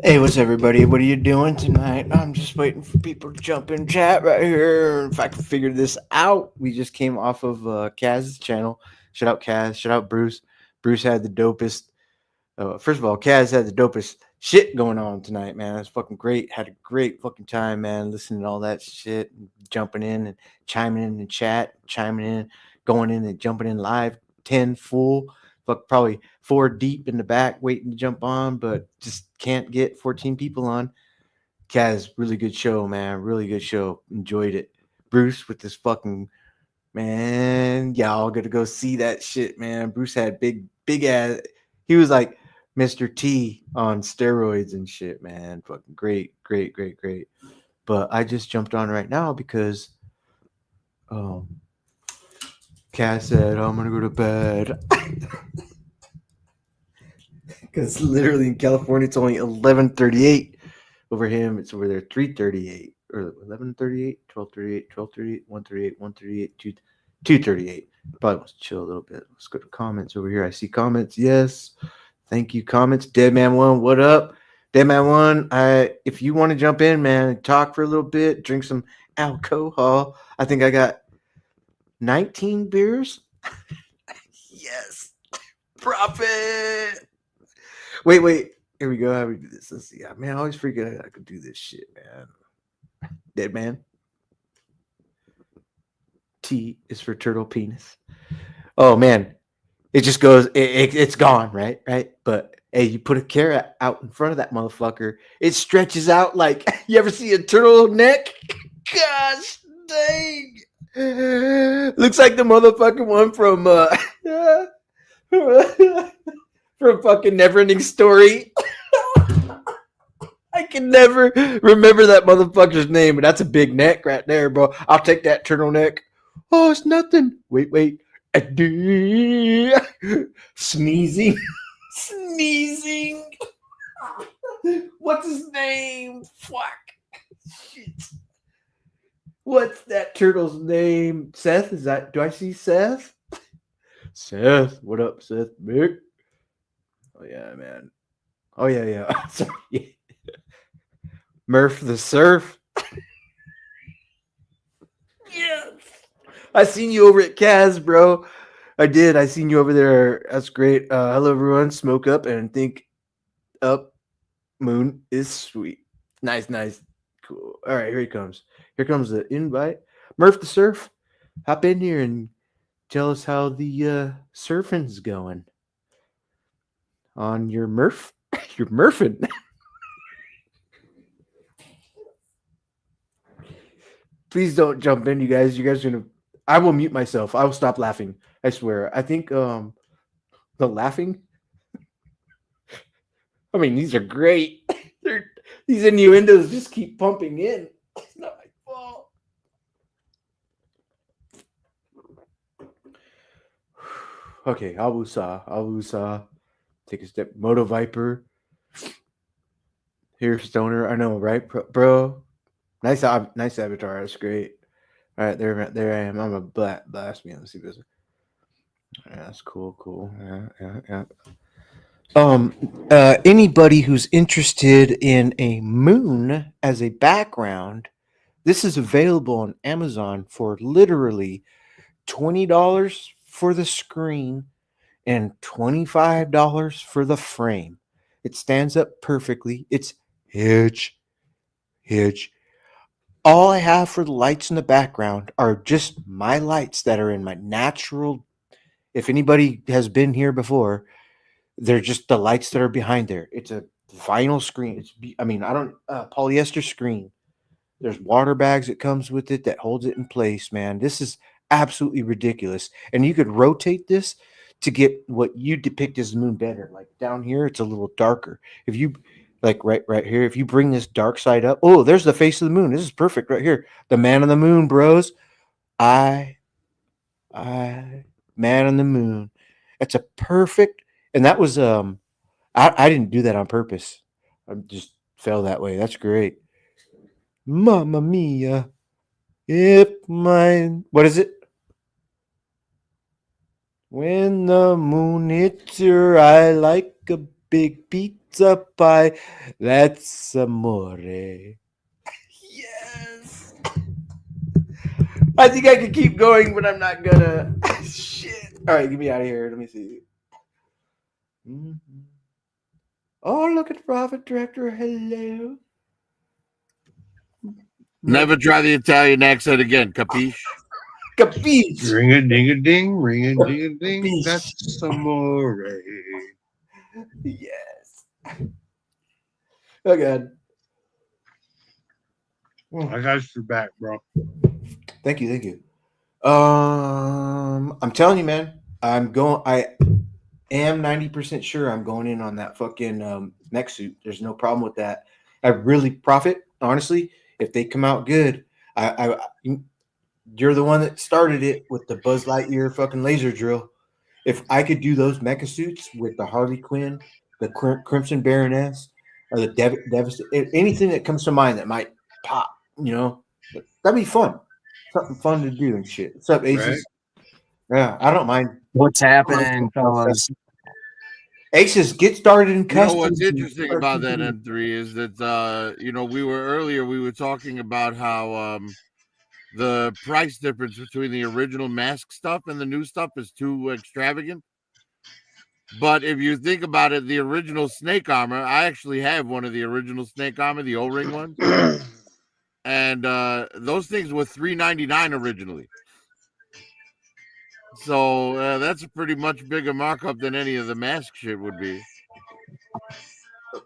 Hey, what's everybody? What are you doing tonight? I'm just waiting for people to jump in chat right here. If I can figure this out, we just came off of Kaz's channel. Shout out Kaz. Shout out Bruce. Bruce had the dopest. First of all, Kaz had the dopest shit going on tonight, man. It's fucking great. Had a great fucking time, man. Listening to all that shit, jumping in and chiming in the chat, chiming in, going in and jumping in live. 10 full. Fuck, probably four deep in the back waiting to jump on, but just can't get 14 people on. Kaz, really good show, man. Really good show. Enjoyed it. Bruce with this fucking man. Y'all gotta go see that shit, man. Bruce had big ass. He was like Mr. T on steroids and shit, man. Fucking great. But I just jumped on right now because um Kaz said, I'm gonna go to bed. Because literally in California it's only 11:38. Over him, it's over there 3:38 or 11:38, 12:38, 12:38, 1:38, 1:38, 2:38. Probably wants to chill a little bit. Let's go to comments over here. I see comments. Yes, thank you. Comments. Deadman1, what up? Deadman1, if you want to jump in, man, talk for a little bit, drink some alcohol. I think I got 19 beers. Yes, profit. Wait. Here we go. How we do this? Let's see. Man, I always forget I could do this shit, man. Dead man. T is for turtle penis. Oh man, it just goes. It's gone, right? Right. But hey, you put a carrot out in front of that motherfucker, it stretches out like you ever see a turtle neck? Gosh dang! Looks like the motherfucking one from from fucking Neverending Story. I can never remember that motherfucker's name, but that's a big neck right there, bro. I'll take that turtleneck. Oh, it's nothing. Wait. Sneezing. Sneezing. What's his name? Fuck. Shit. What's that turtle's name? Seth? Is that? Do I see Seth? Seth. What up, Seth? Mick? Oh, yeah, man. Oh, yeah. Sorry. Murph the Surf. Yes. I seen you over at Kaz, bro. I did. I seen you over there. That's great. Hello, everyone. Smoke up and think up. Moon is sweet. Nice. Cool. All right, here he comes. Here comes the invite. Murph the Surf. Hop in here and tell us how the surfing's going on your Murph. You're Murphin. Please don't jump in, you guys. You guys are gonna. I will mute myself. I will stop laughing. I swear. I think the laughing. I mean, these are great. These innuendos just keep pumping in. It's not my fault. Okay, Awusa. Take a step. Moto Viper. Here, Stoner. I know, right, bro? Nice avatar. That's great. All right, there I am. I'm a blast me. Let's see this. Yeah, that's cool. Yeah. Anybody who's interested in a moon as a background, this is available on Amazon for literally $20 for the screen and $25 for the frame. It stands up perfectly. It's huge. All I have for the lights in the background are just my lights that are in my natural. If anybody has been here before, they're just the lights that are behind there. It's a vinyl screen. I don't polyester screen. There's water bags that comes with it that holds it in place, man. This is absolutely ridiculous. And you could rotate this to get what you depict as the moon better. Like down here, it's a little darker. If you like right here, if you bring this dark side up, oh, there's the face of the moon. This is perfect right here. The man on the moon, bros. I I man on the moon. That's a perfect and that was I didn't do that on purpose. I just fell that way. That's great. Mamma mia. If mine. What is it? When the moon hits your eye like a big pizza pie. That's amore. Yes. I think I could keep going, but I'm not gonna. Shit. All right, get me out of here. Let me see. Mhm. Oh, look at Prophet Director. Hello. Never try the Italian accent again, capiche? Capiche. Ring a ding a ding, ring a ding a ding. Capiche. That's amore. Yes. Oh God. I got your back, bro. Thank you. Thank you. I'm telling you, man. I am 90% sure I'm going in on that fucking mech suit. There's no problem with that. I really profit, honestly, if they come out good. You're the one that started it with the Buzz Lightyear fucking laser drill. If I could do those mecha suits with the Harley Quinn, the Crimson Baroness, or the anything that comes to mind that might pop, that'd be fun. Something fun to do and shit. What's up, Aces? Right. Yeah, I don't mind. What's happening, fellas? Aces, get started in custom. What's interesting about that M3 is that we were talking about how the price difference between the original mask stuff and the new stuff is too extravagant. But if you think about it, the original snake armor, I actually have one of the original snake armor, the O-ring ones. And those things were $399 originally. So that's a pretty much bigger markup than any of the mask shit would be.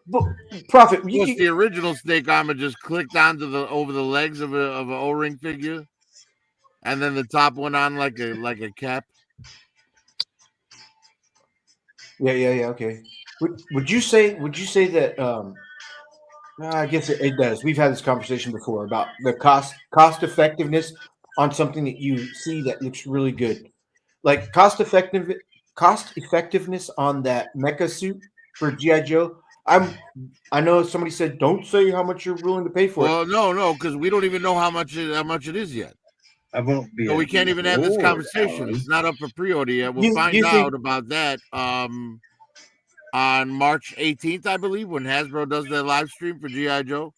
But, Prophet, the original snake armor just clicked onto over the legs of an O-ring figure, and then the top went on like a cap. Yeah. Okay. Would you say that? I guess it does. We've had this conversation before about the cost effectiveness on something that you see that looks really good, like cost effectiveness on that mecha suit for GI Joe. I know somebody said don't say how much you're willing to pay for it. Well, no, because we don't even know how much it is yet. I won't be. So we can't even have this conversation. It's not up for pre-order yet. We'll find out about that on March 18th, I believe, when Hasbro does their live stream for GI Joe.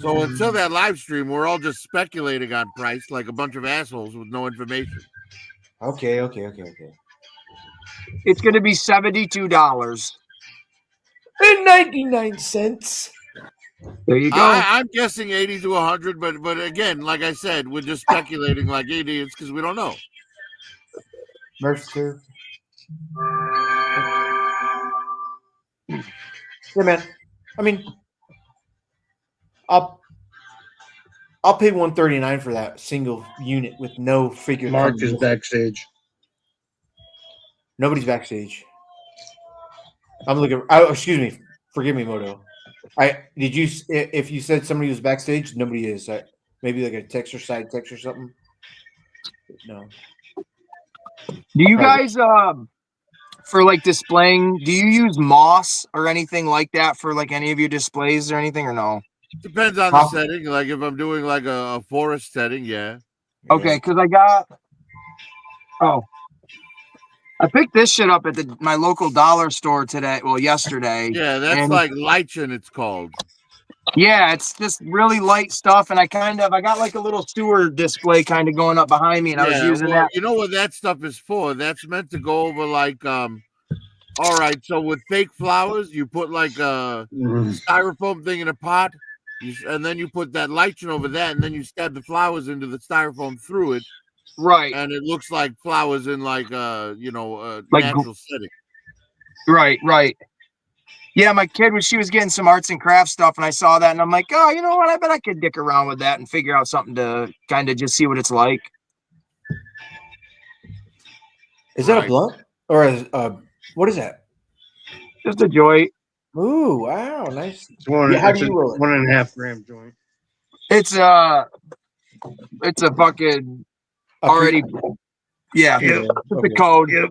So until that live stream, we're all just speculating on price like a bunch of assholes with no information. Okay. It's going to be $72.99. There you go. I'm guessing 80 to 100, but again, like I said, we're just speculating like idiots because we don't know. Mercer. Yeah, man. I mean, I'll pay $139 for that single unit with no figure. Mark is backstage. Nobody's backstage. I'm looking. Oh, excuse me. Forgive me, Moto. If you said somebody was backstage, nobody is. Maybe like a text or side text or something. No. Do you guys for like displaying? Do you use moss or anything like that for like any of your displays or anything, or no? Depends on the setting. Like if I'm doing like a forest setting, yeah. Okay, because I picked this shit up at my local dollar store today. Well, yesterday. Yeah, that's like lichen, it's called. Yeah, it's just really light stuff, and I got like a little sewer display kind of going up behind me, and I was using that. You know what that stuff is for? That's meant to go over like all right, so with fake flowers, you put like a styrofoam thing in a pot, and then you put that lichen over that, and then you stab the flowers into the styrofoam through it. Right. And it looks like flowers in like like natural setting. Right. Yeah, my kid she was getting some arts and crafts stuff, and I saw that, and I'm like, oh, you know what? I bet I could dick around with that and figure out something to kind of just see what it's like. Is that a blunt or what is that? Just a joint. Ooh, wow, nice. How do you roll it? 1.5 gram joint. It's a fucking already. Yeah, the code. Yep.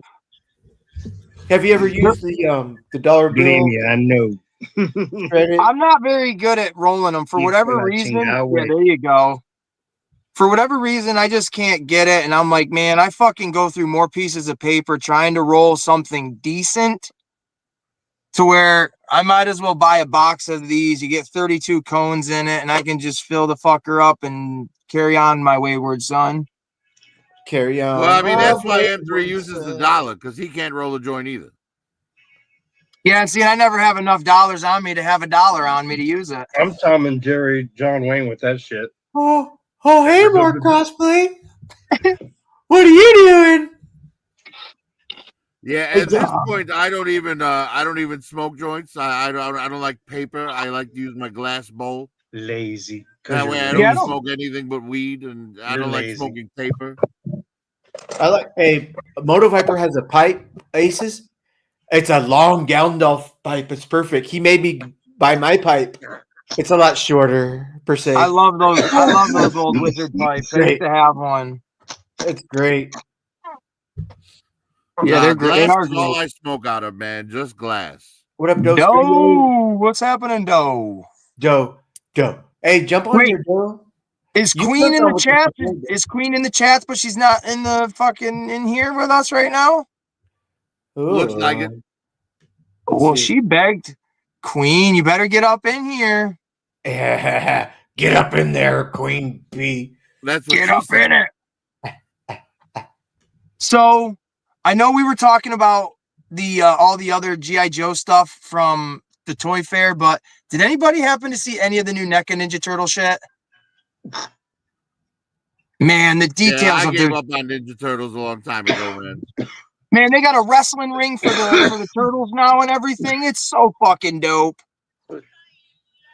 Have you ever used the dollar bill? Believe me, I know. I'm not very good at rolling them for whatever reason. Yeah, there you go. for whatever reason, I just can't get it. And I'm like, man, I fucking go through more pieces of paper trying to roll something decent to where I might as well buy a box of these. You get 32 cones in it, and I can just fill the fucker up and carry on my wayward son. Carry on. Well, I mean, that's my why M3 wayward uses the son. dollar, because he can't roll a joint either. Yeah, and see, I never have enough dollars on me to have a dollar on me to use it. I'm Tom and Jerry, John Wayne with that shit. Oh, hey, more cosplay. What are you doing? Yeah, at this point, I don't even smoke joints. I don't like paper. I like to use my glass bowl. Lazy. That way, I don't smoke anything but weed, and I don't like smoking paper. I like Moto Viper has a pipe, Aces. It's a long Gandalf pipe. It's perfect. He made me buy my pipe. It's a lot shorter per se. I love those old wizard pipes. I used to have one. It's great. Yeah, they're great. Glass is all I smoke out of, man. Just glass. What up, Doe? Doe, what's happening, Doe? Doe. Hey, jump on here, Doe. Is Queen in the chat? Is Queen in the chats, but she's not in the fucking in here with us right now? Ooh. Looks like it. Well, she begged. Queen, you better get up in here. Yeah, get up in there, Queen Bee. That's what get up in it. So, I know we were talking about the all the other G.I. Joe stuff from the Toy Fair, but did anybody happen to see any of the new NECA Ninja Turtle shit? Man, the details I of gave up on Ninja Turtles a long time ago, man. Man, they got a wrestling ring for the turtles now and everything. It's so fucking dope.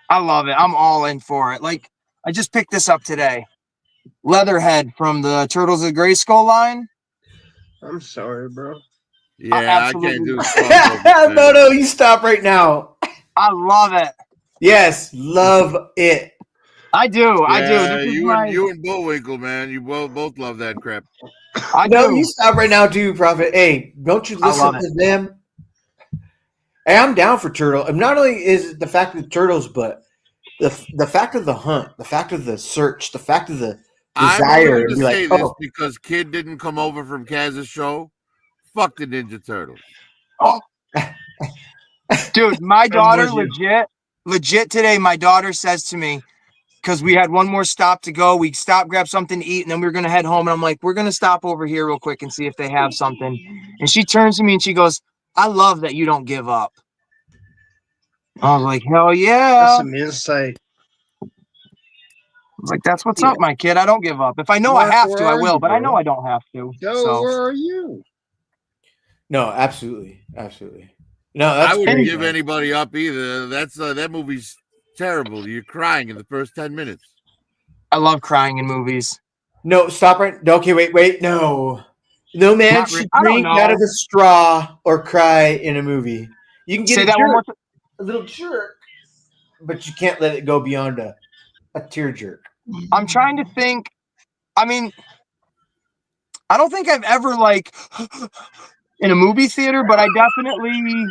I love it. I'm all in for it. Like, I just picked this up today. Leatherhead from the Turtles of Grayskull line. I'm sorry, bro. Yeah, I can't do it. No, you stop right now. I love it. Yes, love it. I do. Yeah, I do. You and Bullwinkle, man. You both love that crap. I do. You stop right now, too, Prophet. Hey, don't you listen to them? Hey, I'm down for Turtle. And not only is it the fact of the turtles, but the fact of the hunt, the fact of the search, the fact of the desire. I'm going to say this because Kid didn't come over from Kaz's show. Fuck the Ninja Turtles. Oh. Dude, my daughter legit today, my daughter says to me, because we had one more stop to go. We stopped, grabbed something to eat, and then we were going to head home. And I'm like, we're going to stop over here real quick and see if they have something. And she turns to me and she goes, I love that you don't give up. I was like, hell yeah. That's some insight. I was like, that's what's up, my kid. I don't give up. If I know I have to, I will, but I know I don't have to. Yo, where are you? No, absolutely. No, I wouldn't give anybody up either. That's that movie's terrible. You're crying in the first 10 minutes. I love crying in movies. No, stop right. Okay, wait. No man should drink out of a straw or cry in a movie. You can get a little jerk, but you can't let it go beyond a tear jerk. I'm trying to think. I mean, I don't think I've ever in a movie theater, but I definitely.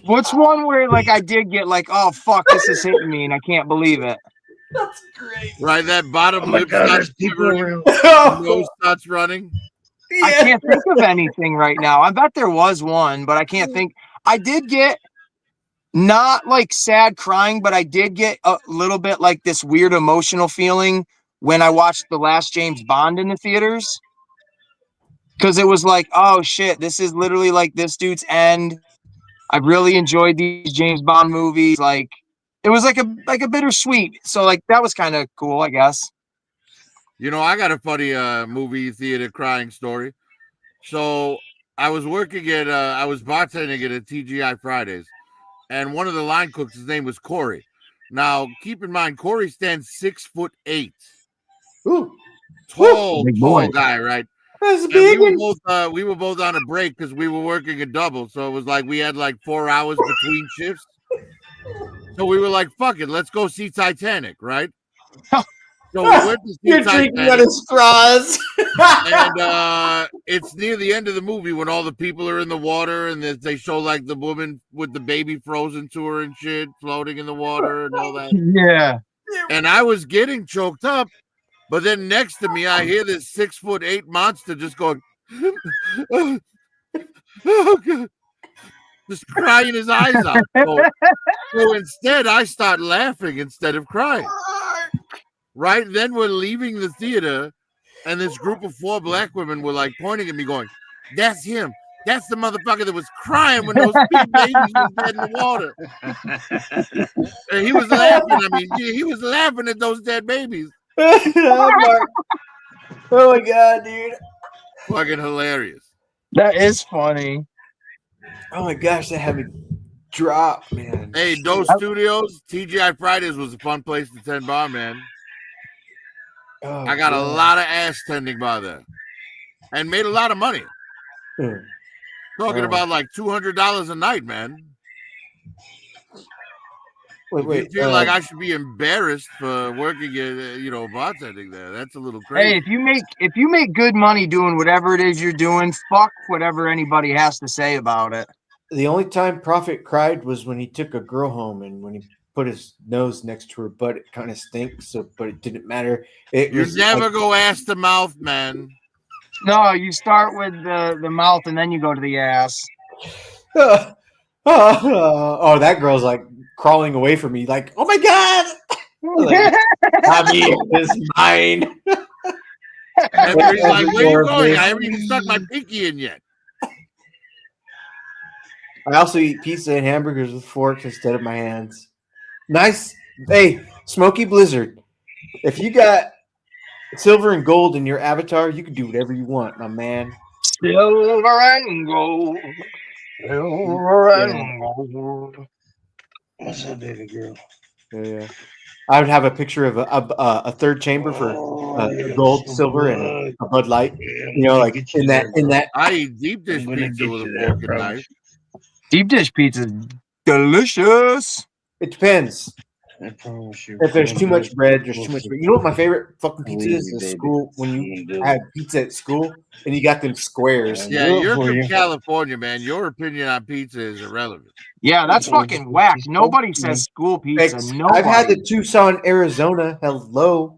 What's one where I did get oh fuck, this is hitting me and I can't believe it. That's great. Right, that bottom lip starts quivering, nose starts running. Yeah. I can't think of anything right now. I bet there was one, but I can't think. I did get not sad crying, but I did get a little bit this weird emotional feeling when I watched the last James Bond in the theaters. Because it was oh shit, this is literally this dude's end. I really enjoyed these James Bond movies. It was a bittersweet. So that was kind of cool, I guess. You know, I got a funny movie theater crying story. So I was working at I was bartending at a TGI Fridays, and one of the line cooks, his name was Corey. Now keep in mind, Corey stands 6'8". Ooh. Tall guy, right? That's big. We were both on a break because we were working a double. So it was we had 4 hours between shifts. So we were fuck it, let's go see Titanic, right? So we went to see You're Titanic. drinking out of straws. And it's near the end of the movie when all the people are in the water and they show the woman with the baby frozen to her and shit floating in the water and all that. Yeah. and I was getting choked up. But then next to me, I hear this 6'8" monster just going, oh, God, just crying his eyes out. So instead, I start laughing instead of crying. Right then, we're leaving the theater, and this group of 4 black women were like pointing at me, going, "That's him. That's the motherfucker that was crying when those 2 babies was dead in the water." And he was laughing. I mean, he was laughing at those dead babies. Oh my god, dude. Fucking hilarious. That is funny. Oh my gosh, that had me drop, man. Hey, Dose Studios, TGI Fridays was a fun place to tend bar, man. Oh, I got a God. lot of ass tending bar there, and made a lot of money. Talking about like $200 a night, man. Wait, If you feel like I should be embarrassed for working at, bartending there, that's a little crazy. Hey, if you make good money doing whatever it is you're doing, fuck whatever anybody has to say about it. the only time Prophet cried was when he took a girl home, and when he put his nose next to her butt, it kind of stinks. So, but it didn't matter. You never go ass to mouth, man. No, you start with the mouth and then you go to the ass. Oh, that girl's like crawling away from me, like, oh my god, like, Abby is mine. And he's like, where you going? I haven't even stuck my pinky in yet. I also eat pizza and hamburgers with forks instead of my hands. Nice. Hey, Smoky Blizzard, if you got silver and gold in your avatar, you can do whatever you want, my man. Silver and gold. Silver and gold. What's up, baby girl? Yeah. I would have a picture of a third chamber for gold, silver, and a Bud Light. You know, like in that. I eat deep dish pizza with a fork and knife. Deep dish pizza is delicious. It depends. I promise you. If there's too much bread, there's too much bread. You know what my favorite fucking pizza is? At school, when you have pizza at school and you got them squares. Yeah, you're from California, man. Your opinion on pizza is irrelevant. Yeah, that's fucking whack. Nobody says school pizza. Nobody. I've had the Tucson, Arizona. Hello.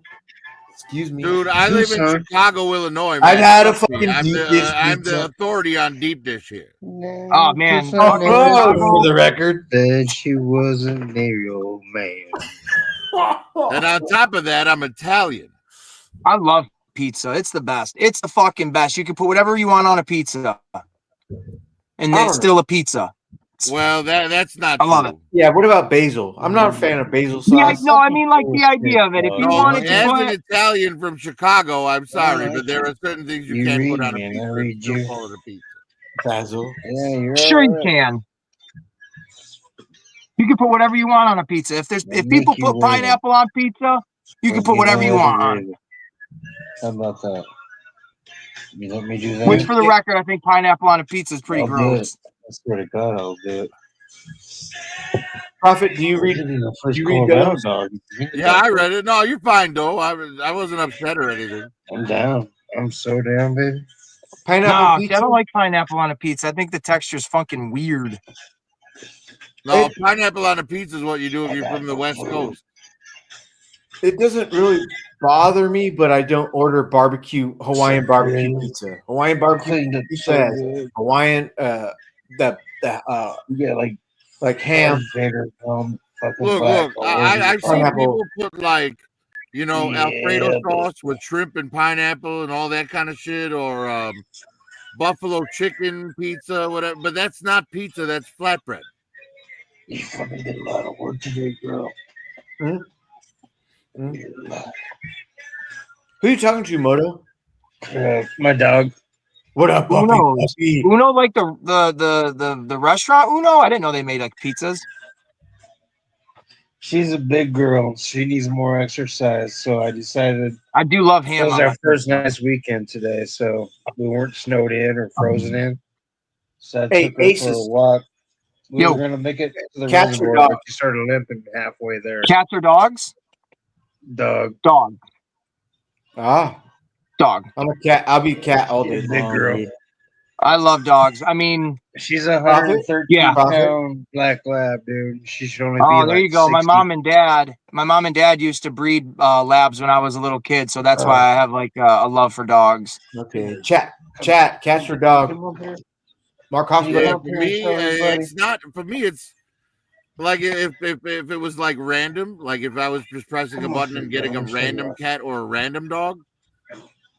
Excuse me. Dude, I live in Chicago, Illinois. Man. I've had a fucking deep dish I'm the pizza. authority on deep dish here. Oh, man. Oh, for the record. Said she wasn't a old man. And on top of that, I'm Italian. I love pizza. It's the best. It's the fucking best. You can put whatever you want on a pizza. And it's still a pizza. Well, that's not I love true. it. Yeah, what about basil? I'm not a fan of basil sauce. Yeah, no, I mean like the idea of it. If you No, wanted to as put an Italian from Chicago, I'm sorry, but there are certain things you can't put on a read me, pizza. I read Don't you. call it a pizza. Basil. Yeah, you're sure you right. can. You can put whatever you want on a pizza. If people put pineapple on pizza, you can put whatever you want on it. How about that? You let me do that? Which, for the record, I think pineapple on a pizza is pretty I'll do gross. it. I swear to God, I'll do it. Prophet, do you read? You read those? Yeah, I read it. No, you're fine, though. I wasn't upset or anything. I'm down. I'm so down, baby. Pineapple No, pizza? I don't like pineapple on a pizza. I think the texture's fucking weird. No, pineapple on a pizza is what you do if you're from the West Coast. It doesn't really bother me, but I don't order Hawaiian barbecue pizza. Hawaiian barbecue pizza has Hawaiian Yeah, like ham. Look, I've seen people put like, Alfredo sauce with shrimp and pineapple and all that kind of shit, or buffalo chicken pizza, whatever. But that's not pizza. That's flatbread. You fucking did a lot of work today, girl. Who are you talking to, Moto? My dog. What up, Uno? puppy? Uno, like the restaurant Uno? I didn't know they made like pizzas. She's a big girl. She needs more exercise, so I decided. I do love It ham. was on our my first pizza. nice weekend today, so we weren't snowed in or frozen in. So I Hey, took her for a Aces. walk. We Yo. were gonna make it to the Cats or reservoir, dogs? but she started limping halfway there. Cats or dogs? Dog. Dog. Ah, Dog. I'm a cat. I'll be a cat all day She's a big long, girl. dude. I love dogs. I mean, She's a 113 Yeah. pound black lab, dude. She should only be oh, like there you go. My 60. mom and dad My mom and dad used to breed labs when I was a little kid, so that's why I have like a love for dogs. Okay, chat, cats or dog. Mark Hospital. Yeah, for me, it's not. For me, it's like if it was like random, like if I was just pressing a button and getting a random cat or a random dog,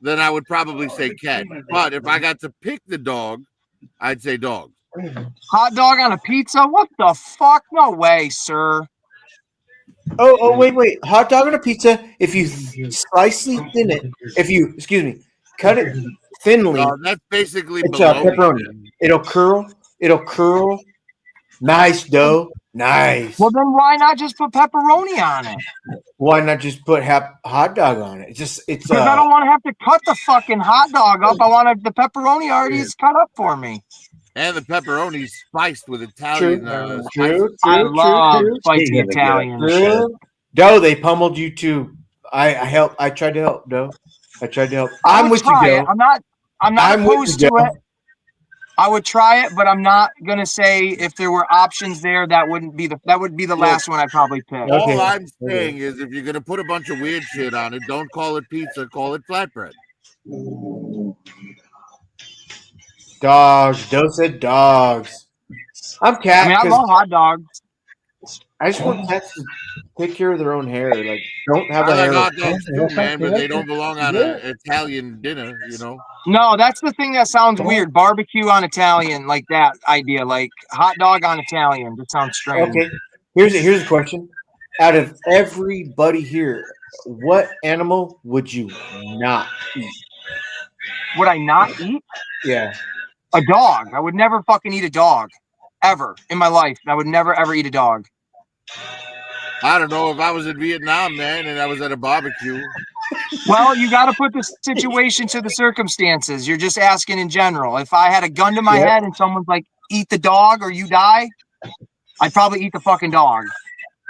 then I would probably say cat. But if I got to pick the dog, I'd say dog. Hot dog on a pizza? What the fuck? No way, sir. Oh, wait. Hot dog on a pizza. If you slightly thin it, cut it thinly. No, that's basically It's bologna. pepperoni. It'll curl. Nice dough. Nice. Well, then why not just put pepperoni on it? Why not just put hot dog on it? It's Because I don't want to have to cut the fucking hot dog up. I want the pepperoni already is cut up for me. And the pepperoni's spiced with Italian. True. I love spicy Italian shit. Dough, they pummeled you too. I helped. I tried to help. Dough. I tried to help. I'm with you, Dough. I'm not opposed to it. I would try it, but I'm not gonna say if there were options there. That would be the last one I'd probably pick. All I'm saying is, if you're gonna put a bunch of weird shit on it, don't call it pizza. Call it flatbread. Dogs. Doe said dogs. I'm cat. I mean, I love hot dogs. I just want cats to take care of their own hair. Like, don't have I a like hair. hot dogs too, man, but they don't belong on an Italian dinner, you know. No, that's the thing that sounds weird. Barbecue on Italian, like that idea, like hot dog on Italian. That sounds strange. Okay, here's a question. Out of everybody here, what animal would you not eat? Would I not eat? Yeah. A dog. I would never fucking eat a dog. Ever in my life. I would never ever eat a dog. I don't know if I was in Vietnam, man, and I was at a barbecue. Well, you got to put the situation to the circumstances. You're just asking in general. If I had a gun to my head and someone's like, eat the dog or you die, I'd probably eat the fucking dog.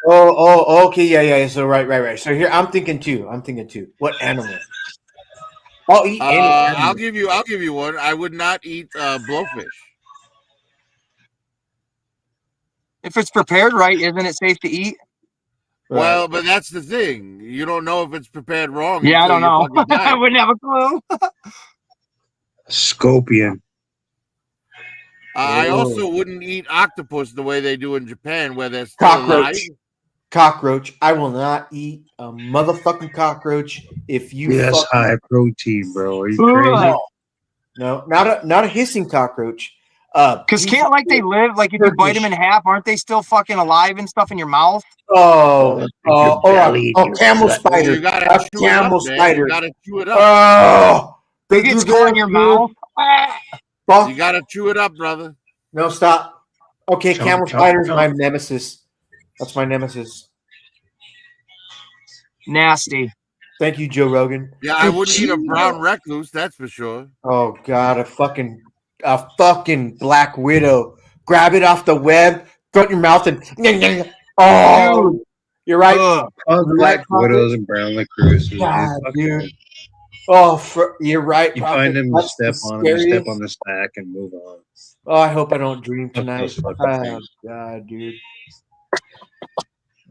Oh, okay, yeah. So right. So here, I'm thinking too. What animal? I'll eat any animal. I'll give you one. I would not eat blowfish. If it's prepared right, isn't it safe to eat? Well, but that's the thing. You don't know if it's prepared wrong. Yeah, I don't know. I wouldn't have a clue. Scorpion. I also wouldn't eat octopus the way they do in Japan, where they're still alive. Cockroach. I will not eat a motherfucking cockroach if you. That's high protein, bro. Are you crazy? No, not a hissing cockroach. Because can't like they live like if you bite them in half, aren't they still fucking alive and stuff in your mouth? Camel spider. You gotta chew camel it up, spider. You gotta chew it up. Oh, it gets caught in your mouth. You gotta chew it up, brother. No, stop. Okay, camel spider's my nemesis. That's my nemesis. Nasty. Thank you, Joe Rogan. Yeah, I wouldn't eat a brown recluse, that's for sure. Oh God, a fucking black widow. Grab it off the web, throw it in your mouth, and oh, you're right. Oh, the black widows and brown recluses. God, dude. Oh, you're right. You find them, step on the stack, and move on. Oh, I hope I don't dream tonight. Oh God, dude.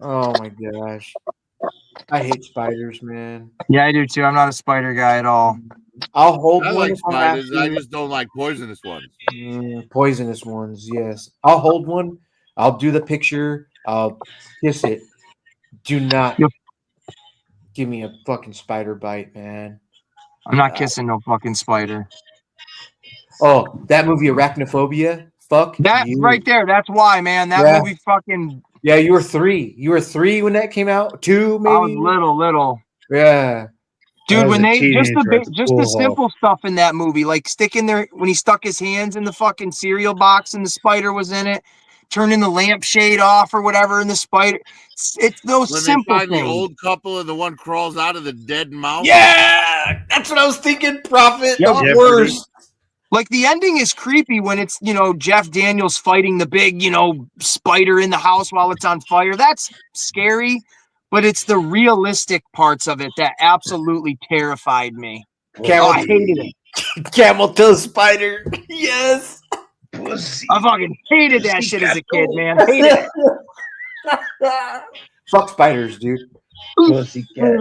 Oh my gosh. I hate spiders, man. Yeah, I do too. I'm not a spider guy at all. I'll hold I one. like spiders. I just don't like poisonous ones. Poisonous ones, yes. I'll hold one. I'll do the picture. I'll kiss it. Do not give me a fucking spider bite, man. I'm not kissing no fucking spider. Oh, that movie Arachnophobia? Fuck that you. Right there. That's why, man. That movie fucking. Yeah, you were 3. You were 3 when that came out. 2, maybe. I was little. Yeah. Dude, when they just the simple stuff in that movie, like when he stuck his hands in the fucking cereal box and the spider was in it, turning the lampshade off or whatever, and the spider. It's those when simple they find things. The old couple and the one crawls out of the dead mouth. Yeah, that's what I was thinking. Prophet, the worst. Like the ending is creepy when it's Jeff Daniels fighting the big spider in the house while it's on fire. That's scary. But it's the realistic parts of it that absolutely terrified me. I hated it. Camel toe spider. Yes. I fucking hated that shit as a kid, man. Hated it. Fuck spiders, dude. Pussycat.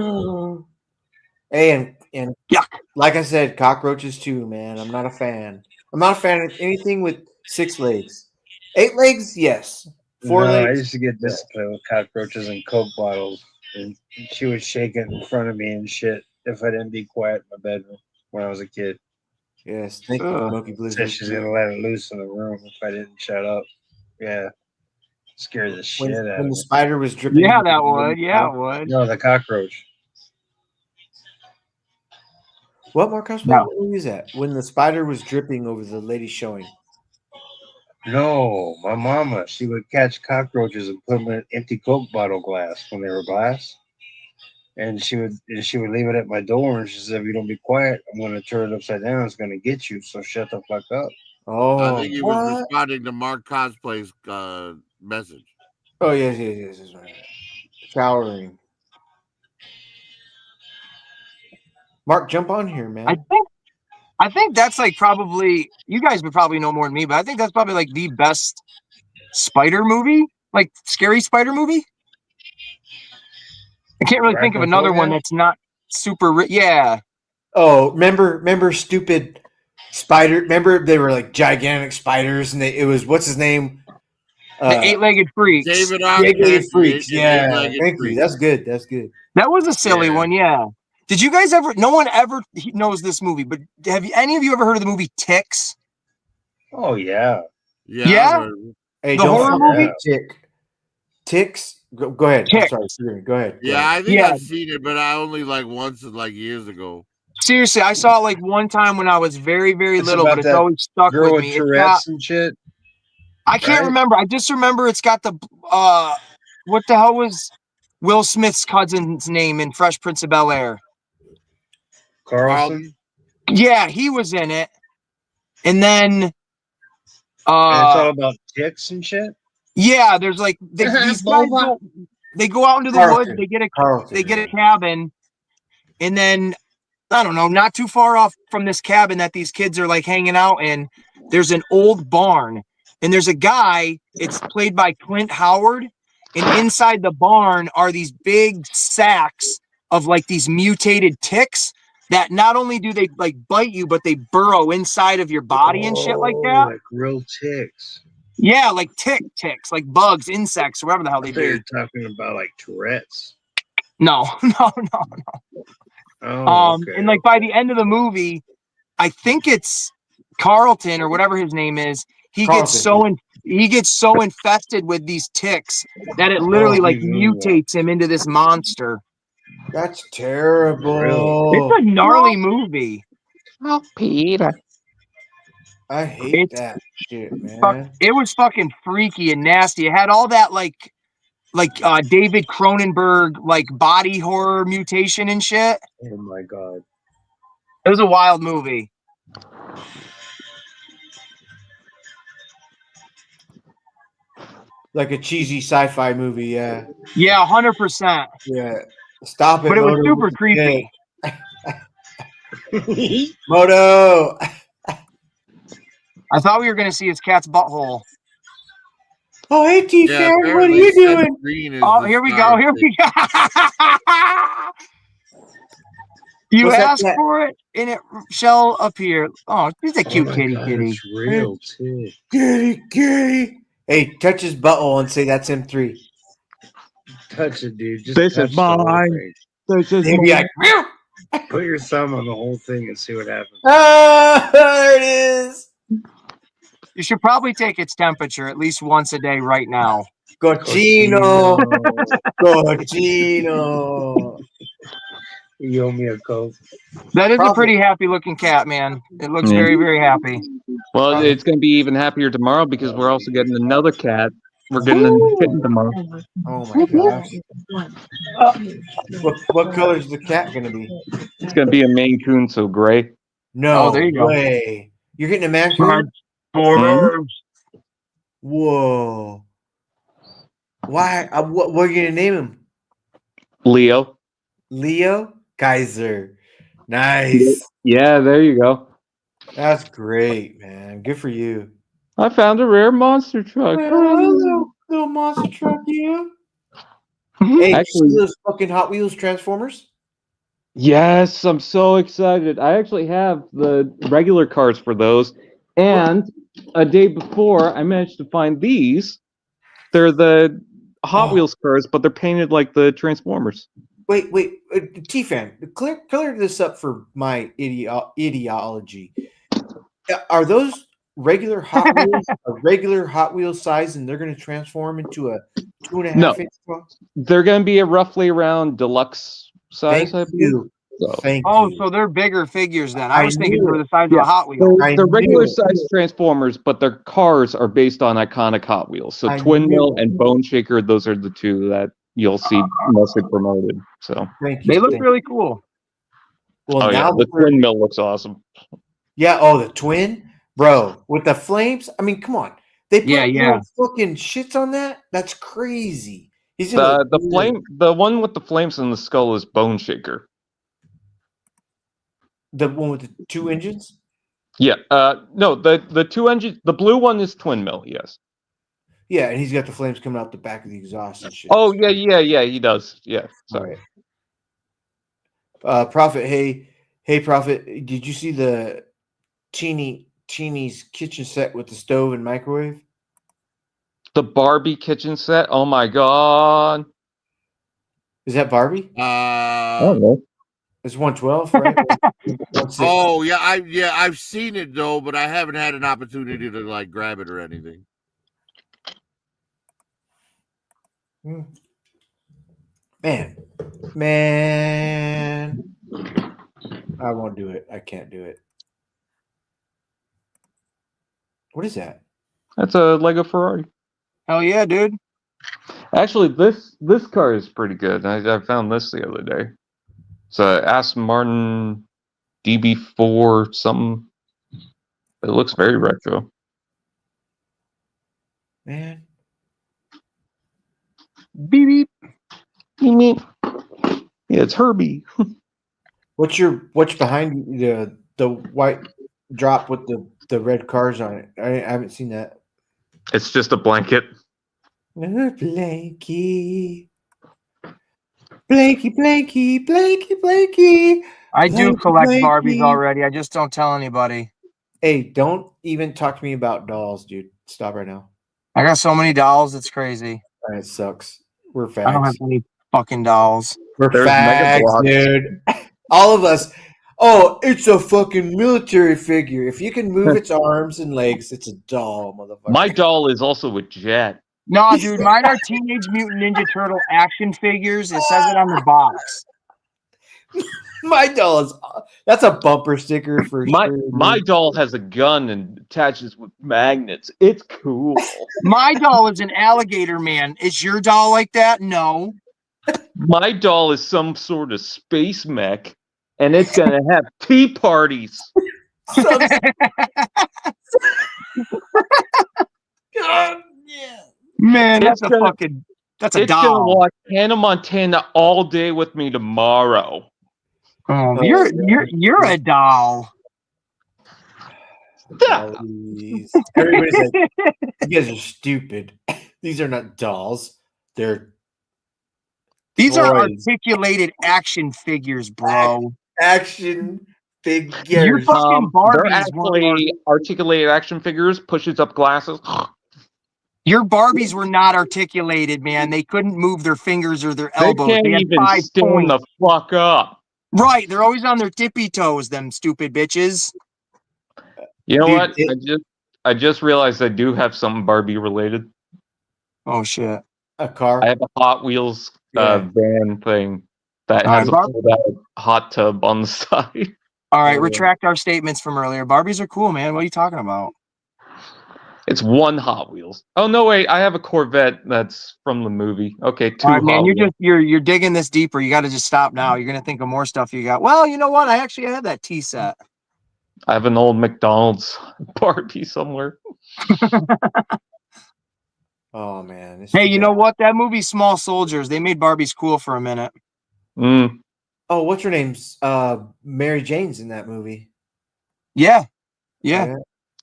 Hey, and Yuck. like I said, cockroaches too, man. I'm not a fan. I'm not a fan of anything with 6 legs. 8 legs, yes. 4 No, I legs. used to get disciplined with cockroaches and Coke bottles, and she would shake it in front of me and shit if I didn't be quiet in my bedroom when I was a kid. Yes, thank you, Ugh. Smoky Said Blizzard. she's gonna let it loose in the room if I didn't shut up. Yeah, scared the shit out When of the me. spider was dripping. Yeah, into that the would. lady's Yeah, mouth. it would. No, the cockroach. What, Marcos? No. What movie is that? When the spider was dripping over the lady showing. No, my mama. She would catch cockroaches and put them in an empty Coke bottle glass when they were glass. And she would leave it at my door, and she said, "If you don't be quiet, I'm going to turn it upside down. It's going to get you. So shut the fuck up." I Oh, think he was responding to Mark Cosplay's message. Oh, yes. Right. Showering. Mark, jump on here, man. I think that's like probably, you guys would probably know more than me, but I think that's probably like the best spider movie, like scary spider movie. I can't really think of another one that's not super. Yeah. Oh, remember stupid spider? Remember they were like gigantic spiders, and it was what's his name? The Eight-Legged Freaks. David Eight-Legged Arquette. Freaks. Yeah, Eight-Legged thank you. Freaks. That's good. That's good. That was a silly Yeah. one. Yeah. Did you guys ever? No one ever knows this movie, but have any of you ever heard of the movie Ticks? Oh yeah. Yeah? Hey, The don't horror fuck movie? with Ticks. Go ahead. Ticks. I'm sorry. Go ahead. Yeah, I think Yeah. I've seen it, but I only like once, like years ago. Seriously, I saw it like one time when I was very, very It's little, about but it's that always stuck Girl with with me. It's Tourette's got, and shit. I can't right? remember. I just remember it's got the what the hell was Will Smith's cousin's name in Fresh Prince of Bel-Air? Carlson. Yeah, he was in it. And then And it's all about ticks and shit. yeah, there's like these guys they go out into the woods, they get a cabin, and then I don't know, not too far off from this cabin that these kids are like hanging out in, there's an old barn, and there's a guy, it's played by Clint Howard, and inside the barn are these big sacks of like these mutated ticks that not only do they like bite you, but they burrow inside of your body and shit like that. Like real ticks. Yeah, like ticks, like bugs, insects, whatever the hell they I thought you do. were talking about like Tourette's. No. Oh, okay. And like by the end of the movie, I think it's Carlton or whatever his name is. He gets so infested with these ticks that it literally like mutates him into this monster. That's terrible. It's a gnarly movie. Oh, Peter. I hate that shit, man. It was fucking freaky and nasty. It had all that like David Cronenberg like body horror mutation and shit. Oh my god. It was a wild movie. Like a cheesy sci-fi movie, yeah. Yeah, 100%. Yeah. Stop it. But it was Moto. super creepy. Moto. I thought we were gonna see his cat's butthole. Oh, hey, T-Fair, what are you doing? Oh, here we go. Here we go. You What's that asked cat? for it, and it shall appear. Oh, he's a cute kitty. It's real too. Kitty. Hey, touch his butthole and say that's M3. Touch it, dude. Just This touch is the whole mine. thing. This is He'd be like, meow. Put your thumb on the whole thing and see what happens. Oh, there it is. You should probably take its temperature at least once a day right now. Cochino. Cochino. You owe me a Coke. That is Probably. a pretty happy looking cat, man. It looks very, very happy. Well, it's going to be even happier tomorrow because we're also getting another cat. We're getting a new kitten tomorrow. Oh my gosh. What color is the cat going to be? It's going to be a Maine Coon, so gray. No Oh, there you go. way. You're getting a Mancoon? Whoa. Why? What are you going to name him? Leo. Leo Kaiser. Nice. Yeah, there you go. That's great, man. Good for you. I found a rare monster truck. Little monster truck, you. Hey, Actually- see those fucking Hot Wheels Transformers? Yes, I'm so excited. I actually have the regular cars for those. And a day before, I managed to find these. They're the Hot Oh. Wheels cars, but they're painted like the Transformers. Wait, T-Fan, clear this up for my ideology. Are those regular Hot Wheels, a regular Hot Wheels size, and they're going to transform into a 2.5 No. inch? They're going to be roughly around deluxe size, Thank I believe. you. So. Thank Oh, you. so they're bigger figures then. I I was thinking knew they were it. the size of Yeah. a Hot Wheel. They're, I they're regular knew it. size Transformers, but their cars are based on iconic Hot Wheels. So I Twin knew Mill it. and Bone Shaker, those are the two that you'll see mostly promoted. So Thank you. They look thank really cool. you. Well, oh yeah, now the that we're- Twin Mill looks awesome. yeah. Oh, the twin, bro, with the flames. I mean, come on. They put Yeah. little fucking shits on that. That's crazy. He's gonna The look flame, the one with the flames in the skull is Bone Shaker. the one with the 2 engines. Yeah. No, the two engines. The blue one is Twin Mill. Yes. Yeah, and he's got the flames coming out the back of the exhaust and shit. Oh yeah. He does. Yeah. Sorry. Right. Prophet, hey, Prophet, did you see the Teeny's kitchen set with the stove and microwave? The Barbie kitchen set. Oh my god. Is that Barbie? know. It's 112, right? 160. Oh yeah, I've seen it though, but I haven't had an opportunity to like grab it or anything. Man, I won't do it. I can't do it. What is that? That's a Lego Ferrari. Hell yeah, dude. Actually, this car is pretty good. I found this the other day. It's a Aston Martin DB4 something. It looks very retro. Man, Beep beep. You mean? Yeah, it's Herbie. what's behind the white drop with the red cars on it? I haven't seen that. It's just a blanket. Blanky. Blanky. I do Blanky, collect Blanky. Barbies already. I just don't tell anybody. Hey, don't even talk to me about dolls, dude. Stop right now. I got so many dolls, it's crazy. It sucks. We're I don't have fags. any fucking dolls. We're There's Mega fags, Bloks. dude. All of us. Oh, it's a fucking military figure. If you can move its arms and legs, it's a doll, motherfucker. My doll is also a jet. No, dude, mine are Teenage Mutant Ninja Turtle action figures. It says it on the box. My doll is that's a bumper sticker for sure. My doll has a gun and attaches with magnets. It's cool. My doll is an alligator man. Is your doll like that? No. My doll is some sort of space mech, and it's gonna have tea parties. God, yeah. Man, It's that's gonna- that's a It's gonna doll. watch Hannah Montana all day with me tomorrow. Oh, you're a doll. Dollies. Everybody's like, you guys are stupid. These are not dolls. They're These are toys. articulated action figures, bro. Action Your figures. fucking They're Barbies actually articulated action figures, pushes up glasses. Your Barbies were not articulated, man. They couldn't move their fingers or their They elbows. can't They had even 5 stand points. the fuck up. Right, they're always on their tippy toes, them stupid bitches. You know Dude, what? I just realized I do have something Barbie related. Oh shit. A car. I have a Hot Wheels Yeah. van thing that All has a right, fold-out hot tub on the side. All right, Oh, yeah. retract our statements from earlier. Barbies are cool, man. What are you talking about? It's one Hot Wheels. Oh no, wait! I have a Corvette that's from the movie. Okay, two All right, man, Hot Wheels. you're digging this deeper. You got to just stop now. You're gonna think of more stuff you got. Well, you know what? I actually have that tea set. I have an old McDonald's Barbie somewhere. Oh man. Hey, you know what? That movie, Small Soldiers, they made Barbies cool for a minute. Mm. Oh, what's her name's? Mary Jane's in that movie. Yeah, yeah.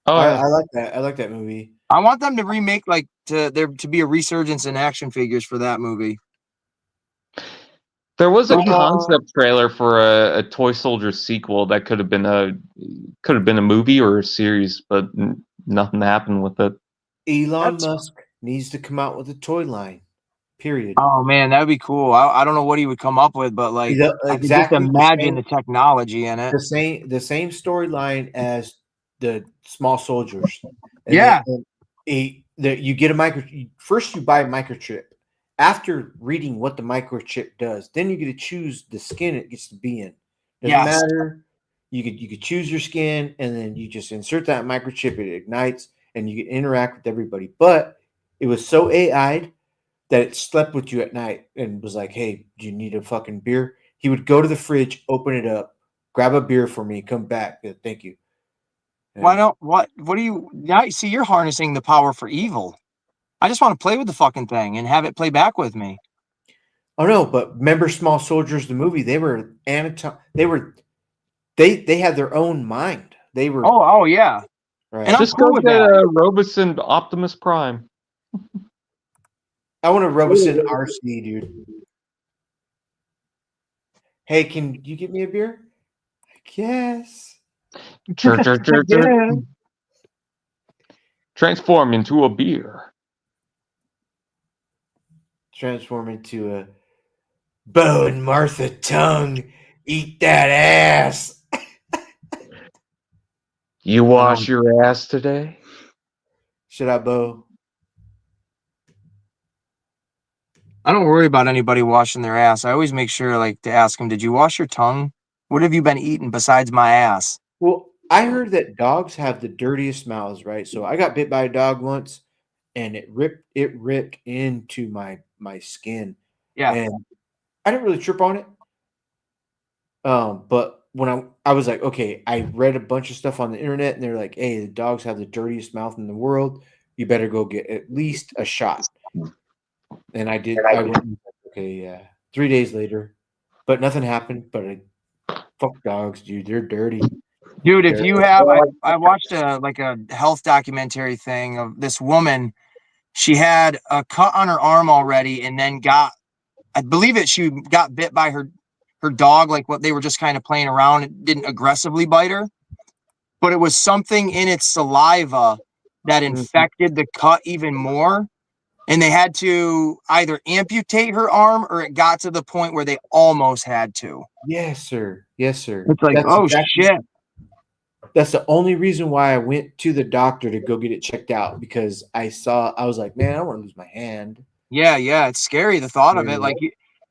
Oh, I yeah. like that. I like that movie. I want them to remake there to be a resurgence in action figures for that movie. There was a Google- concept trailer for a Toy Soldiers sequel that could have been a movie or a series, but nothing happened with it. Elon Musk needs to come out with a toy line. Period. Oh man, that'd be cool. I don't know what he would come up with, but like I could just imagine the technology in it. The same storyline as the small soldiers. And Yeah. You get first you buy a microchip. After reading what the microchip does, then you get to choose the skin it gets to be in. Doesn't matter. You could choose your skin, and then you just insert that microchip. It ignites, and you can interact with everybody. But it was so AI'd that it slept with you at night and was like, "Hey, do you need a fucking beer?" He would go to the fridge, open it up, grab a beer for me, come back. Thank you. Why don't what do you now? See, you're harnessing the power for evil. I just want to play with the fucking thing and have it play back with me. Oh no, but remember Small Soldiers, the movie? They were they had their own mind. They were Oh yeah. right. And I'm Just cool go with get that. Robeson Optimus Prime. I want a Robeson RC, dude. Hey, can you get me a beer? Yes. Chur, chur, chur, chur. Yeah. Transform into a beer. Transform into a Bo and Martha tongue. Eat that ass. You wash your ass today? Shut up, Bo. I don't worry about anybody washing their ass. I always make sure like to ask them, did you wash your tongue? What have you been eating besides my ass? Well, I heard that dogs have the dirtiest mouths, right? So I got bit by a dog once, and it ripped into my skin. Yeah. And I didn't really trip on it. But when I was like, okay, I read a bunch of stuff on the internet, and they're like, hey, the dogs have the dirtiest mouth in the world. You better go get at least a shot. And I did. I went, okay, yeah. 3 days later, but nothing happened. But fuck dogs, dude. They're dirty. Dude, if you have, I watched a health documentary thing of this woman. She had a cut on her arm already, and then she got bit by her dog. Like what they were just kind of playing around. It didn't aggressively bite her, but it was something in its saliva that infected the cut even more. And they had to either amputate her arm, or it got to the point where they almost had to. Yes, sir. Yes, sir. It's like, shit. That's the only reason why I went to the doctor to go get it checked out, because I was like, man, I don't want to lose my hand. Yeah, it's scary, the thought of it. Like,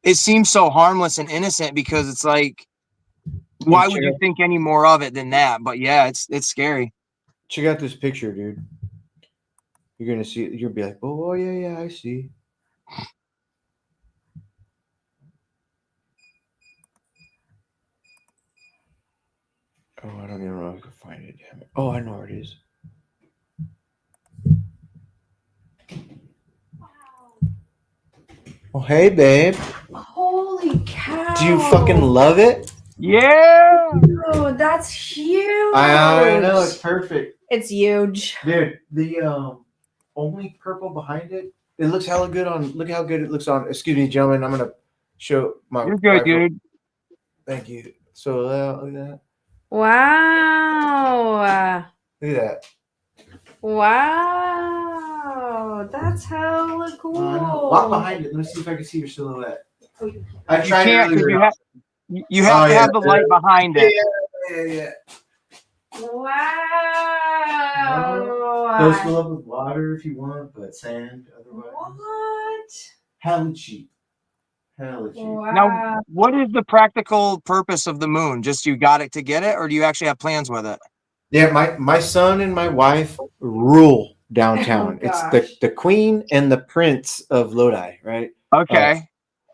it seems so harmless and innocent, because it's like, why would you think any more of it than that? But yeah, it's scary. Check out this picture, dude. You're gonna see it. You'll be like, oh yeah, I see. Oh, I don't even know if I can find it. Damn it. Oh, I know where it is. Oh, hey, babe. Holy cow. Do you fucking love it? Yeah. Oh, that's huge. I know, it's perfect. It's huge. Dude, the only purple behind it, it looks hella good on, look how good it looks on, excuse me, gentlemen, I'm going to show my. You're good, dude. Thank you. So, look at that. Wow. Look at that. Wow. That's hella cool. Walk behind it. Let me see if I can see your silhouette. I You tried can't, 'cause earlier. you have to have the light behind it. Yeah. Wow. Those fill up with water if you want, but sand otherwise. What? Hella cheap. Hella cheap. Wow. Now, what is the practical purpose of the moon? Just you got it to get it, or do you actually have plans with it? Yeah, my son and my wife rule downtown. Oh, It's gosh. the queen and the prince of Lodi, right? Okay.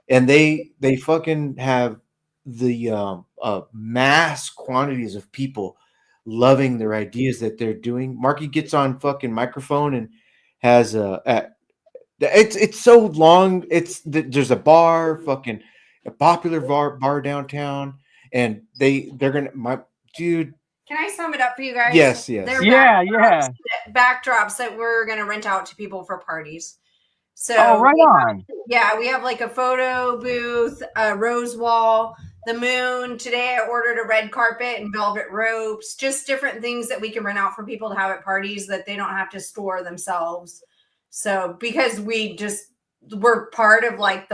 And they fucking have the mass quantities of people loving their ideas that they're doing. Marky gets on fucking microphone and has it's so long. There's a bar, fucking a popular bar downtown, and they're gonna dude. Can I sum it up for you guys? Yes. They're Yeah. backdrops that we're going to rent out to people for parties. So Oh, right on. yeah, we have like a photo booth, a rose wall, the moon. Today I ordered a red carpet and velvet ropes, just different things that we can rent out for people to have at parties that they don't have to store themselves. So because we're part of like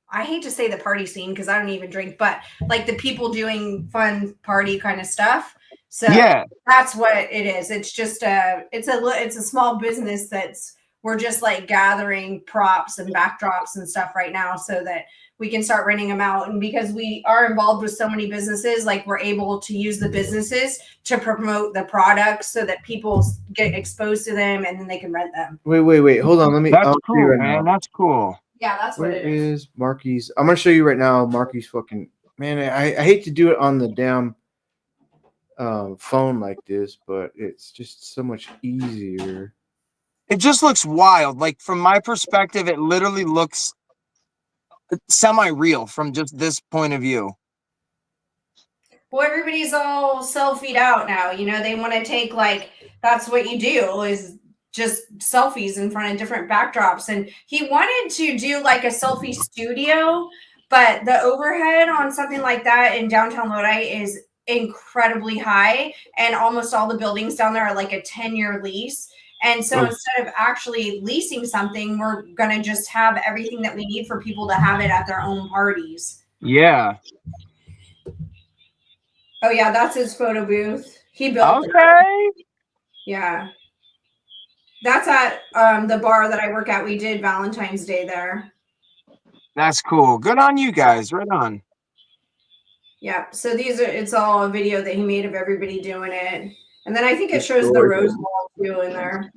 I hate to say the party scene because I don't even drink, but like the people doing fun party kind of stuff. So Yeah. that's what it is. It's just it's a small business we're just like gathering props and backdrops and stuff right now so that we can start renting them out. And because we are involved with so many businesses, like we're able to use the businesses to promote the products so that people get exposed to them and then they can rent them. Wait. Hold on. That's I'll show you cool, right man. now. That's cool. Yeah, that's what Where it is. is Marky's? I'm gonna show you right now. Marky's fucking man. I hate to do it on the damn phone like this, but it's just so much easier. It just looks wild. Like from my perspective, it literally looks semi-real from just this point of view. Well, everybody's all selfied out now. You know, they want to take like that's what you do is just selfies in front of different backdrops. And he wanted to do like a selfie studio, but the overhead on something like that in downtown Lodi is incredibly high, and almost all the buildings down there are like a 10-year lease. And so instead of actually leasing something, we're going to just have everything that we need for people to have it at their own parties. Yeah. Oh yeah, that's his photo booth. He built it. Okay. Yeah. That's at the bar that I work at. We did Valentine's Day there. That's cool. Good on you guys. Right on. Yeah. So it's all a video that he made of everybody doing it. And then I think it shows the rose wall too in there.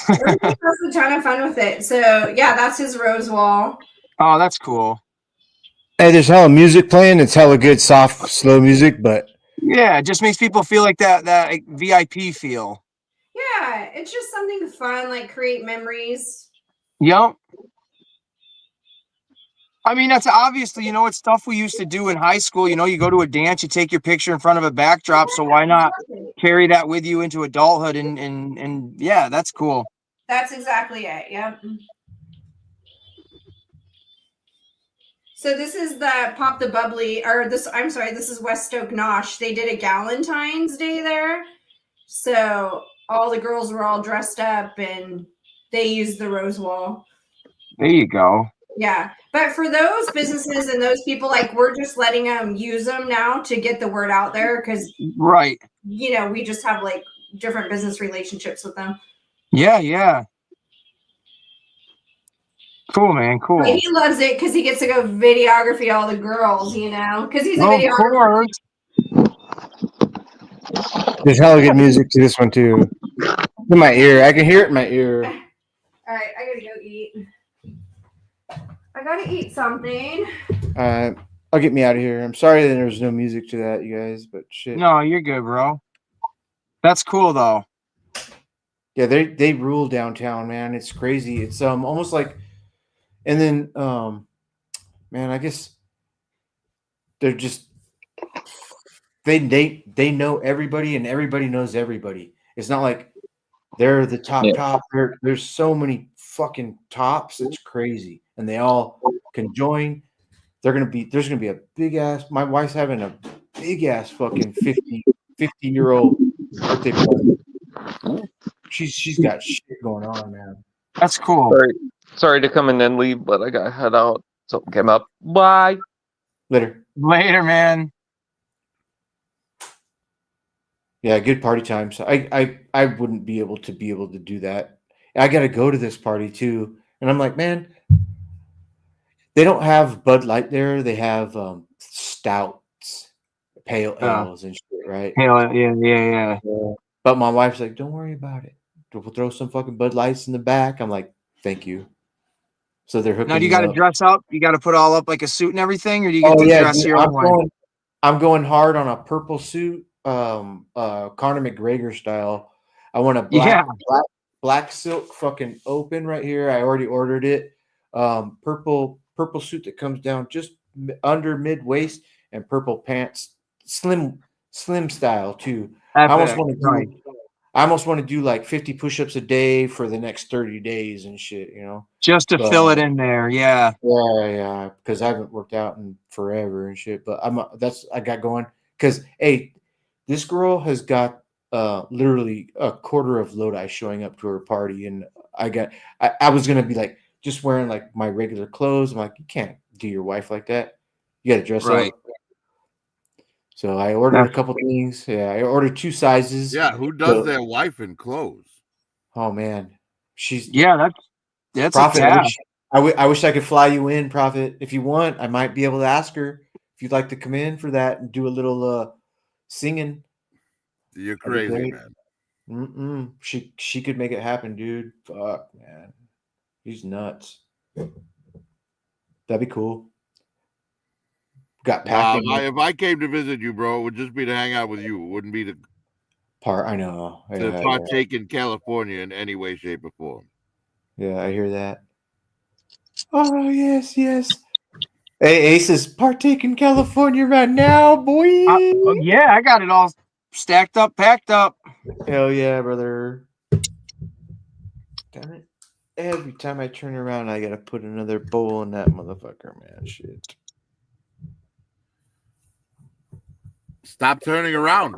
Everybody has a ton of fun with it. So yeah, that's his rose wall. Oh, that's cool. Hey, there's hella music playing. It's hella good, soft, slow music, but Yeah, it just makes people feel like that like, VIP feel. Yeah, it's just something fun, like create memories. Yep. I mean, that's obviously, it's stuff we used to do in high school. You go to a dance, you take your picture in front of a backdrop. So why not carry that with you into adulthood? And yeah, that's cool. That's exactly it. Yep. So this is the Pop the Bubbly, this is West Stoke Nosh. They did a Galentine's Day there. So all the girls were all dressed up and they used the rose wall. There you go. Yeah. But for those businesses and those people, like we're just letting them use them now to get the word out there because, right. We just have like different business relationships with them. Yeah. Cool, man. Cool. He loves it because he gets to go videography all the girls, because he's a videographer. There's hella good music to this one too. In my ear, I can hear it in my ear. All right, I gotta go eat. I gotta eat something. I'll get me out of here. I'm sorry that there's no music to that, you guys, but shit. No, you're good, bro. That's cool though. Yeah, they rule downtown, man. It's crazy. It's almost like, and then man, I guess they're just they know everybody and everybody knows everybody. It's not like they're the top. There's so many fucking tops. It's crazy, and they all can join. There's gonna be a big ass. My wife's having a big ass fucking 50-year-old birthday party. She's got shit going on, man. That's cool. Sorry to come in and leave, but I gotta head out. So came up. Bye. Later, man. Yeah, good party time. So I wouldn't be able to do that. I got to go to this party too, and I'm like, man, they don't have Bud Light there. They have stouts, pale ales, and shit, right? Yeah. But my wife's like, don't worry about it. We'll throw some fucking Bud Lights in the back. I'm like, thank you. So they're hooking. Now, do you got to dress up? You got to put all up like a suit and everything, or do you get to dress your own way? I'm going hard on a purple suit, Conor McGregor style. I want a black silk fucking open right here. I already ordered it. Purple suit that comes down just under mid waist, and purple pants, slim style too. I almost want to do. I almost want to do like 50 push-ups a day for the next 30 days and shit, Just to But, fill it in there. Yeah. yeah, because I haven't worked out in forever and shit. But I got going because hey, this girl has got literally a quarter of Lodi showing up to her party, and I was gonna be like just wearing like my regular clothes. I'm like, you can't do your wife like that. You got to dress Right. up. So I ordered a couple things. Yeah, I ordered 2 sizes. Yeah, who does So- their wife in clothes? Oh man, she's Yeah, that's a Prophet. tab. I wish I could fly you in, Prophet. If you want, I might be able to ask her if you'd like to come in for that and do a little singing. You're That'd be crazy, great. man. She could make it happen, dude. Fuck, man, he's nuts. That'd be cool. Got packed Wow, in if I came to visit you, bro, it would just be to hang out with you. It wouldn't be to part. I know. Yeah, partake in California in any way, shape, or form. yeah, I hear that. Oh yes, yes. Hey, Ace is partake in California right now, boy. Yeah, I got it all stacked up, packed up. Hell yeah, brother. Damn it. Every time I turn around, I gotta put another bowl in that motherfucker, man. Shit. Stop turning around.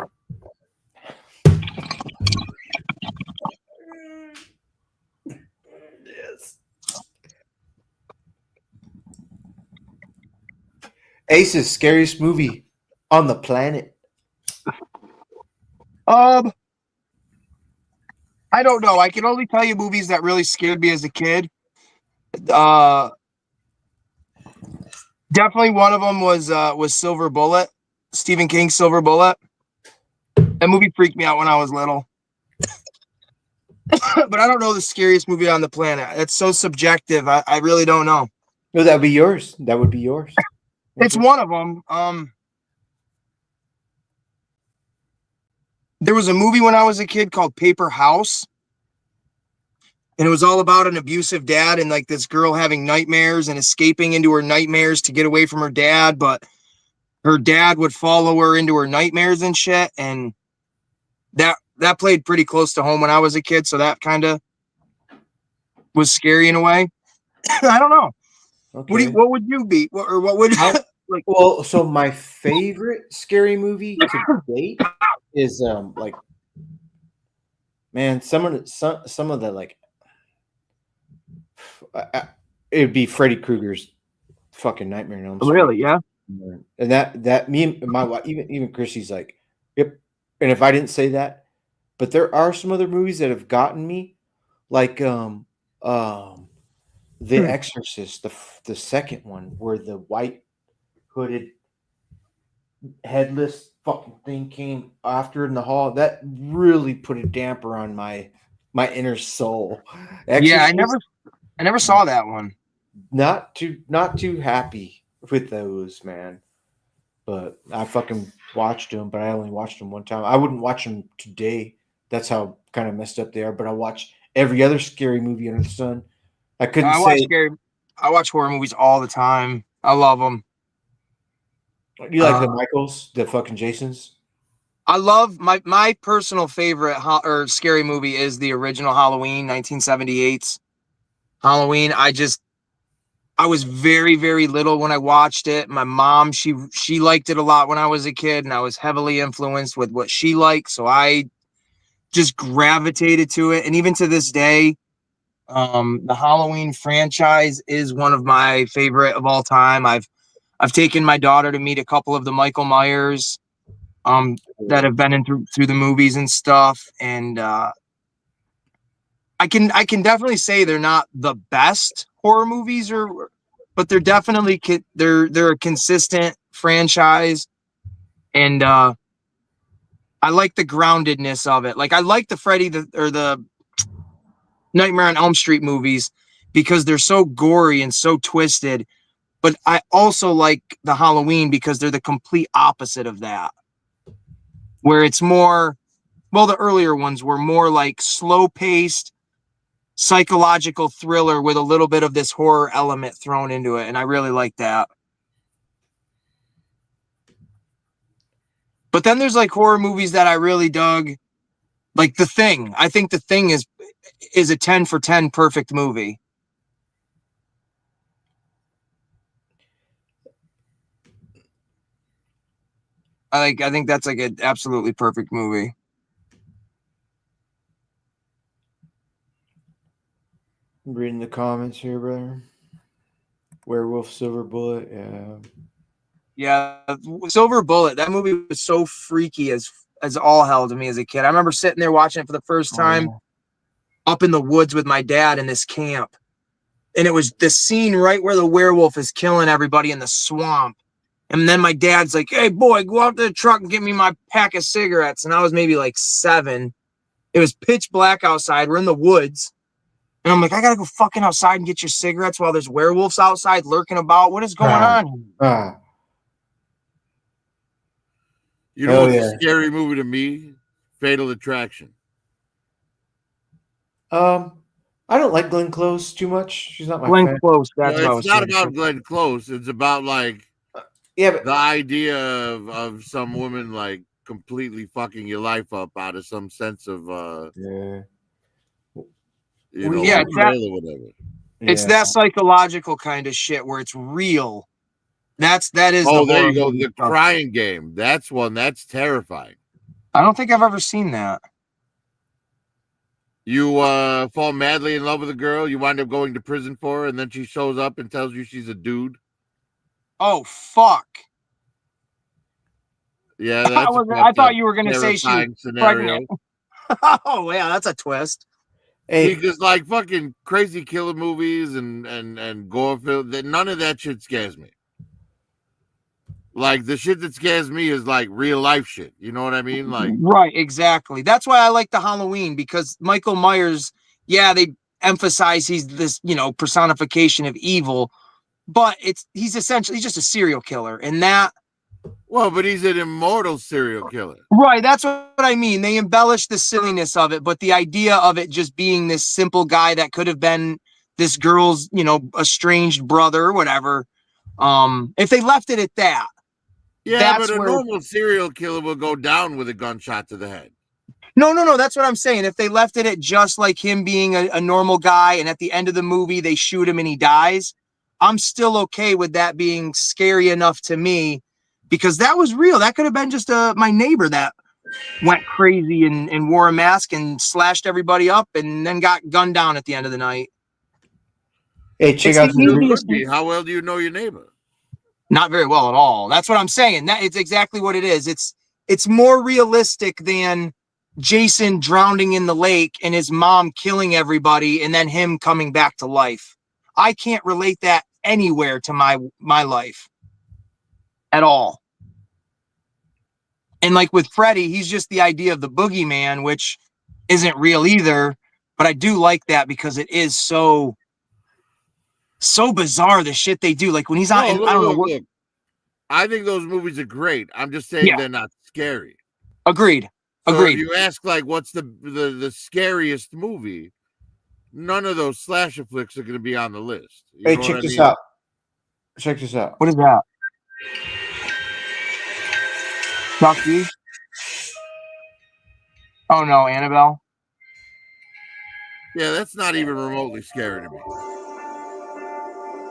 Yes. Ace's scariest movie on the planet. I don't know. I can only tell you movies that really scared me as a kid. Definitely one of them was Silver Bullet, Stephen King's Silver Bullet. That movie freaked me out when I was little. But I don't know the scariest movie on the planet. It's so subjective. I really don't know. No, that would be yours. That would be yours. It's one of them. There was a movie when I was a kid called Paper House. And it was all about an abusive dad and like this girl having nightmares and escaping into her nightmares to get away from her dad. But her dad would follow her into her nightmares and shit. And that played pretty close to home when I was a kid. So that kind of was scary in a way. I don't know. Okay. What would you be? What would like? Well, so my favorite scary movie to date is like, man, some of the like, it'd be Freddy Krueger's fucking Nightmare on Elm Street. Really? Yeah. And that me and my wife, even Chrissy's like, yep. And if I didn't say that, but there are some other movies that have gotten me, like The Exorcist, the second one, where the white hooded headless fucking thing came after in the hall. That really put a damper on my inner soul. Exorcist, Yeah, I never saw that one. not too happy with those, man. But I fucking watched them, but I only watched them one time. I wouldn't watch them today. That's how kind of messed up they are. But I watch every other scary movie under the sun. I couldn't say. I watch horror movies all the time. I love them. You like the Michaels, the fucking Jasons? I love my personal favorite or scary movie is the original Halloween, 1978's Halloween. I was very, very little when I watched it. My mom, she liked it a lot when I was a kid, and I was heavily influenced with what she liked. So I just gravitated to it. And even to this day, the Halloween franchise is one of my favorite of all time. I've taken my daughter to meet a couple of the Michael Myers that have been in through the movies and stuff. And I can definitely say they're not the best horror movies, but they're definitely they're a consistent franchise. And I like the groundedness of it. Like I like the the Nightmare on Elm Street movies because they're so gory and so twisted. But I also like the Halloween because they're the complete opposite of that. Where it's more, well, the earlier ones were more like slow-paced, psychological thriller with a little bit of this horror element thrown into it. And I really like that. But then there's like horror movies that I really dug. Like The Thing. I think The Thing is a 10 for 10 perfect movie. I think that's like an absolutely perfect movie. I'm reading the comments here, brother. Werewolf, Silver Bullet, yeah. Yeah, Silver Bullet. That movie was so freaky as all hell to me as a kid. I remember sitting there watching it for the first time up in the woods with my dad in this camp. And it was the scene right where the werewolf is killing everybody in the swamp. And then my dad's like, "Hey, boy, go out to the truck and get me my pack of cigarettes." And I was maybe like 7. It was pitch black outside. We're in the woods. And I'm like, I got to go fucking outside and get your cigarettes while there's werewolves outside lurking about. What is going on here? You know Hell what's yeah. a scary movie to me? Fatal Attraction. I don't like Glenn Close too much. She's not my Glenn fan. Close. That's No, what I was it's not saying. about Glenn Close. It's about like Yeah, but the idea of some woman like completely fucking your life up out of some sense of yeah. you know, Yeah, control or whatever. It's that psychological kind of shit where it's real. That is Oh, the there horror you go. movie The stuff. Crying Game. That's one. That's terrifying. I don't think I've ever seen that. You fall madly in love with a girl, you wind up going to prison for her, and then she shows up and tells you she's a dude. Oh, fuck. Yeah, that's I thought you were going to say she was scenario. pregnant. Oh, yeah, that's a twist. Hey, Because like fucking crazy killer movies and gore film, none of that shit scares me. Like the shit that scares me is like real life shit. You know what I mean? Like Right, exactly. That's why I like the Halloween, because Michael Myers, yeah, they emphasize he's this, personification of evil, but he's essentially just a serial killer. And that, well, but he's an immortal serial killer. right, that's what I mean. They embellish the silliness of it, but the idea of it just being this simple guy that could have been this girl's, estranged brother or whatever. If they left it at that. Yeah, but a normal serial killer will go down with a gunshot to the head. No. That's what I'm saying. If they left it at just like him being a normal guy, and at the end of the movie they shoot him and he dies, I'm still okay with that being scary enough to me, because that was real. That could have been just my neighbor that went crazy and wore a mask and slashed everybody up and then got gunned down at the end of the night. hey, check out the How well do you know your neighbor? Not very well at all. That's what I'm saying. That it's exactly what it is. It's more realistic than Jason drowning in the lake and his mom killing everybody and then him coming back to life. I can't relate that anywhere to my life at all. And like with Freddy, he's just the idea of the boogeyman, which isn't real either. But I do like that because it is so bizarre, the shit they do. Like when he's on, I don't know what. Look. I think those movies are great. I'm just saying they're not scary. Agreed. So if you ask, like, what's the scariest movie, none of those slasher flicks are going to be on the list. Hey, check this out. Check this out. What is that? Chucky? Oh no, Annabelle. Yeah, that's not even remotely scary to me.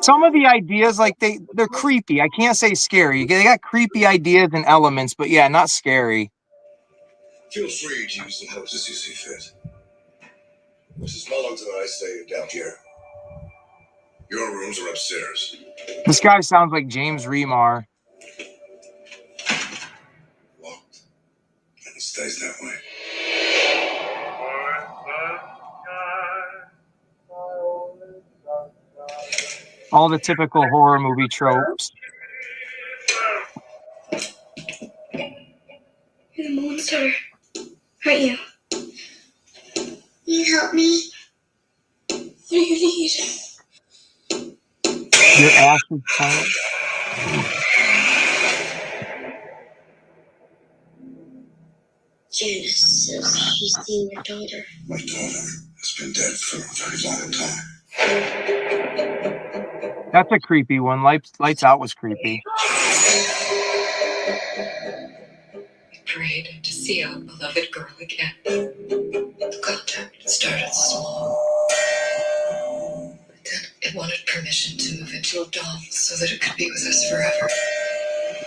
Some of the ideas, like they're creepy. I can't say scary. They got creepy ideas and elements, but yeah, not scary. Feel free to use the house as you see fit. Mrs. Mullins and I stay down here. Your rooms are upstairs. This guy sounds like James Remar. Locked. And it stays that way. All the typical horror movie tropes. You're the monster, aren't you? You help me? What do you need? Your ass is tight. Janice says she's seen your daughter. My daughter has been dead for a very long time. That's a creepy one. Lights Out was creepy. prayed to see our beloved girl again. The contact started small, but then it wanted permission to move into a doll so that it could be with us forever.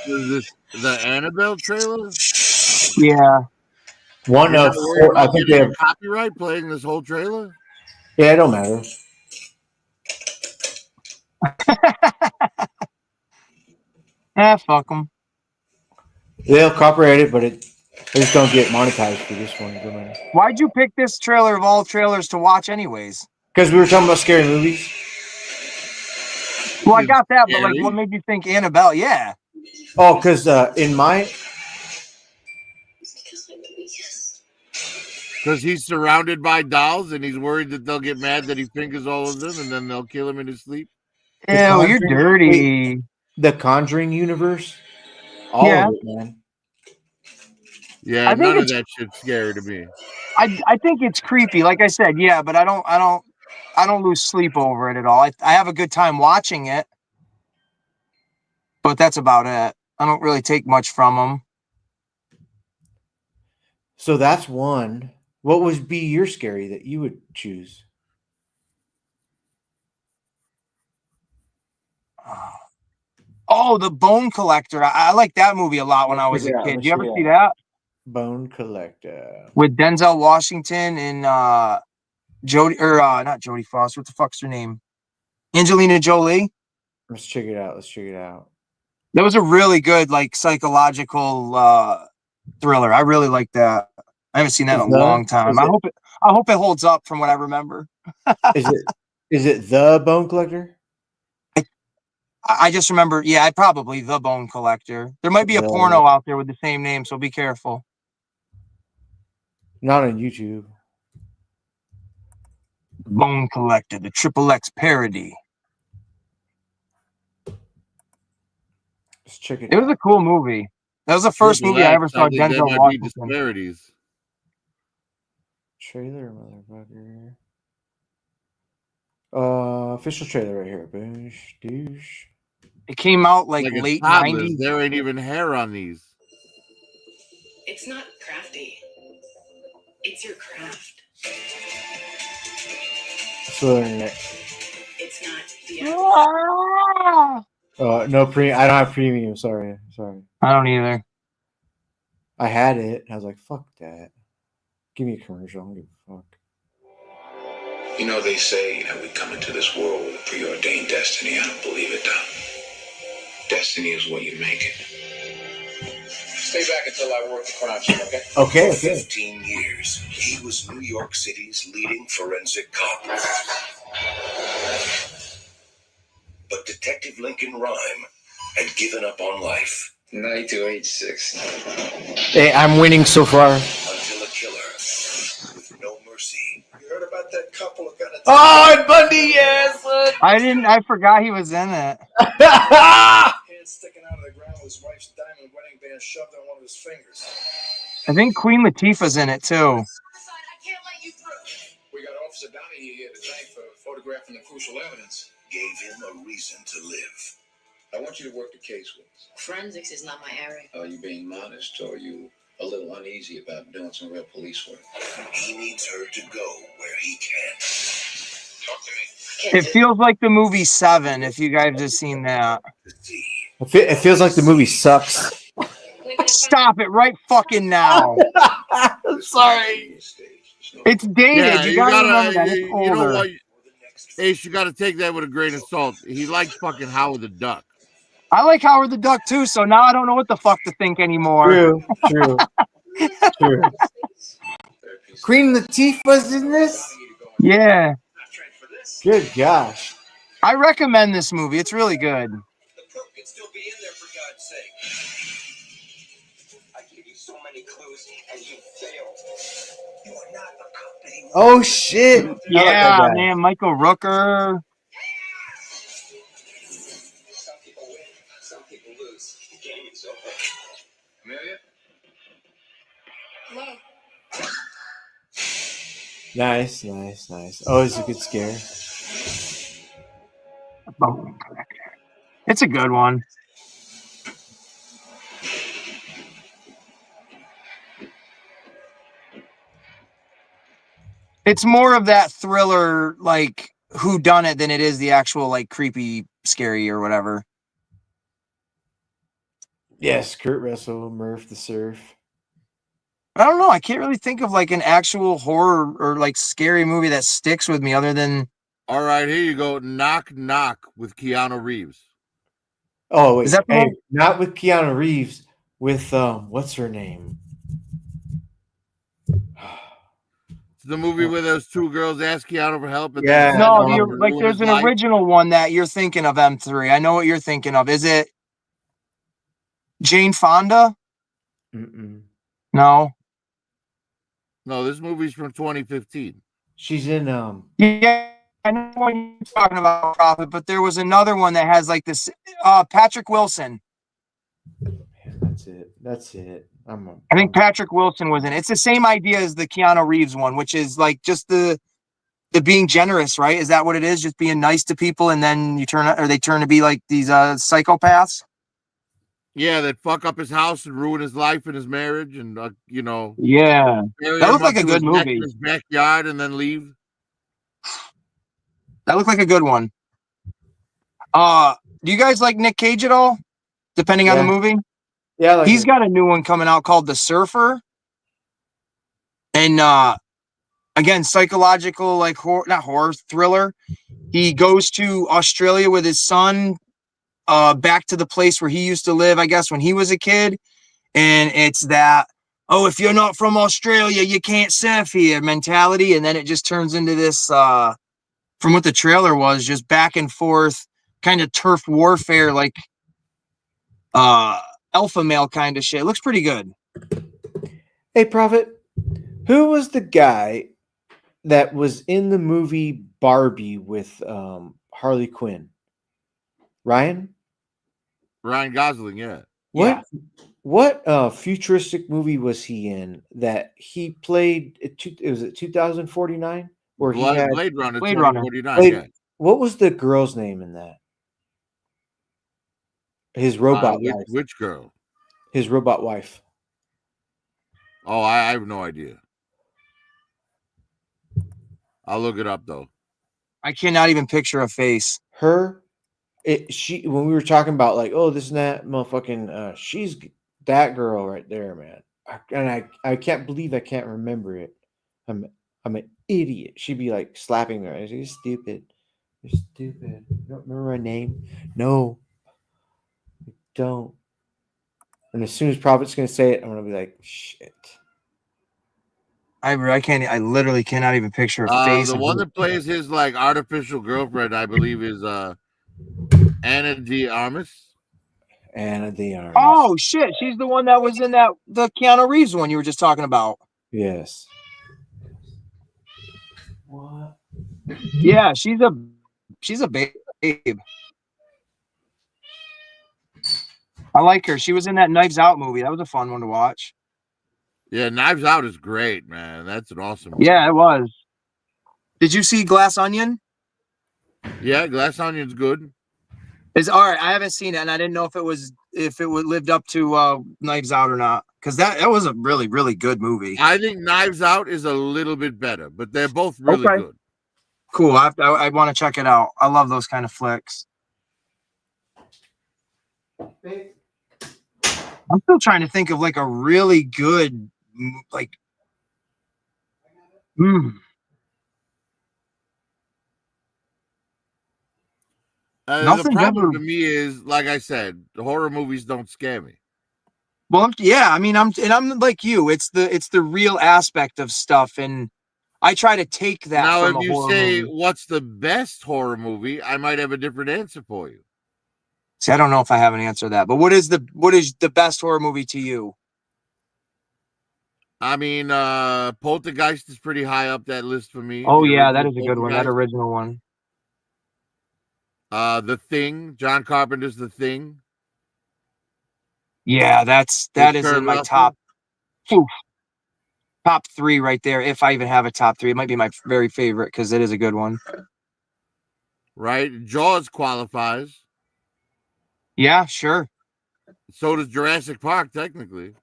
Is this the Annabelle trailer? Yeah. One You're not of worried four. I about think they getting have. a copyright playing this whole trailer? Yeah, it don't matter. Fuck them. They'll copyright it, but they just don't get monetized for this one. Why'd you pick this trailer of all trailers to watch, anyways? Because we were talking about scary movies. Well, I got that, but like, Scary. what made you think Annabelle? Yeah. Oh, because in my Because he's surrounded by dolls and he's worried that they'll get mad that he fingers all of them and then they'll kill him in his sleep. The Ew, you're Conjuring- dirty. the Conjuring universe, all Yeah. of it, man. Yeah, I think none of it's- that shit's scary to me. I think it's creepy. Like I said, yeah, but I don't lose sleep over it at all. I have a good time watching it, but that's about it. I don't really take much from them. So that's one. What would be your scary that you would choose? Oh, The Bone Collector. I like that movie a lot when I was a kid. You ever see that? Bone Collector. With Denzel Washington and Jodie, or not Jodie Foster. What the fuck's her name? Angelina Jolie. Let's check it out. That was a really good, like, psychological thriller. I really like that. I haven't seen that in a long time. I hope it holds up from what I remember. Is it The Bone Collector? I just remember, yeah, probably The Bone Collector. There might be a porno out there with the same name, so be careful. Not on YouTube. Bone Collector, the Triple X parody. Let's check it It was a cool movie. That was the first Triple movie I X, ever saw I think there Denzel might be Washington. disparities. Trailer, motherfucker. Official trailer right here. Boosh, douche. It came out like Like late toddlers. 90s. There ain't even hair on these. It's not crafty. It's your craft. Slow internet. It's not the No I don't have premium. Sorry. I don't either. I had it. I was like, fuck that. Give me a commercial. I don't give a fuck. You know, they say we come into this world with a preordained destiny. I don't believe it, though. Destiny is what you make it. Stay back until I work the crime scene, okay? Okay. For 15 years, he was New York City's leading forensic cop. But Detective Lincoln Rhyme had given up on life. 92, age 6. Hey, I'm winning so far. Until a killer with no mercy. You heard about that couple who got a... Oh, and Bundy, yes! I forgot he was in it. Hand sticking out of the ground with his wife's diamond wedding band shoved on one of his fingers. I think Queen Latifah's in it too. I can't let you through. We got Officer Donahue here tonight for photographing the crucial evidence. Gave him a reason to live. I want you to work the case with us. Forensics is not my area. Are you being modest, or are you a little uneasy about doing some real police work? He needs her to go where he can. Talk to me. It feels like the movie Seven, if you guys have seen that. It feels like the movie sucks. Stop it right fucking now. I'm sorry. It's dated. Yeah, you gotta remember that. It's you know older. what? Ace, you gotta take that with a grain of salt. He likes fucking Howard the Duck. I like Howard the Duck too, so now I don't know what the fuck to think anymore. True. Queen Latifah's in this? Yeah. Good gosh. I recommend this movie. It's really good. The cook can still be in there, for God's sake. I gave you so many clues, and you failed. You are not a cop anymore. Oh, shit. Yeah, man. Michael Rooker. Some people win, some people lose. The game is over. Amelia? Hello. Nice. Always a good scare. It's a good one. It's more of that thriller, like who done it, than it is the actual like creepy, scary or whatever. Yes, Kurt Russell, Murph the Surf. I don't know. I can't really think of like an actual horror or like scary movie that sticks with me other than. All right, here you go. Knock Knock with Keanu Reeves. Oh wait, Is that the hey, one? not with Keanu Reeves. With what's her name? It's the movie where those two girls ask Keanu for help and Yeah, then set No, him up and like ruin there's his an life. original one that you're thinking of. M3. I know what you're thinking of. Is it Jane Fonda? Mm-mm. No. No, this movie's from 2015. She's in Yeah, I know what you're talking about, Prophet. But there was another one that has like this. Patrick Wilson. That's it. That's it. I think Patrick Wilson was in it. It's the same idea as the Keanu Reeves one, which is like just the being generous, right? Is that what it is? Just being nice to people, and then they turn to be like these psychopaths. Yeah, that fuck up his house and ruin his life and his marriage and Yeah, bury that him looked like up a to good his neck in movie. his backyard and then leave. That looked like a good one. Do you guys like Nick Cage at all? Depending on the movie. Yeah, like He's got a new one coming out called The Surfer. And again, psychological, like not horror, thriller. He goes to Australia with his son, back to the place where he used to live, I guess, when he was a kid. And it's that, oh, if you're not from Australia, you can't surf here mentality. And then it just turns into this, from what the trailer was, just back and forth kind of turf warfare, like alpha male kind of shit. It looks pretty good. Hey, Prophet, who was the guy that was in the movie Barbie with Harley Quinn? Ryan Gosling, yeah. What futuristic movie was he in that he played? Was it 2049? Or he had Blade Runner Blade Runner. 2049, yeah. What was the girl's name in that? His robot wife. Which girl? His robot wife. Oh, I have no idea. I'll look it up though. I cannot even picture a face. When we were talking about like, oh, this and that motherfucking she's that girl right there, man. And I can't believe I can't remember it. I'm an idiot. She'd be like slapping me. You're stupid. You're stupid. You don't remember my name? No. I don't. And as soon as Prophet's gonna say it, I'm gonna be like, shit. I literally cannot even picture a face. The one that plays his like artificial girlfriend, I believe, is Ana de Armas. Ana de Armas. Oh shit, she's the one that was in the Keanu Reeves one you were just talking about. Yes. What? Yeah, she's a babe. I like her. She was in that Knives Out movie. That was a fun one to watch. Yeah, Knives Out is great, man. That's an awesome movie. Yeah, it was. Did you see Glass Onion? Yeah, Glass Onion's good. It's all right. I haven't seen it, and I didn't know if it would lived up to Knives Out or not. Because that was a really, really good movie. I think Knives Out is a little bit better, but they're both really good. Cool. I want to check it out. I love those kind of flicks. I'm still trying to think of like a really good like. The problem to me is, like I said, the horror movies don't scare me. Well, yeah, I mean, I'm like you. It's the real aspect of stuff, and I try to take that. Now, from if a you horror say movie. What's the best horror movie, I might have a different answer for you. See, I don't know if I have an answer to that, but what is the best horror movie to you? I mean, Poltergeist is pretty high up that list for me. Oh yeah, that is a good one. That original one. The Thing, John Carpenter's The Thing. Yeah, that is in my top 3 right there. If I even have a top 3, it might be my very favorite because it is a good one. Right, Jaws qualifies. Yeah, sure. So does Jurassic Park, technically.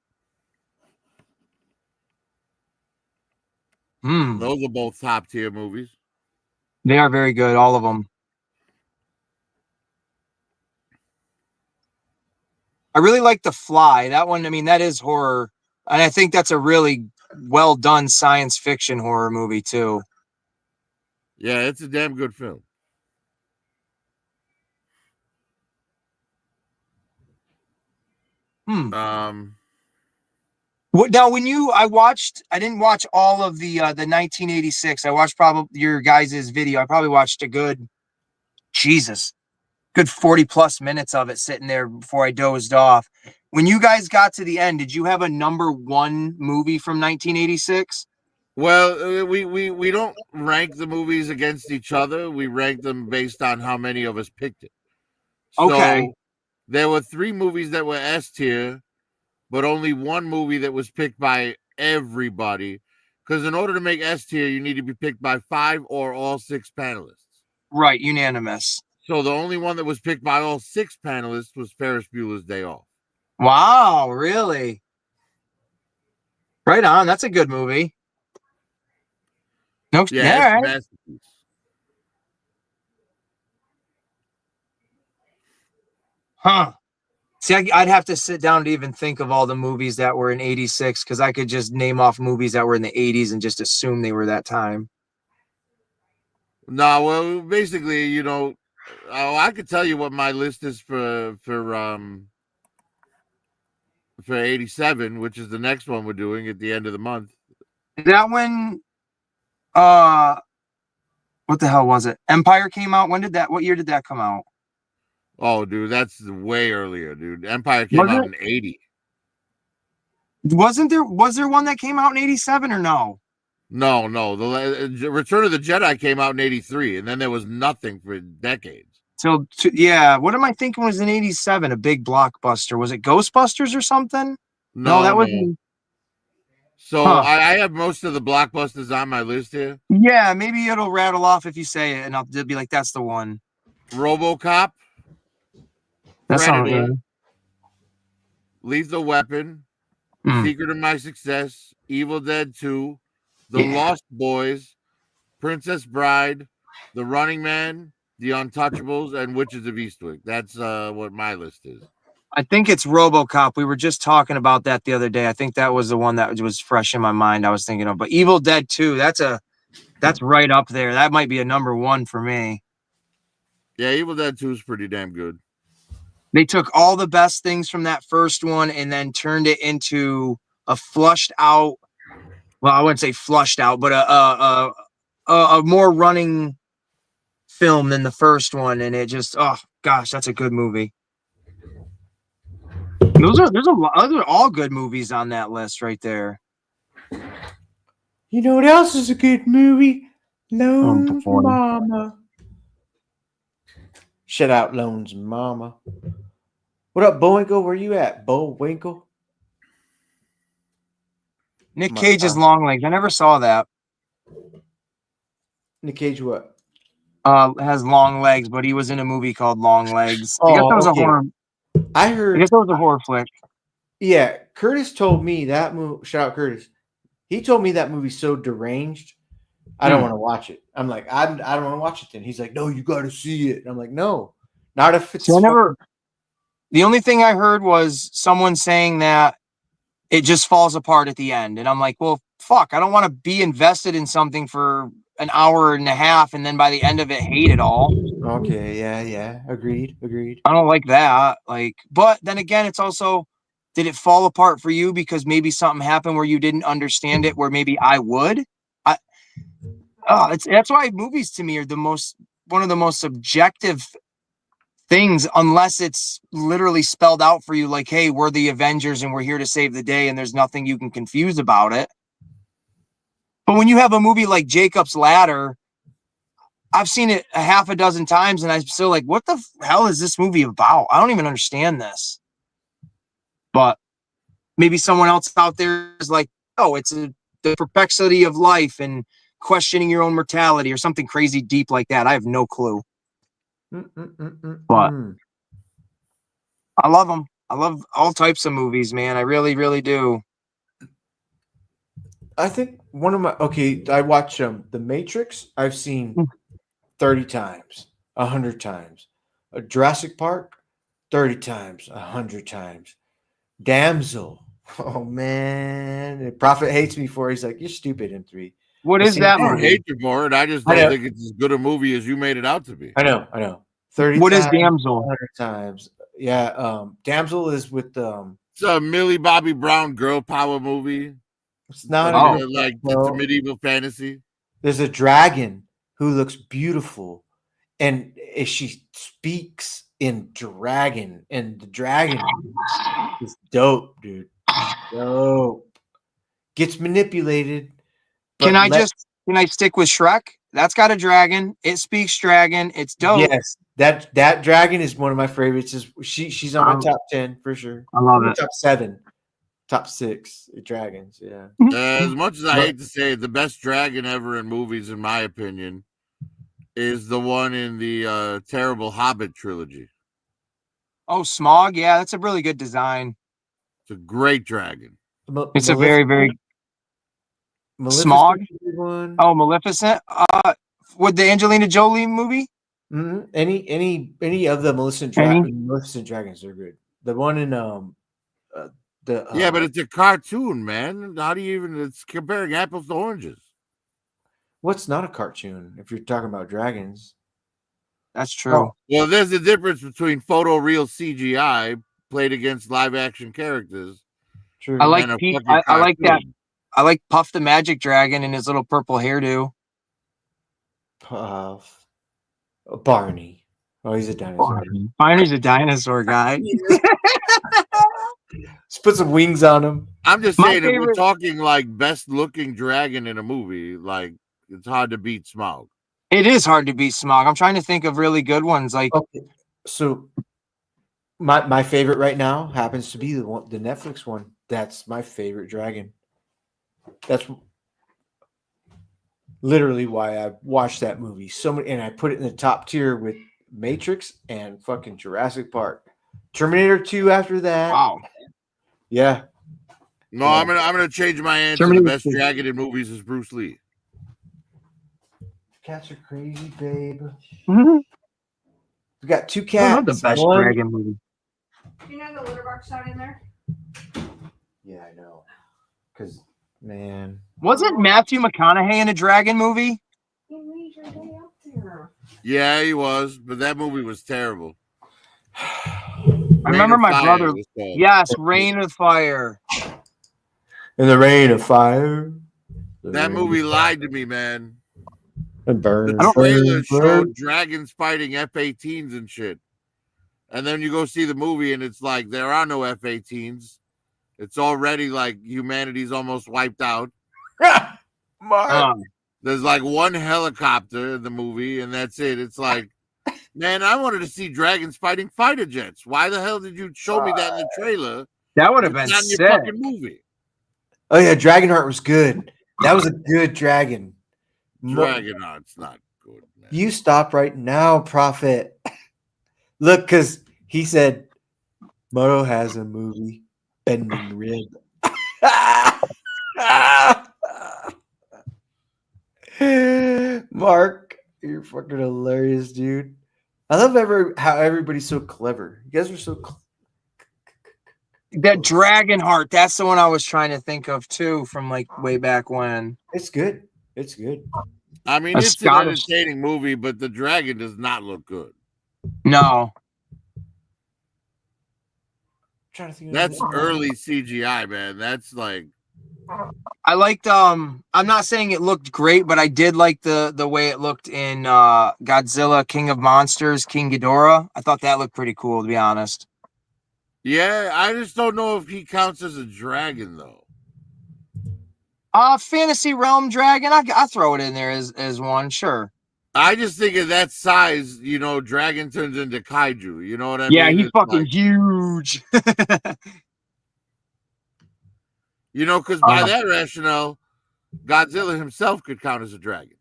Those are both top tier movies. They are very good, all of them. I really like The Fly. That one, I mean, that is horror. And I think that's a really well done science fiction horror movie, too. Yeah, it's a damn good film. What now? I didn't watch all of the 1986. I watched probably your guys' video. I probably watched a good 40 plus minutes of it sitting there before I dozed off. When you guys got to the end, did you have a number one movie from 1986? Well, we don't rank the movies against each other. We rank them based on how many of us picked it. Okay. So there were 3 movies that were S tier, but only 1 movie that was picked by everybody. Because in order to make S tier, you need to be picked by 5 or all 6 panelists. Right, unanimous. So the only one that was picked by all 6 panelists was Ferris Bueller's Day Off. Wow, really? Right on. That's a good movie. No, Yeah, it's a right. masterpiece. Huh. See, I'd have to sit down to even think of all the movies that were in 86 because I could just name off movies that were in the 80s and just assume they were that time. No, well, basically, you know, I could tell you what my list is for 87, which is the next one we're doing at the end of the month. That one, what the hell was it? Empire came out. What year did that come out? Oh, dude, that's way earlier, dude. Empire came out in 80. Was there one that came out in 87 or no? No. The Return of the Jedi came out in 83, and then there was nothing for decades. Yeah. What am I thinking was in 87? A big blockbuster. Was it Ghostbusters or something? No, that was. So I have most of the blockbusters on my list here. Yeah, maybe it'll rattle off if you say it, and I'll be like, "That's the one." RoboCop. That's Predator. not. Lethal Weapon. Secret of My Success. Evil Dead 2. The Lost Boys. Princess Bride. The Running Man. The Untouchables, and Witches of Eastwick. That's what my list is. I think it's RoboCop. We were just talking about that the other day. I think that was the one that was fresh in my mind. I was thinking of, but Evil Dead 2. That's right up there. That might be a number one for me. Yeah, Evil Dead 2 is pretty damn good. They took all the best things from that first one and then turned it into a flushed out. Well, I wouldn't say flushed out, but a more running film than the first one, and it just, oh gosh, that's a good movie. Those are all good movies on that list right there. You know what else is a good movie? Lone's Mama. Shout out Lone's Mama. What up, Bowinkle? Where you at, Bowinkle? Nick Cage's Long Legs. I never saw that. Nick Cage what? Has long legs, but he was in a movie called Long Legs. Oh, I guess that was okay. a horror. I guess that was a horror flick. Yeah, Curtis told me that movie. Shout out Curtis. He told me that movie's so deranged. I don't want to watch it. I'm like, I don't want to watch it. Then he's like, no, you got to see it. And I'm like, no, not if it's. The only thing I heard was someone saying that it just falls apart at the end, and I'm like, well, fuck, I don't want to be invested in something for an hour and a half, and then by the end of it, hate it all. Okay, yeah, agreed. I don't like that. But then again, it's also, did it fall apart for you because maybe something happened where you didn't understand it, where maybe I would? That's why movies to me are one of the most subjective things, unless it's literally spelled out for you, like, hey, we're the Avengers and we're here to save the day, and there's nothing you can confuse about it. But when you have a movie like Jacob's Ladder, I've seen it a half a dozen times, and I'm still like, what the hell is this movie about? I don't even understand this. But maybe someone else out there is like, oh, it's the perplexity of life and questioning your own mortality or something crazy deep like that. I have no clue. But I love them. I love all types of movies, man. I really, really do. I think one of my I watch The Matrix. I've seen 30 times, 100 times. Jurassic Park, 30 times, 100 times. Damsel. Oh man, the prophet hates me for it. He's like, you're stupid, M3. What I've is seen that I don't movie? hate you for it. I just I don't know. think it's as good a movie as you made it out to be. I know. 30 What is times, Damsel? 100 times. Yeah, Damsel is with It's a Millie Bobby Brown girl power movie. it's not Oh. It's a medieval fantasy. there's a dragon who looks beautiful, and she speaks in dragon, and the dragon is dope, dude. Dope. Gets manipulated. Can but can I stick with Shrek? That's got a dragon. It speaks dragon. It's dope. Yes, that dragon is one of my favorites. She's on my top 10 for sure. I love it. Top 7, top 6 dragons. Yeah. As much as I hate to say it, the best dragon ever in movies, in my opinion, is the one in the terrible Hobbit trilogy. Oh, Smog. Yeah, that's a really good design. It's a great dragon. It's a very, very Smog. One. Oh, Maleficent. With the Angelina Jolie movie. Mm-hmm. Any of the Maleficent dragons are good. The one in yeah, but it's a cartoon, man. How do you even? It's comparing apples to oranges. What's not a cartoon? If you're talking about dragons, that's true. Well, there's a difference between photoreal CGI played against live action characters. True. I like I like that. I like Puff the Magic Dragon and his little purple hairdo. Puff. Barney. Oh, he's a dinosaur. Barney's a dinosaur guy. Let's put some wings on him. I'm just saying, if we're talking like best looking dragon in a movie, like it's hard to beat Smaug. It is hard to beat Smaug. I'm trying to think of really good ones. Like, okay. So my favorite right now happens to be the Netflix one. That's my favorite dragon. That's literally why I watched that movie so many, and I put it in the top tier with Matrix and fucking Jurassic Park. Terminator 2 after that. Wow. Yeah. No, I'm gonna change my answer. The best dragon in movies is Bruce Lee. Cats are crazy, babe. We got 2 cats. I love the best dragon movie. You know the litter box out in there? Yeah, I know. Because, man. Wasn't Matthew McConaughey in a dragon movie? Yeah, he was, but that movie was terrible. I remember my brother. Yes, Reign of Fire. In the Rain of Fire. That movie lied to me, man. And burn. The trailer showed dragons fighting F-18s and shit. And then you go see the movie and it's like there are no F-18s. It's already like humanity's almost wiped out. There's like one helicopter in the movie and that's it. It's like, man, I wanted to see dragons fighting fighter jets. Why the hell did you show me that in the trailer? That would have been not in sick. your fucking movie. Oh yeah, Dragonheart was good. That was a good dragon. Dragonheart's not good, man. You stop right now, Prophet. Look, because he said Moto has a movie, Bending Rib. Mark, you're fucking hilarious, dude. I love how everybody's so clever. You guys are so that Dragonheart, that's the one I was trying to think of too, from like way back when. It's good. It's good. I mean, it's an entertaining movie, but the dragon does not look good. No. Trying to think that's early CGI, man. That's like I liked I'm not saying it looked great, but I did like the way it looked in Godzilla King of Monsters, King Ghidorah. I thought that looked pretty cool, to be honest. Yeah, I just don't know if he counts as a dragon though. Fantasy Realm dragon, I throw it in there as one, sure. I just think of that size, you know, dragon turns into kaiju. You know what I mean? Yeah, he's fucking huge. You know, because by that rationale, Godzilla himself could count as a dragon.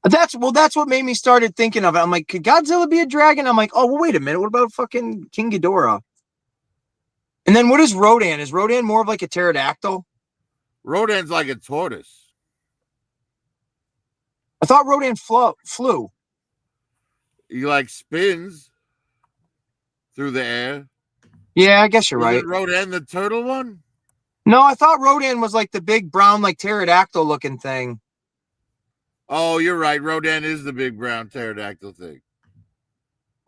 That's what made me started thinking of it. I'm like, could Godzilla be a dragon? I'm like, oh, well, wait a minute. What about fucking King Ghidorah? And then what is Rodan? Is Rodan more of like a pterodactyl? Rodan's like a tortoise. I thought Rodan flew. He like spins through the air. Yeah, I guess you're right. Isn't Rodan the turtle one? No, I thought Rodan was like the big brown, like pterodactyl looking thing. Oh, you're right. Rodan is the big brown pterodactyl thing.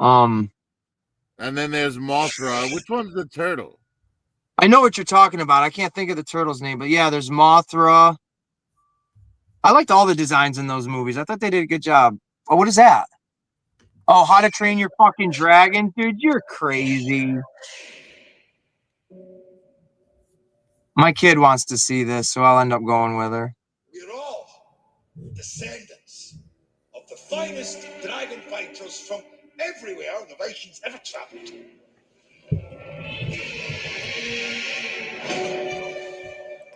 And then there's Mothra. Which one's the turtle? I know what you're talking about. I can't think of the turtle's name, but yeah, there's Mothra. I liked all the designs in those movies. I thought they did a good job. Oh, what is that? Oh, How to Train Your Fucking Dragon? Dude, you're crazy. My kid wants to see this, so I'll end up going with her. We're all descendants of the finest dragon fighters from everywhere the Vikings ever traveled.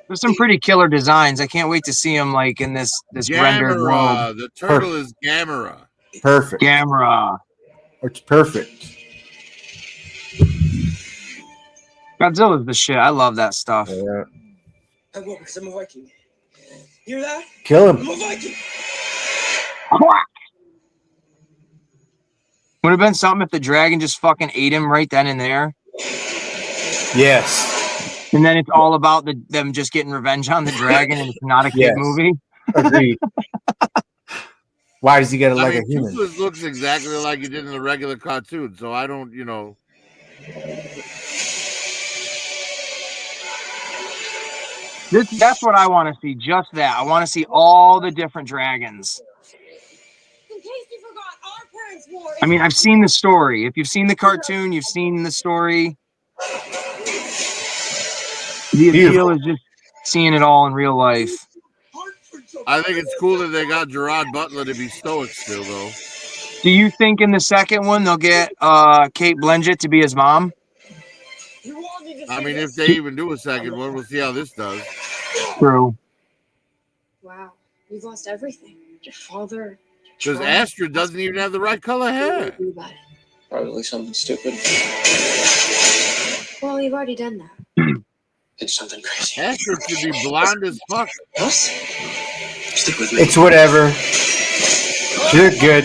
There's some pretty killer designs. I can't wait to see them like in this rendered world. Gamera. The turtle is Gamera. Perfect. Gamera. It's perfect. Godzilla's the shit. I love that stuff. Yeah. I will because I'm a Viking. Hear that? Kill him. I'm a Viking. Quack! Would have been something if the dragon just fucking ate him right then and there. Yes. And then it's all about them just getting revenge on the dragon, and it's not a kid Yes. movie. Agreed. Why does he get it like I mean, a human? Toothless looks exactly like he did in the regular cartoon, so I don't, That's what I want to see. Just that. I want to see all the different dragons. In case you forgot, our parents wore. I mean, I've seen the story. If you've seen the cartoon, you've seen the story. The appeal is just seeing it all in real life. I think it's cool that they got Gerard Butler to be stoic still, though. Do you think in the second one they'll get Kate Blanchett to be his mom? I mean, if they even do a second one, we'll see how this does. True. Wow, you've lost everything. Your father. Because Astrid doesn't even have the right color hair. Probably something stupid. Well, you've already done that. It's something crazy. Astrid should be blonde as fuck. Us? Stick with me. It's whatever. She looked good.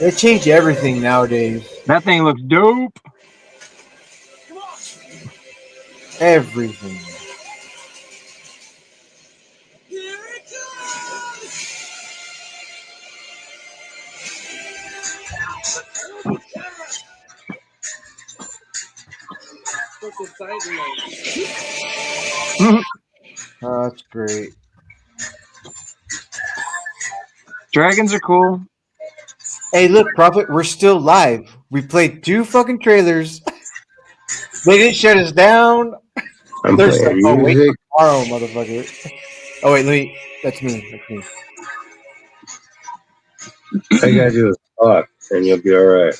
They change everything nowadays. That thing looks dope. Everything. Oh, that's great. Dragons are cool. Hey, look, Prophet, we're still live. We played 2 fucking trailers. They didn't shut us down. I'm There's playing oh, wait music. tomorrow, motherfucker. Oh, wait, let me. That's me. That's me. All you gotta do is talk, and you'll be all right.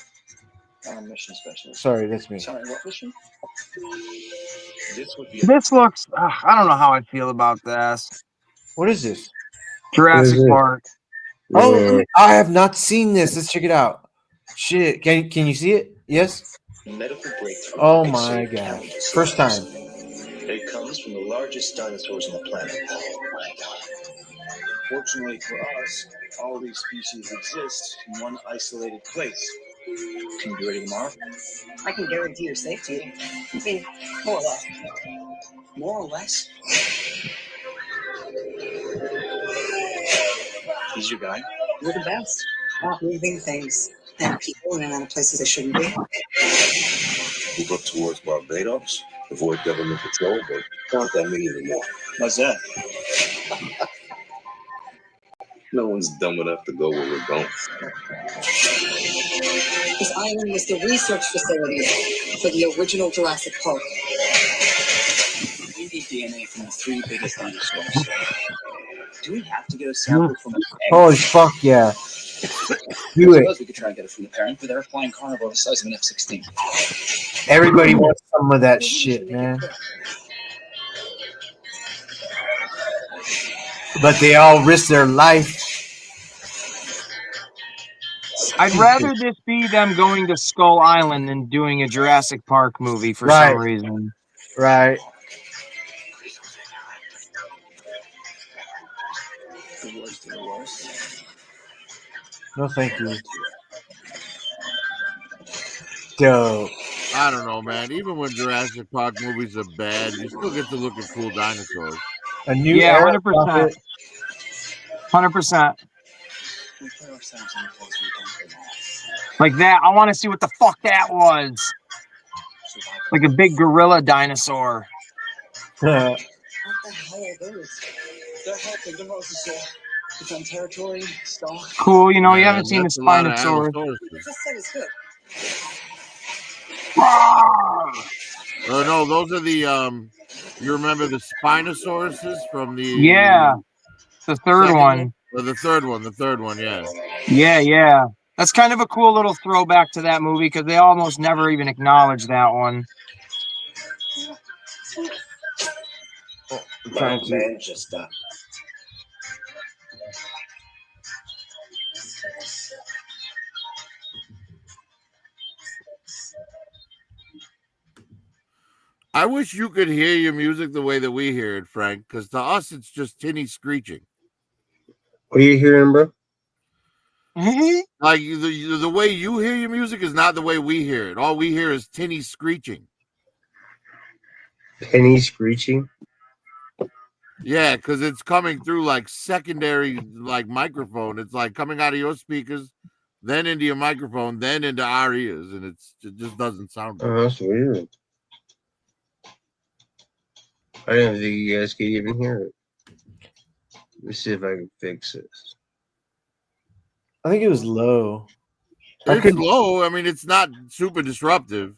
Mission specialist. Sorry, that's me. Sorry, what mission? This looks. I don't know how I feel about this. What is this? Jurassic Park. Oh, I have not seen this. Let's check it out. Shit, can you see it? Yes. Medical breakthrough. Oh my god! First time. It comes from the largest dinosaurs on the planet. Oh my god. Fortunately for us, all these species exist in one isolated place. Can you be ready tomorrow? I can guarantee your safety. I mean, more or less. More or less? He's your guy? We're the best. Not moving things and people in and out of places they shouldn't be. Move up towards Barbados, avoid government patrol, but not that many anymore. What's that? No one's dumb enough to go where we're going. This island was the research facility for the original Jurassic Park. We need DNA from the 3 biggest dinosaurs. Do we have to get a sample from an egg? Holy fuck yeah! Do I it. suppose we could try and get it from the parent, but they're a flying carnivore the size of an F-16. Everybody wants some of that shit, man. But they all risk their life. I'd rather this be them going to Skull Island than doing a Jurassic Park movie for some reason. Right. For the worst. No, thank you. Dope. I don't know, man. Even when Jurassic Park movies are bad, you still get to look at cool dinosaurs. A new Yeah, era 100%. prophet. 100%. We put ourselves in a place we don't belong. Like that. I want to see what the fuck that was. Survival. Like a big gorilla dinosaur. What the hell are those? They're helping the mosasaur defend territory, stalk. Cool. You know, you haven't Man, seen the that's a lot of Spinosaurus. Allosauruses. Just said it's good. Oh no, those are the you remember the Spinosauruses from the Yeah, the third second one. or the third one, yeah. Yeah. That's kind of a cool little throwback to that movie because they almost never even acknowledge that one. I'm My trying old to. man just died. I wish you could hear your music the way that we hear it, Frank, because to us it's just tinny screeching. What are you hearing, bro? Like the way you hear your music is not the way we hear it. All we hear is tinny screeching. Penny screeching. Yeah, because it's coming through like secondary like microphone. It's like coming out of your speakers, then into your microphone, then into our ears, and it just doesn't sound good. Oh, that's weird. I didn't think you guys could even hear it. Let me see if I can fix this. I think it was low. I It's could. low. I mean, it's not super disruptive.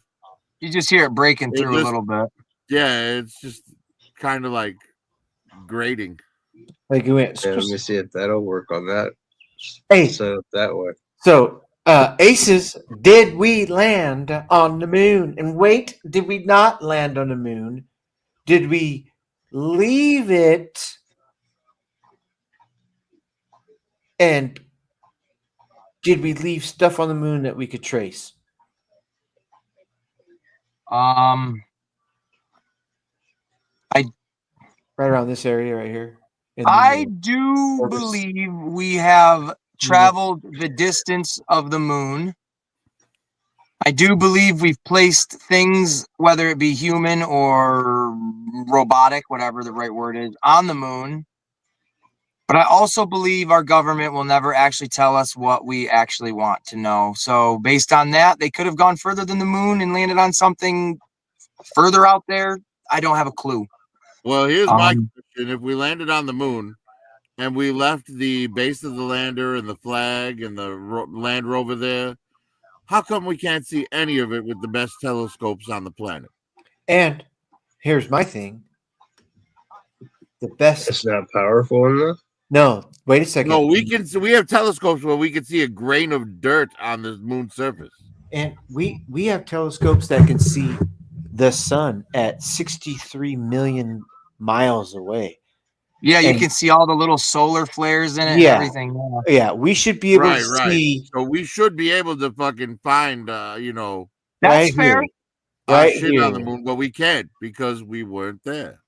You just hear it breaking It through a just- little bit. Yeah, it's just kind of like grating. Like it went. Yeah, let me see if that'll work on that. Hey, So that way. so Aces, did we land on the moon? And wait, did we not land on the moon? Did we leave it? And did we leave stuff on the moon that we could trace? Right around this area right here. in the, I do orbits. believe we have traveled the distance of the moon. I do believe we've placed things, whether it be human or robotic, whatever the right word is, on the moon. But I also believe our government will never actually tell us what we actually want to know. So based on that, they could have gone further than the moon and landed on something further out there. I don't have a clue. Well, here's my question: if we landed on the moon and we left the base of the lander and the flag and the Land Rover there, how come we can't see any of it with the best telescopes on the planet? And here's my thing. The best. It's not powerful enough. No, wait a second. No, we can. We have telescopes where we can see a grain of dirt on the moon's surface. And we have telescopes that can see the sun at 63 million miles away. Yeah, you And- can see all the little solar flares in it Yeah. and everything. Yeah. Yeah, we should be able Right, to right. see So we should be able to fucking find, That's right fair. here. Right shit on the here. moon, but we can't because we weren't there.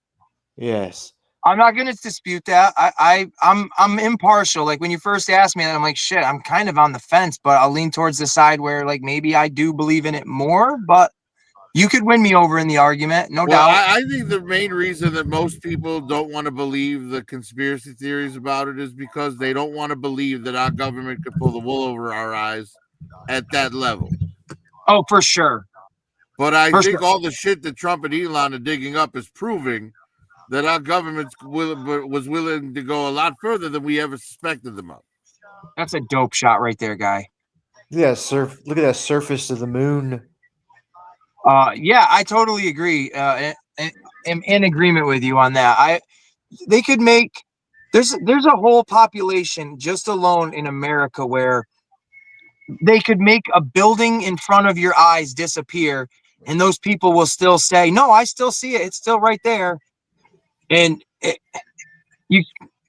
Yes. I'm not gonna dispute that. I'm impartial. Like when you first asked me that, I'm like, shit, I'm kind of on the fence, but I'll lean towards the side where like maybe I do believe in it more, but you could win me over in the argument, no Well, doubt. I think the main reason that most people don't want to believe the conspiracy theories about it is because they don't want to believe that our government could pull the wool over our eyes at that level. Oh, for sure. But I For think sure. all the shit that Trump and Elon are digging up is proving that our government was willing to go a lot further than we ever suspected them of. That's a dope shot right there, guy. Yeah, look at that surface of the moon. Yeah, I totally agree. I'm in agreement with you on that. They could make there's a whole population just alone in America where they could make a building in front of your eyes disappear, and those people will still say, "No, I still see it. It's still right there." And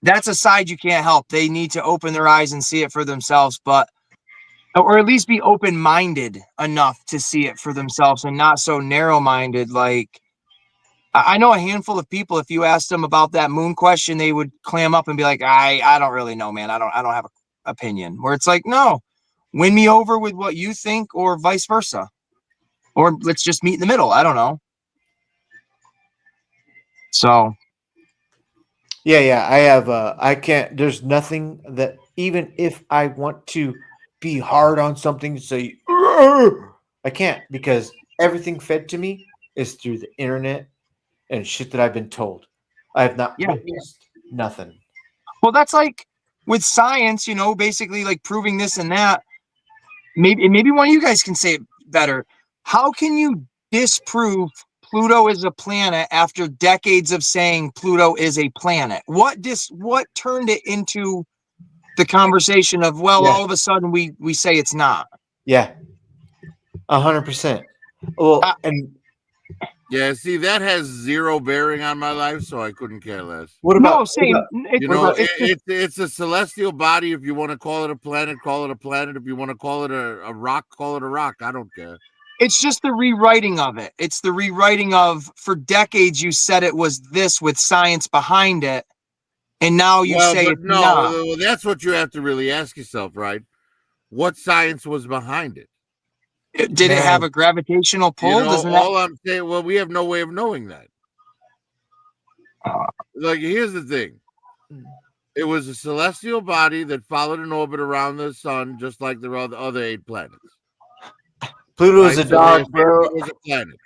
that's a side you can't help. They need to open their eyes and see it for themselves, or at least be open-minded enough to see it for themselves and not so narrow-minded. Like I know a handful of people, if you asked them about that moon question, they would clam up and be like, I don't really know, man. I don't have an opinion. Where it's like, no, win me over with what you think, or vice versa. Or let's just meet in the middle. I don't know. So Yeah. I have. I can't. There's nothing that even if I want to be hard on something, say I can't, because everything fed to me is through the internet and shit that I've been told. I have not Yeah. witnessed nothing. well, that's like with science, basically like proving this and that. Maybe one of you guys can say it better. How can you disprove Pluto is a planet after decades of saying Pluto is a planet? What turned it into the conversation of, well, Yeah. all of a sudden we say it's not? Yeah, 100%. Well, Uh, and Yeah, see, that has zero bearing on my life, so I couldn't care less. what No, about same. You know, it's a celestial body. If you want to call it a planet, call it a planet. If you want to call it a rock, call it a rock. I don't care. It's just the rewriting of it. It's the rewriting of, for decades you said it was this with science behind it, and now you say but it's no, not. that's what you have to really ask yourself, right? What science was behind it? Did it have Man. a gravitational You pull? know, Doesn't all I'm saying, well, we have no way of knowing that. that? Like, here's the thing. It was a celestial body that followed an orbit around the sun, just like the other 8 planets. Pluto is Right? a So dog, bro. it was a planet.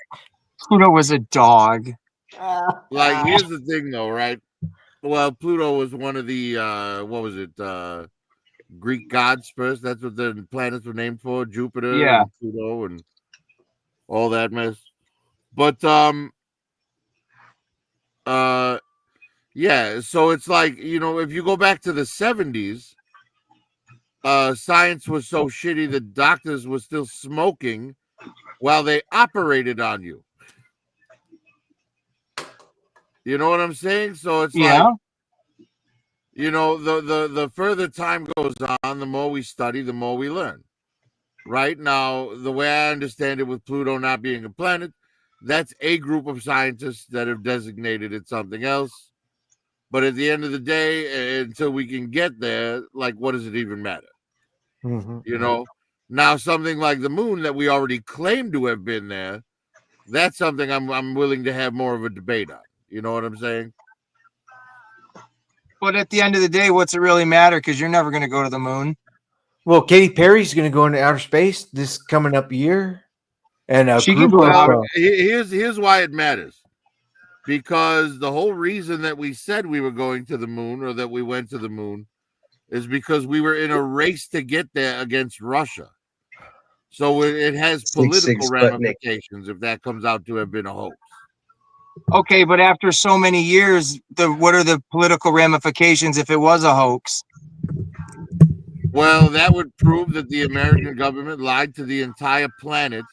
Pluto was a dog. Like, here's the thing, though, right? Well, Pluto was one of the what was it? Greek gods first. That's what the planets were named for: Jupiter Yeah. and Pluto and all that mess. But yeah. So it's like, if you go back to the 70s, science was so shitty that doctors were still smoking while they operated on you. You know what I'm saying? So it's Yeah. like, the further time goes on, the more we study, the more we learn. Right now, the way I understand it, with Pluto not being a planet, that's a group of scientists that have designated it something else. But at the end of the day, until we can get there, like, what does it even matter? Mhm. Now something like the moon that we already claim to have been there, that's something I'm willing to have more of a debate on. You know what I'm saying? But at the end of the day, what's it really matter? Because you're never going to go to the moon. Well, Katy Perry's going to go into outer space this coming up year, and a She can group go to of outer. Here's why it matters. Because the whole reason that we said we were going to the moon, or that we went to the moon, is because we were in a race to get there against Russia. So it has 6-6 political Sputnik. ramifications if that comes out to have been a hoax. Okay, but after so many years, what are the political ramifications if it was a hoax? Well, that would prove that the American government lied to the entire planet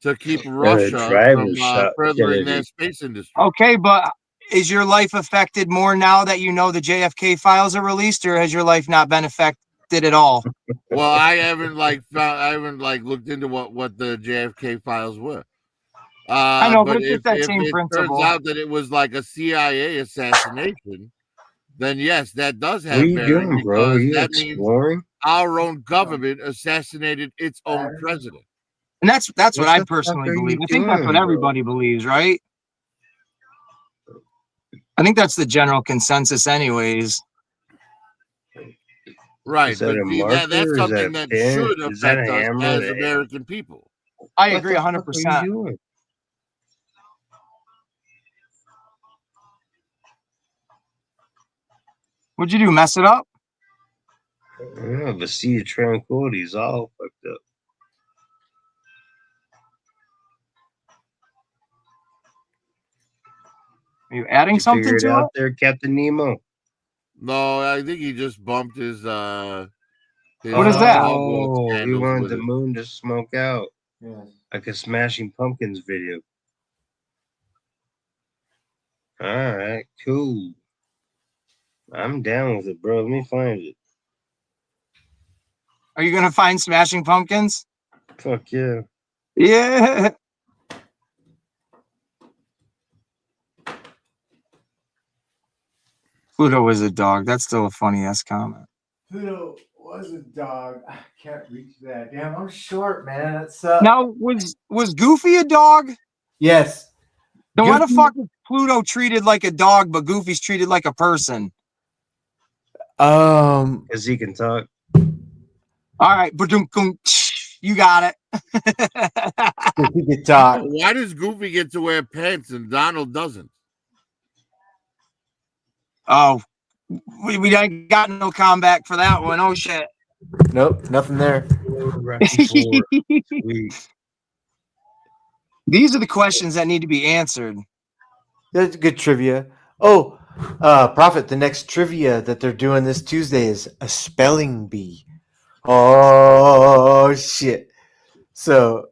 to keep Russia from driver shot furthering their Kennedy. space industry. Okay, but is your life affected more now that you know the JFK files are released, or has your life not been affected at all? Well, I haven't looked into what the JFK files were. I know, but But it's just if that same it turns principle. out that it was like a CIA assassination, then yes, that does What are have you bearing, doing, bro? Are because you that means exploring? our own government assassinated its own president. And that's what What I the fuck personally are believe. you I think that's what doing, bro? everybody believes, right? I think that's the general consensus anyways. Right, Is that but a see, marker? that's Is that something a that pen? should Is that affect a us hammer? as American people. I What agree the fuck are you 100%. doing? What'd you do? Mess it up? Yeah, the Sea of Tranquility is all fucked up. Are you adding Did you something figure it to out it? there, Captain Nemo? No, I think he just bumped his What is that? hogwash Oh, he candles wanted with the it. moon to smoke out. Yeah. Like a Smashing Pumpkins video. Alright, cool. I'm down with it, bro. Let me find it. Are you gonna find Smashing Pumpkins? Fuck yeah. Yeah. Pluto was a dog. That's still a funny ass comment. Pluto was a dog. I can't reach that. Damn, I'm short, man. That sucks. Now, was Goofy a dog? Yes. Then why the Goofy- fuck is Pluto treated like a dog, but Goofy's treated like a person? Because he can talk. All right, but you got it. he could talk. Why does Goofy get to wear pants and Donald doesn't? Oh, we ain't got no comeback for that one. Oh shit. Nope, nothing there. These are the questions that need to be answered. That's good trivia. Oh, Prophet, the next trivia that they're doing this Tuesday is a spelling bee. Oh shit. So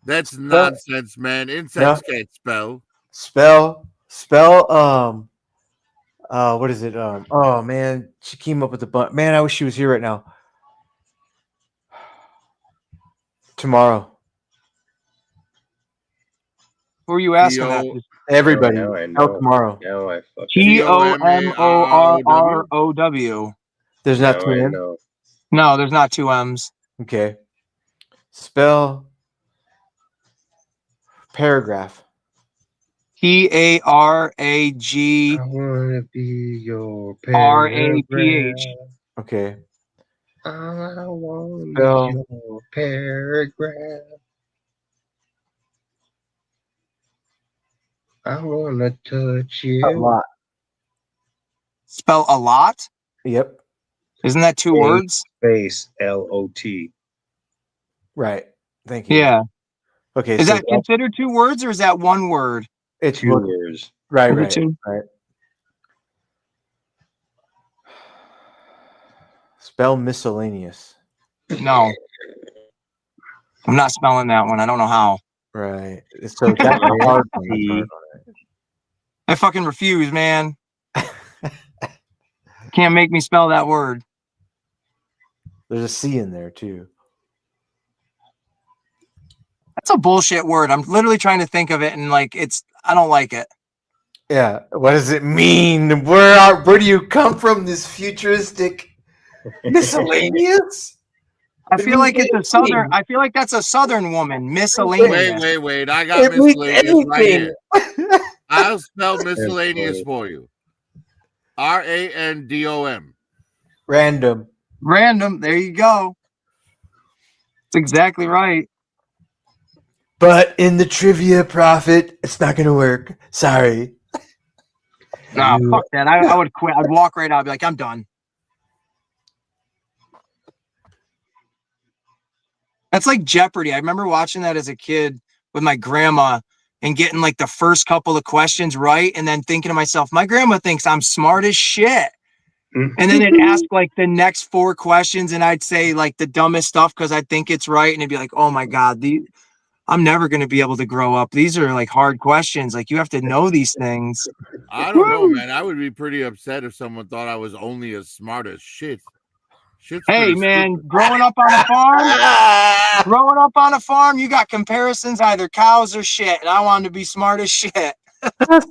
that's nonsense, man. Insects can't spell. Spell what is it? Oh man, she came up with a bunch. Man, I wish she was here right now. Tomorrow. Who are you asking that? Everybody. Now I know. Tomorrow. Now I fucking TOMORROW. There's not now two I M's? know. No, there's not two M's. Okay. Spell paragraph. PARAG I wanna be your RAPH. Okay. I want Spell your paragraph. I wanna touch you. a lot. Spell a lot? Yep. Isn't that two words? Space LOT. Right. Thank you. Yeah. Okay. Is so that considered two words or is that one word? it's Two words. Right. Is it Right. two? Right. Spell miscellaneous. No. I'm not spelling that one. I don't know how. Right. So that's a hard one. I fucking refuse, man. Can't make me spell that word. There's a C in there too. That's a bullshit word. I'm literally trying to think of it and I don't like it. Yeah. What does it mean? Where do you come from? This futuristic miscellaneous? I feel like it's a southern. I feel like that's a southern woman. Miscellaneous. Wait. I got miscellaneous right here. I'll spell miscellaneous for you. RANDOM. Random. Random. There you go. That's exactly right. But in the trivia, Prophet, it's not gonna work. Sorry. Nah, fuck that. I would quit. I'd walk right out. I'd be like, I'm done. That's like Jeopardy. I remember watching that as a kid with my grandma and getting like the first couple of questions right, and then thinking to myself, my grandma thinks I'm smart as shit. And then it'd ask like the next 4 questions, and I'd say like the dumbest stuff because I think it's right, and it'd be like, oh my god, I'm never gonna be able to grow up. These are like hard questions. Like you have to know these things. I don't know, man. I would be pretty upset if someone thought I was only as smart as shit. Hey man, growing up on a farm, you got comparisons, either cows or shit, and I wanted to be smart as shit. That's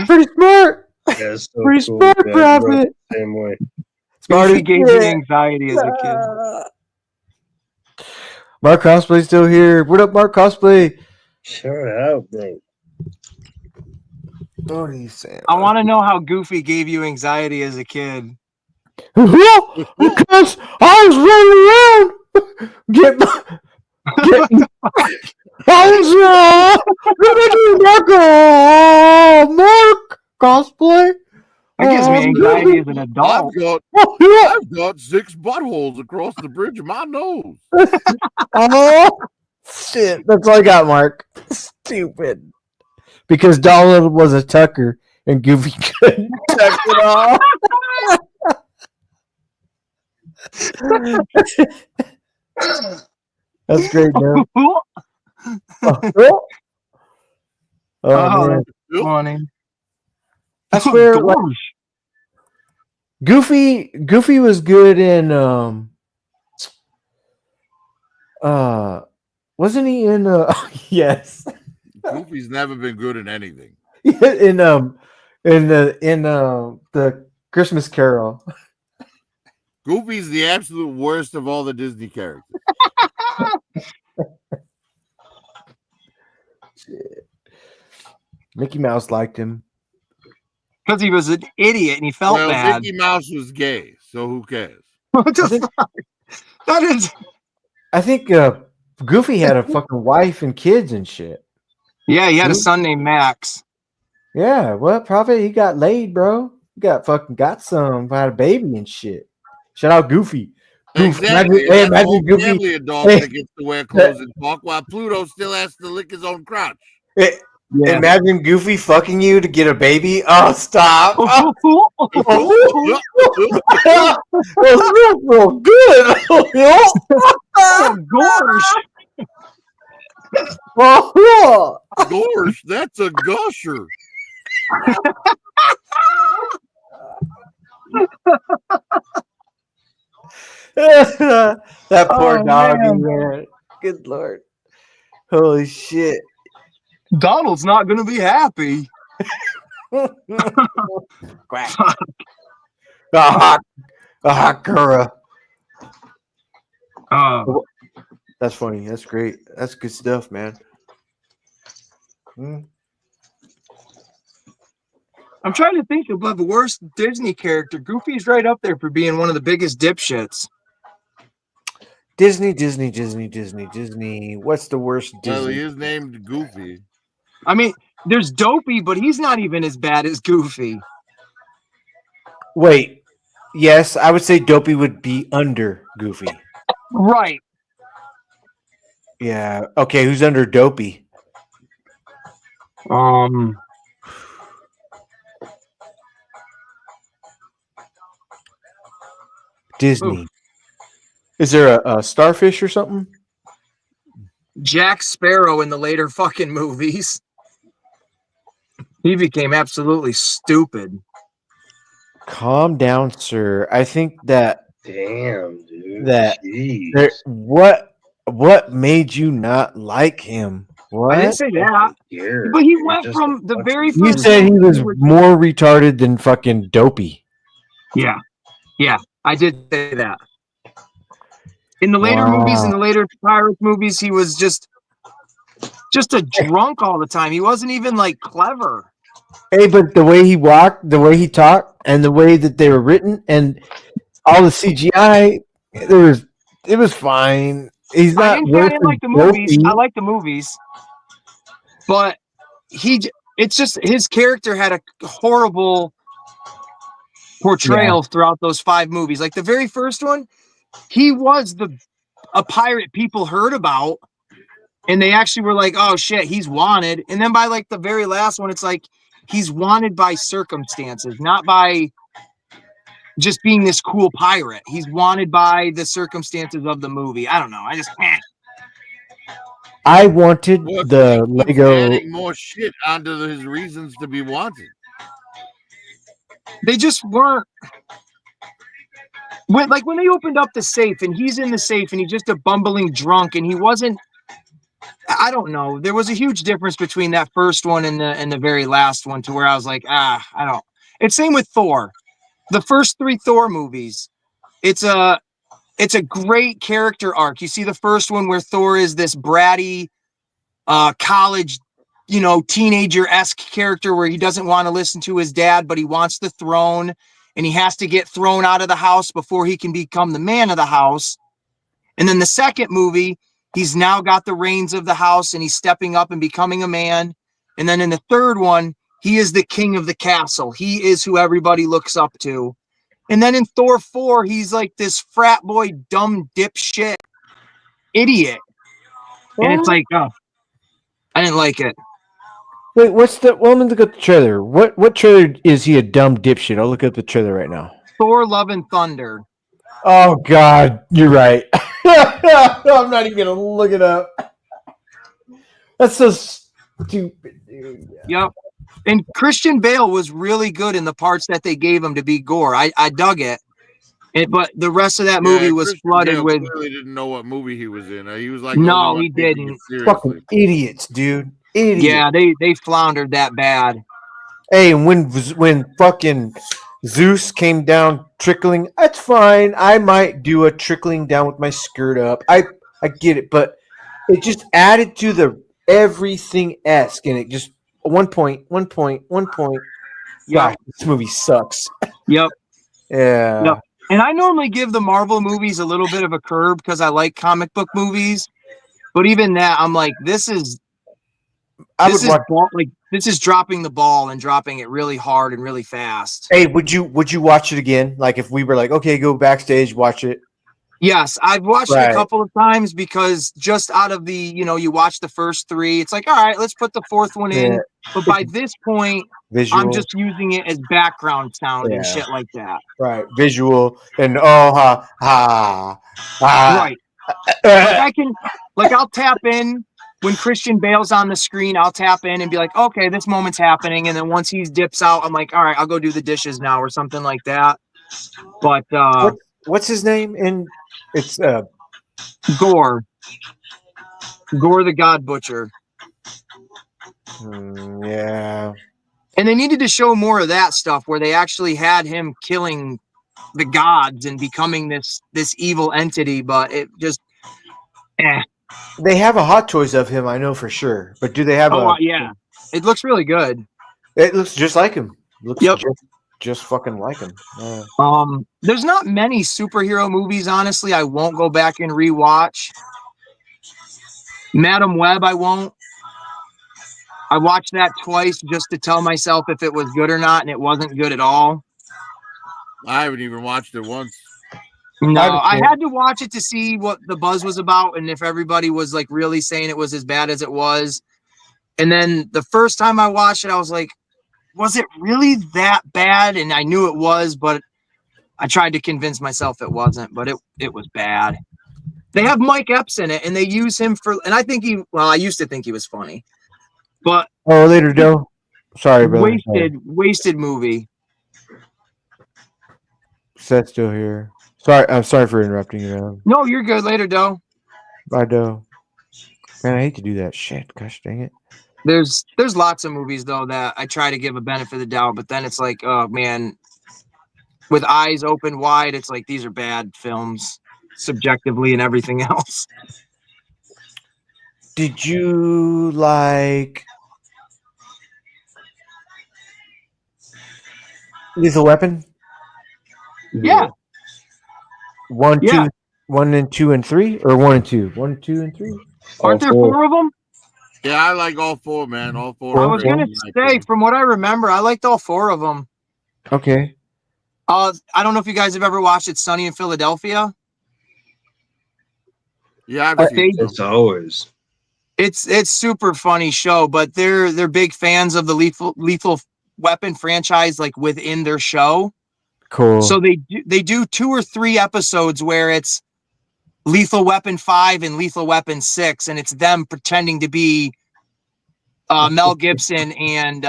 pretty smart. That's so pretty cool, smart, man. Prophet. Same way. Smart Goofy as gave me shit. anxiety as a kid. Mark Cosplay still here. What up, Mark Cosplay? Shout out, bro. What are you saying? I want to know how Goofy gave you anxiety as a kid. Because I was running around. Mark Cosplay. That gives me anxiety as an adult. I've got 6 buttholes across the bridge of my nose. Oh shit! That's all I got, Mark. Stupid. Because Donald was a tucker and Goofy couldn't tuck it off. That's great, man. Man. That's funny. I swear, like, Goofy was good in wasn't he in yes. Goofy's never been good in anything. in the Christmas Carol. Goofy's the absolute worst of all the Disney characters. Mickey Mouse liked him. Because he was an idiot and he felt Well, bad. Mickey Mouse was gay, so who cares? What the fuck? That is. I think Goofy had a fucking wife and kids and shit. Yeah, he had a son named Max. Yeah, what Prophet? He got laid, bro. He got some, had a baby and shit. Shout out Goofy. Exactly. Imagine Goofy. Family of dogs that gets to wear clothes and talk, while Pluto still has to lick his own crotch. Imagine Goofy fucking you to get a baby. Oh, stop! Real good. Gosh, that's a gusher. That poor dog, man. Good lord. Holy shit. Donald's not going to be happy. Quack. A hot Kura. That's funny. That's great. That's good stuff, man. I'm trying to think of the worst Disney character. Goofy's right up there for being one of the biggest dipshits. Disney. What's the worst Disney? Well, he is named Goofy. I mean, there's Dopey, but he's not even as bad as Goofy. Wait. Yes, I would say Dopey would be under Goofy. Right. Yeah. Okay, who's under Dopey? Disney. Ooh. Is there a starfish or something? Jack Sparrow in the later fucking movies. He became absolutely stupid. Calm down, sir. I think that. Damn, dude. That. What made you not like him? What? I didn't say that. But he went from the very first. You said he was more retarded than fucking Dopey. Yeah. Yeah, I did say that. In the later movies, in the later Pirates movies, he was just a drunk all the time. He wasn't even like clever. Hey, but the way he walked, the way he talked, and the way that they were written, and all the CGI, it was fine. He's not. I didn't like the movies. I like the movies, but it's just his character had a horrible portrayal throughout those 5 movies. Like the very first one, he was a pirate people heard about, and they actually were like, "Oh shit, he's wanted." And then by like the very last one, it's like he's wanted by circumstances, not by just being this cool pirate. He's wanted by the circumstances of the movie. I don't know. I wanted the Lego. Adding more shit onto his reasons to be wanted. They just weren't. When they opened up the safe and he's in the safe and he's just a bumbling drunk and he wasn't. I don't know. There was a huge difference between that first one and the very last one, to where I was like, I don't. It's same with Thor. The first 3 Thor movies, it's a great character arc. You see the first one where Thor is this bratty college, teenager-esque character where he doesn't want to listen to his dad, but he wants the throne, and he has to get thrown out of the house before he can become the man of the house. And then the second movie, he's now got the reins of the house and he's stepping up and becoming a man. And then in the third one, he is the king of the castle. He is who everybody looks up to. And then in Thor 4, he's like this frat boy, dumb dipshit idiot. And it's like, I didn't like it. Wait, let me look at the trailer. What trailer is he a dumb dipshit? I'll look at the trailer right now. Thor Love and Thunder. Oh, God, you're right. I'm not even going to look it up. That's so stupid, dude. Yep. And Christian Bale was really good in the parts that they gave him to be Gore. I dug it. But the rest of that movie was Christian flooded Bale with. Clearly didn't know what movie he was in. He was like, no, he didn't. Fucking idiots, dude. Idiots. Yeah, they floundered that bad. Hey, when fucking Zeus came down trickling. That's fine. I might do a trickling down with my skirt up. I get it, but it just added to the everything esque, and it just one point. Yep. Gosh, this movie sucks. Yep. Yeah. Yep. And I normally give the Marvel movies a little bit of a curb because I like comic book movies. But even that, I'm like, this is dropping the ball and dropping it really hard and really fast. Hey, would you watch it again? Like if we were like, okay, go backstage, watch it. Yes, I've watched it a couple of times because just out of the, you watch the first 3, it's like, all right, let's put the 4th one in. Yeah. But by this point, Visual. I'm just using it as background sound and shit like that. Right. Visual and ha. Right. I'll tap in when Christian Bale's on the screen. I'll tap in and be like, okay, this moment's happening. And then once he dips out, I'm like, all right, I'll go do the dishes now or something like that. But what's his name? And it's Gore the God Butcher. Yeah. And they needed to show more of that stuff where they actually had him killing the gods and becoming this evil entity, but it just They have a Hot Toys of him, I know for sure. But do they have yeah. It looks really good. It looks just like him. Looks Yep. just fucking like him. There's not many superhero movies, honestly. I won't go back and rewatch. Madam Web, I won't. I watched that twice just to tell myself if it was good or not, and it wasn't good at all. I haven't even watched it once. No, I had to watch it to see what the buzz was about and if everybody was like really saying it was as bad as it was. And then the first time I watched it, I was like, was it really that bad? And I knew it was, but I tried to convince myself it wasn't, but it was bad. They have Mike Epps in it, and they use him for, and I think I used to think he was funny, but later, Joe. Sorry, brother. Wasted movie. Seth's still here. Sorry, I'm sorry for interrupting you, man. No, you're good. Later, Doe. Bye, Doe. Man, I hate to do that shit. Gosh dang it. There's lots of movies though that I try to give a benefit of the doubt, but then it's like, oh man, with eyes open wide, it's like these are bad films subjectively and everything else. Did you like Lethal Weapon? Yeah. 1, 2, 1 and 2 and 3, or 1 and 2, 1, 2 and 3. Aren't there 4 of them? Yeah, I like all 4, man. All 4. I was gonna say, from what I remember, I liked all 4 of them. Okay. I don't know if you guys have ever watched It's Sunny in Philadelphia. Yeah, I've seen it. It's always. It's super funny show, but they're big fans of the Lethal Weapon franchise, like within their show. Cool. So they do 2 or 3 episodes where it's Lethal Weapon 5 and Lethal Weapon 6, and it's them pretending to be Mel Gibson and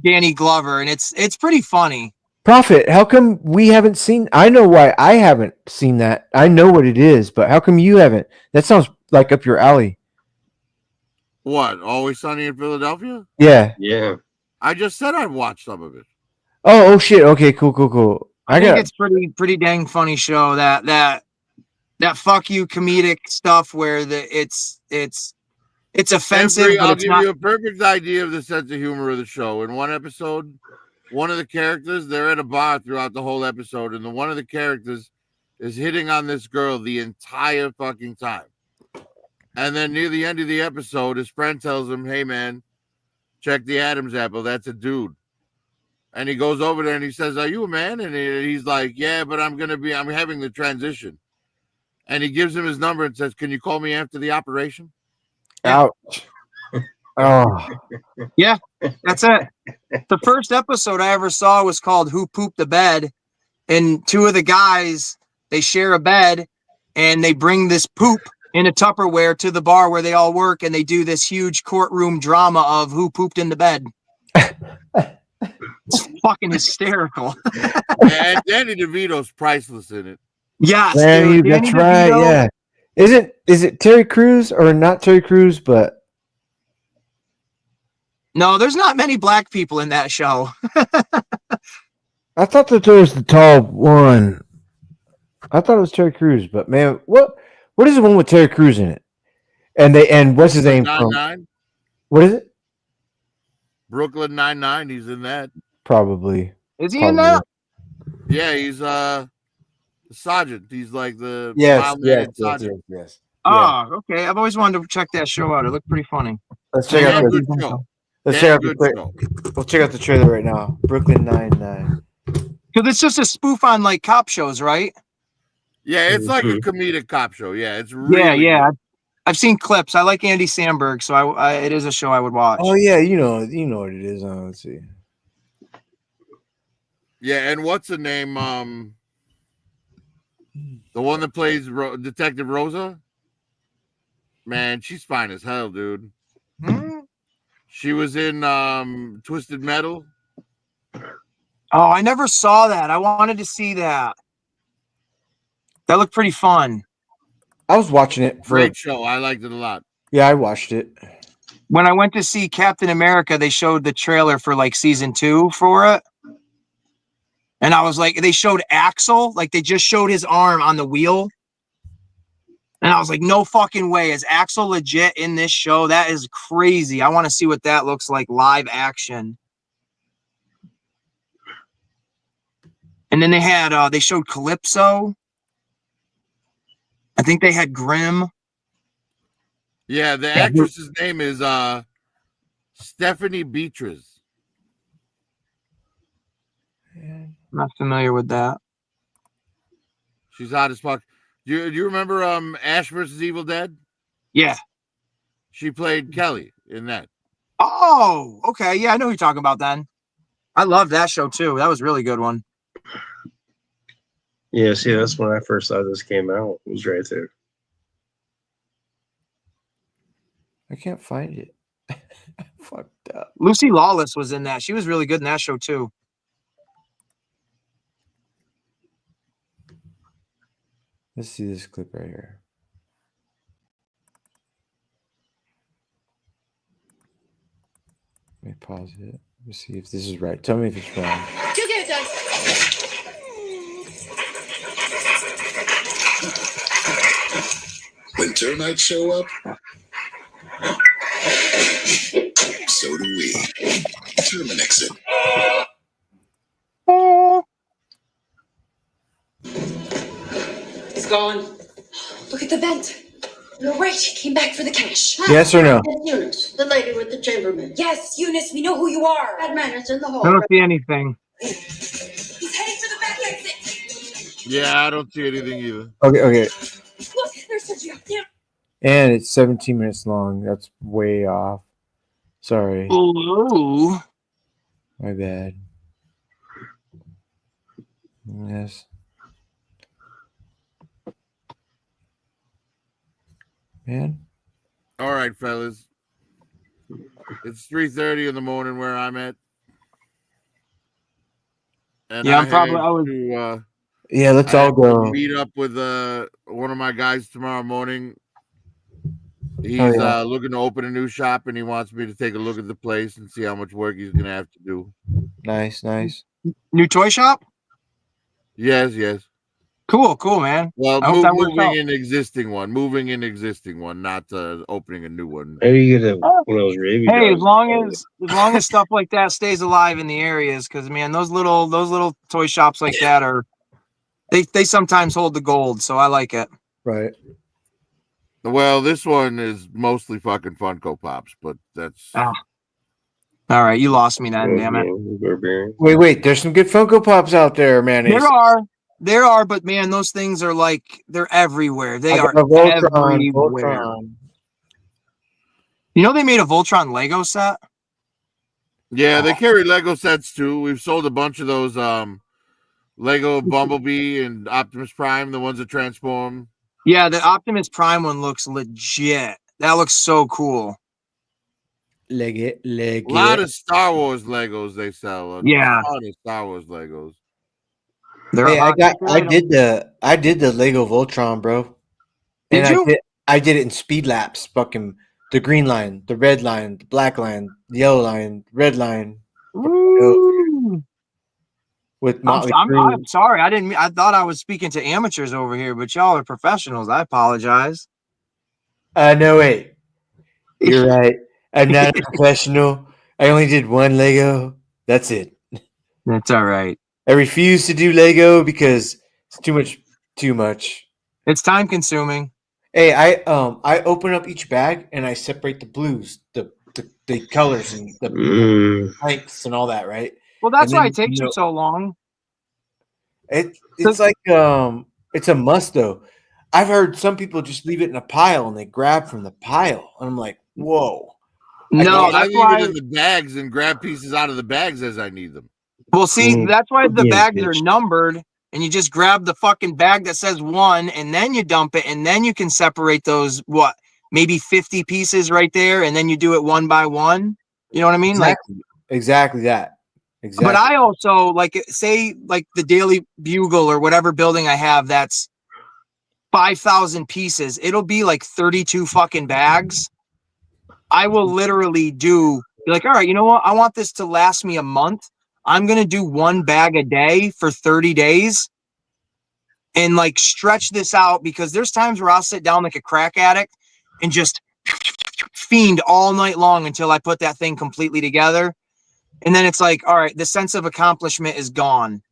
Danny Glover, and it's pretty funny. Prophet, how come we haven't seen? I know why I haven't seen that. I know what it is, but how come you haven't? That sounds like up your alley. What? Always Sunny in Philadelphia? Yeah. Yeah. I just said I'd watch some of it. Oh shit. Okay, cool. I think it's pretty dang funny show. That fuck you comedic stuff where it's offensive. I'll give you a perfect idea of the sense of humor of the show. In one episode, one of the characters, they're at a bar throughout the whole episode, and one of the characters is hitting on this girl the entire fucking time. And then near the end of the episode, his friend tells him, "Hey man, check the Adam's apple. That's a dude." And he goes over there and he says, "Are you a man?" And he's like, "Yeah, but I'm having the transition." And he gives him his number and says, "Can you call me after the operation?" Ouch. Oh. Yeah, that's it. The first episode I ever saw was called Who Pooped the Bed? And 2 of the guys, they share a bed and they bring this poop in a Tupperware to the bar where they all work, and they do this huge courtroom drama of who pooped in the bed. It's fucking hysterical. And Danny DeVito's priceless in it. Yes, Danny, dude, that's Danny right. DeVito. Yeah. Is it Terry Crews or not Terry Crews? But no, there's not many black people in that show. I thought that there was the tall one. I thought it was Terry Crews, but man, what is the one with Terry Crews in it? And what's his name from? Nine-Nine? What is it? Brooklyn Nine-Nine. He's in that. Probably. Is he in that? Yeah, he's the sergeant. He's like the Yes, mild-mannered sergeant. yes. Oh, okay. I've always wanted to check that show out. It looked pretty funny. Let's check out Damn the good show. let's Damn check out good the show. we'll check out the trailer right now. Brooklyn Nine-Nine. Because it's just a spoof on like cop shows, right? Yeah, it's like a comedic cop show. Yeah, it's really Yeah. good. I've seen clips. I like Andy Samberg, so it is a show I would watch. Oh yeah, you know what it is. Let's see. Yeah, and what's the name? The one that plays Detective Rosa. Man, she's fine as hell, dude. She was in Twisted Metal. Oh, I never saw that. I wanted to see that. That looked pretty fun. I was watching it for Great show. I liked it a lot. Yeah, I watched it. When I went to see Captain America, they showed the trailer for like season 2 for it. And I was like, they showed Axel, like they just showed his arm on the wheel. And I was like, no fucking way. Is Axel legit in this show? That is crazy. I want to see what that looks like live action. And then they showed Calypso. I think they had Grimm. Yeah, the actress's name is Stephanie Beatriz. Not familiar with that. She's hot as fuck. Do you remember Ash vs. Evil Dead? Yeah. She played Kelly in that. Oh, okay. Yeah, I know who you're talking about then. I love that show too. That was a really good one. Yeah, see, that's when I first saw this came out. It was right there. I can't find it. Fucked up. Lucy Lawless was in that. She was really good in that show too. Let's see this clip right here. Let me pause it. Let me see if this is right. Tell me if it's wrong. You get it done. When termites show up, so do we. Terminix it. It's gone. Look at the vent. You're right. She came back for the cash. Yes or no? Eunice, the lady with the chambermaid. Yes, Eunice, we know who you are. That man is in the I hall. don't see anything. He's heading for the back exit. Yeah, I don't see anything either. Okay. Look, there's Sergio. Yeah. And it's 17 minutes long. That's way off. Sorry. Ooh. My bad. Yes. Man. All right, fellas. It's 3:30 in the morning where I'm at. And Yeah, Yeah, let's all go. Meet up with one of my guys tomorrow morning. He's yeah. looking to open a new shop, and he wants me to take a look at the place and see how much work he's gonna have to do. Nice. New toy shop? Yes. Cool, man. Well, I hope that works out. moving an existing one, not opening a new one. Maybe you get one of those Raby Hey, dogs. as long as stuff like that stays alive in the areas, because man, those little toy shops like that are they sometimes hold the gold, so I like it. Right. Well, this one is mostly fucking Funko Pops, but that's all right. You lost me then, damn it. Wait. There's some good Funko Pops out there, man. There are, but man, those things are like they're everywhere. They are Voltron. everywhere. You know they made a Voltron Lego set? Yeah, they carry Lego sets too. We've sold a bunch of those Lego Bumblebee and Optimus Prime, the ones that transform. Yeah, the Optimus Prime one looks legit. That looks so cool. Leg A lot of Star Wars Legos they sell. Yeah. A lot of Star Wars Legos. Hey, I did the Lego Voltron, bro. Did you? I did it in speed laps. Fucking the green line, the red line, the black line, the yellow line, red line. Ooh. with Motley Crue. I'm sorry. I thought I was speaking to amateurs over here, but y'all are professionals. I apologize. No, wait. You're right. I'm not a professional. I only did one Lego. That's it. That's all right. I refuse to do Lego because it's too much. Too much. It's time consuming. Hey, I open up each bag and I separate the blues, the colors, and the lengths and all that, right? Well, that's And why then, it takes you so long. It's like it's a must though. I've heard some people just leave it in a pile and they grab from the pile, and I'm like, whoa. No, I that's leave why. it in the bags and grab pieces out of the bags as I need them. Well, see, that's why the Yeah, bags are bitch. numbered, and you just grab the fucking bag that says 1, and then you dump it, and then you can separate those maybe 50 pieces right there, and then you do it one by one. You know what I mean? Exactly that. Exactly. But I also say the Daily Bugle or whatever building I have that's 5,000 pieces. It'll be like 32 fucking bags. I will literally be like, all right, you know what? I want this to last me a month. I'm going to do 1 bag a day for 30 days and stretch this out, because there's times where I'll sit down like a crack addict and just fiend all night long until I put that thing completely together. And then it's like, all right, the sense of accomplishment is gone.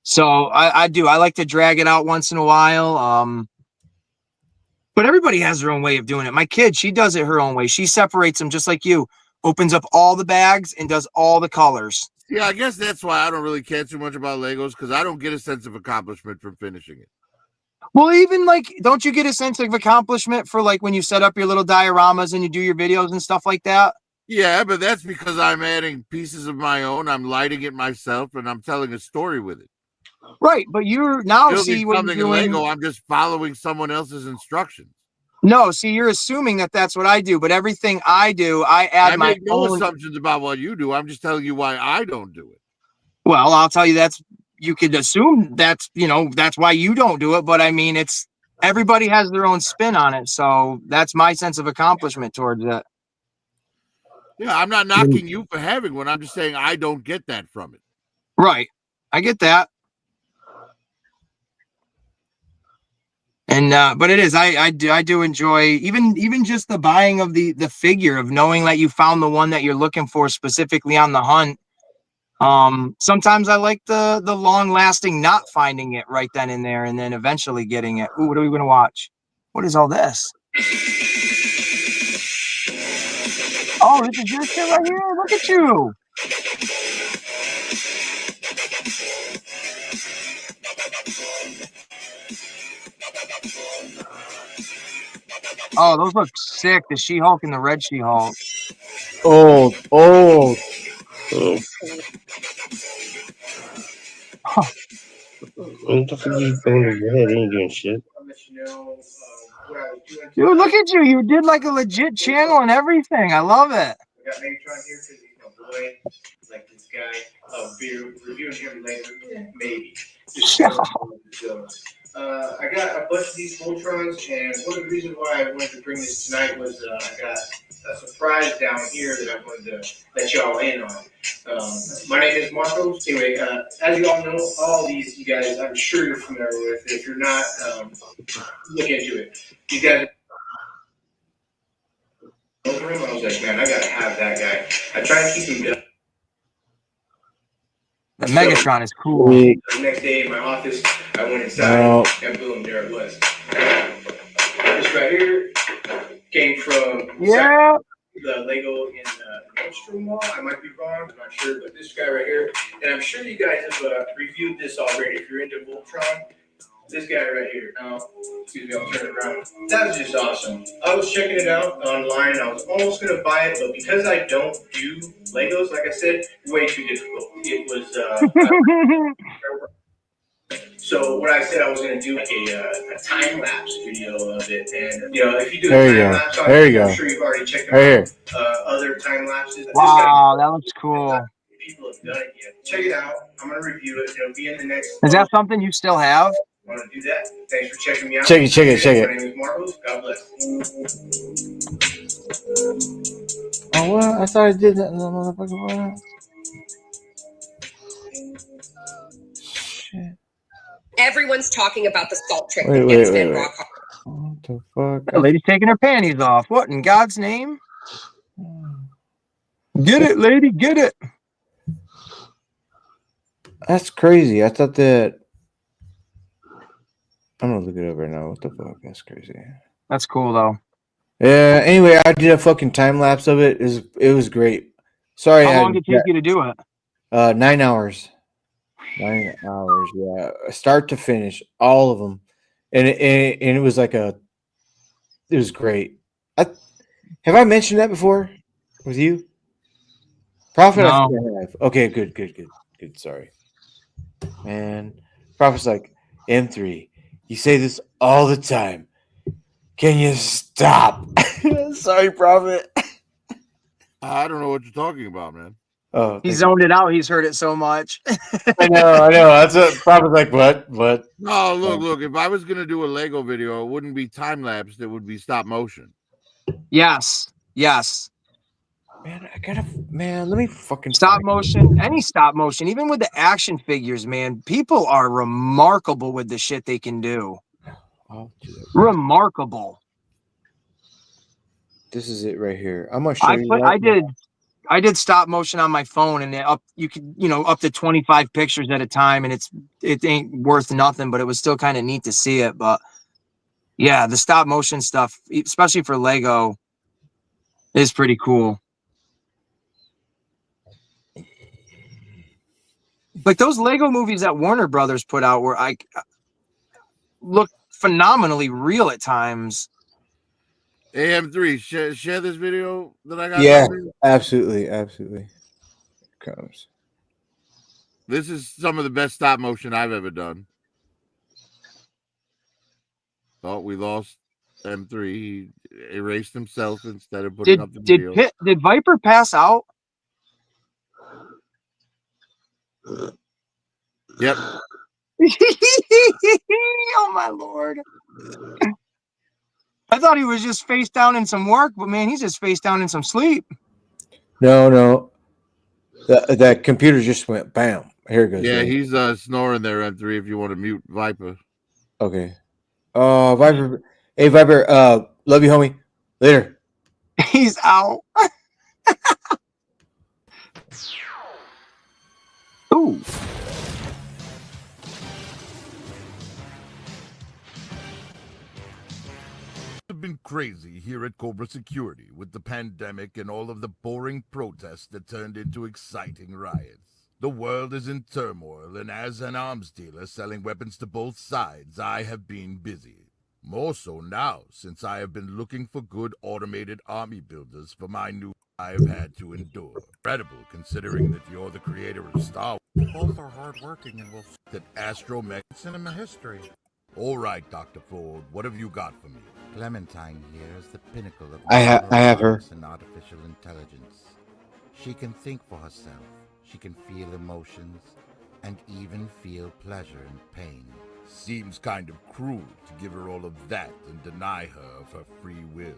So I like to drag it out once in a while. But everybody has their own way of doing it. My kid, she does it her own way. She separates them just like you, opens up all the bags and does all the colors. Yeah, I guess that's why I don't really care too much about Legos, because I don't get a sense of accomplishment from finishing it. Well, even don't you get a sense of accomplishment for when you set up your little dioramas and you do your videos and stuff like that? Yeah, but that's because I'm adding pieces of my own. I'm lighting it myself, and I'm telling a story with it. Right, but you're now Building what something you're in doing. Lego, I'm just following someone else's instructions. No, see, you're assuming that that's what I do, but everything I do, I add my make no own assumptions about what you do. I'm just telling you why I don't do it. Well, I'll tell you you could assume that's why you don't do it, but I mean, it's everybody has their own spin on it, so that's my sense of accomplishment towards it. Yeah, I'm not knocking you for having one. I'm just saying I don't get that from it. Right. I get that. And but it is I do enjoy even just the buying of the figure, of knowing that you found the one that you're looking for specifically on the hunt. Sometimes I like the long lasting not finding it right then and there and then eventually getting it. Ooh, what are we gonna watch? What is all this? Oh, this is your shit right here. Look at you. Oh, those look sick. The She-Hulk and the Red She-Hulk. Old. Huh. What the fuck are you going in your head? He ain't doing shit. Dude, look at you. You did like a legit channel and everything. I love it. We got Megatron here because he's my boy. Like this guy. Reviewing him later. Maybe. Just I got a bunch of these Voltrons, and one of the reasons why I wanted to bring this tonight was I got a surprise down here that I wanted to let y'all in on. My name is Marcos. Anyway, as you all know, all these you guys, I'm sure you're familiar with. If you're not, look into it. These guys. Over him, I was like, man, I gotta have that guy. I try to keep him down. The Megatron is cool. The next day in my office, I went inside, and boom, there it was. This right here came from the Lego in Nordstrom Mall. I might be wrong, I'm not sure, but this guy right here, and I'm sure you guys have reviewed this already. If you're into Voltron, this guy right here. Excuse me, I'll turn it around. That was just awesome. I was checking it out online. I was almost going to buy it, but because I don't do Legos, like I said, way too difficult. It was... So what I said I was going to do like a time-lapse video of it. And, if you do a time-lapse on it, I'm sure you've already checked out other time-lapses. Wow, that looks cool. People have done it yet. Check it out. I'm going to review it. It'll be in the next... Is that something you still have? Want to do that? Thanks for checking me out. Check it. My name is Marcos. God bless. Oh, what? I thought I did that in the motherfucking world. Everyone's talking about the salt trick Wait, that wait, gets wait, men wait. rock hard. What the fuck? The lady's taking her panties off. What in God's name? Get it, lady, get it. That's crazy. I thought that. I'm gonna look it up right now. What the fuck? That's crazy. That's cool though. Yeah. Anyway, I did a fucking time lapse of it. It was great. Sorry. How long did it take you to do it? 9 hours. 9 hours. Yeah, start to finish, all of them, and it was like it was great. Have I mentioned that before with you, Prophet? No. I think I have. Okay, good. Sorry, man. Prophet's like M3. You say this all the time. Can you stop? Sorry, Prophet. I don't know what you're talking about, man. Oh, he zoned it out. He's heard it so much. I know. That's what Prophet's like. What? No, look. If I was gonna do a Lego video, it wouldn't be time lapsed. It would be stop motion. Yes. Man, let me fucking stop motion. Any stop motion, even with the action figures, man. People are remarkable with the shit they can do. Remarkable. This is it right here. I'm gonna show you. I did stop motion on my phone, and you could up to 25 pictures at a time, and it ain't worth nothing, but it was still kind of neat to see it. But yeah, the stop motion stuff, especially for Lego, is pretty cool. Like those Lego movies that Warner Brothers put out were look phenomenally real at times. AM3, share this video that I got. Yeah, absolutely. Comes. This is some of the best stop motion I've ever done. Oh, we lost M3. He erased himself instead of putting up the video. Did Viper pass out? Yep. Oh my Lord. I thought he was just face down in some work, but man, he's just face down in some sleep. No. That computer just went bam. Here it goes. Yeah, he's snoring there, M3, if you want to mute Viper. Okay. Viper. Hey, Viper. Love you, homie. Later. He's out. Ooh. Have been crazy here at Cobra Security with the pandemic and all of the boring protests that turned into exciting riots. The world is in turmoil, and as an arms dealer selling weapons to both sides, I have been busy. More so now, since I have been looking for good automated army builders for my new I have had to endure. Incredible, considering that you're the creator of Star Wars. Both are hardworking and will that astromech cinema history. All right, Dr. Ford, what have you got for me? Clementine here is the pinnacle of I have her. and artificial intelligence. She can think for herself. She can feel emotions and even feel pleasure and pain. Seems kind of cruel to give her all of that and deny her of her free will.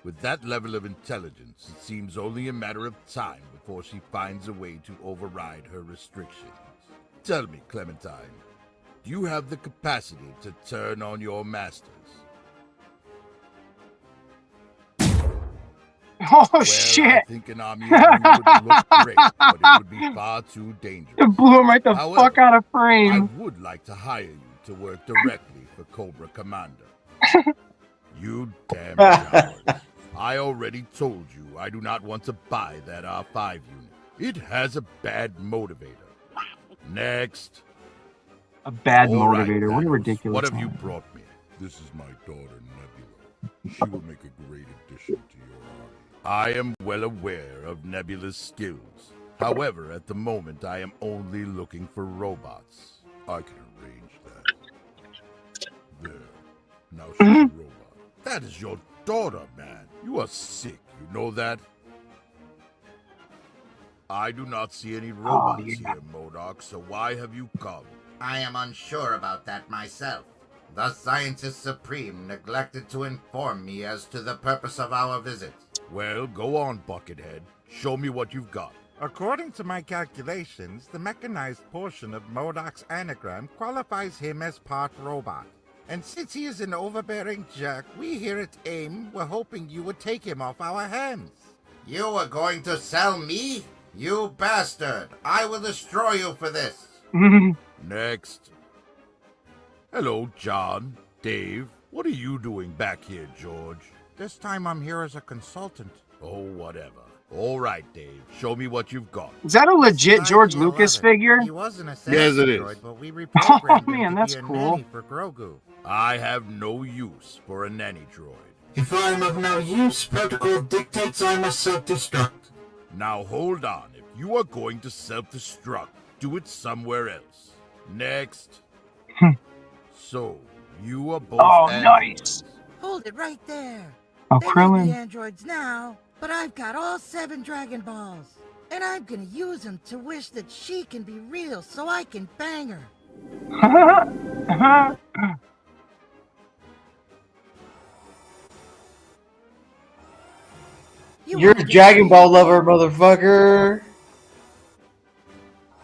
With that level of intelligence, it seems only a matter of time before she finds a way to override her restrictions. Tell me, Clementine, do you have the capacity to turn on your masters? Oh, well, shit. I think an army of you would look great, but it would be far too dangerous. It blew him right the However, fuck out of I frame. would like to hire you to work directly for Cobra Commander. You damn coward. I already told you I do not want to buy that R5 unit. It has a bad motivator. Next. A bad All right, motivator. What a Thanos, ridiculous What have you name. brought me? This is my daughter, Nebula. She will make a great addition to your army. I am well aware of Nebula's skills. However, at the moment, I am only looking for robots. I can arrange that. There. Now she's a robot. That is your daughter, man. You are sick. You know that? I do not see any robots here, MODOK, so why have you come? I am unsure about that myself. The Scientist Supreme neglected to inform me as to the purpose of our visit. Well, go on, Buckethead. Show me what you've got. According to my calculations, the mechanized portion of MODOK's anagram qualifies him as part robot. And since he is an overbearing jerk, we here at AIM were hoping you would take him off our hands. You are going to sell me? You bastard! I will destroy you for this! Next. Hello, John, Dave. What are you doing back here, George? This time I'm here as a consultant. Oh, whatever. All right, Dave. Show me what you've got. Is that a legit George Lucas figure? He was an Yes, assassin it is. droid, but we reprogrammed man, him to that's be a cool. nanny for Grogu. I have no use for a nanny droid. If I am of no use, protocol dictates I must self-destruct. Now hold on. If you are going to self-destruct, do it somewhere else. Next. So, you are both androids. Hold it right there. Oh, They may Krillin. be androids now, but I've got all 7 Dragon Balls. And I'm gonna use them to wish that she can be real so I can bang her. You're a Dragon Ball lover, motherfucker.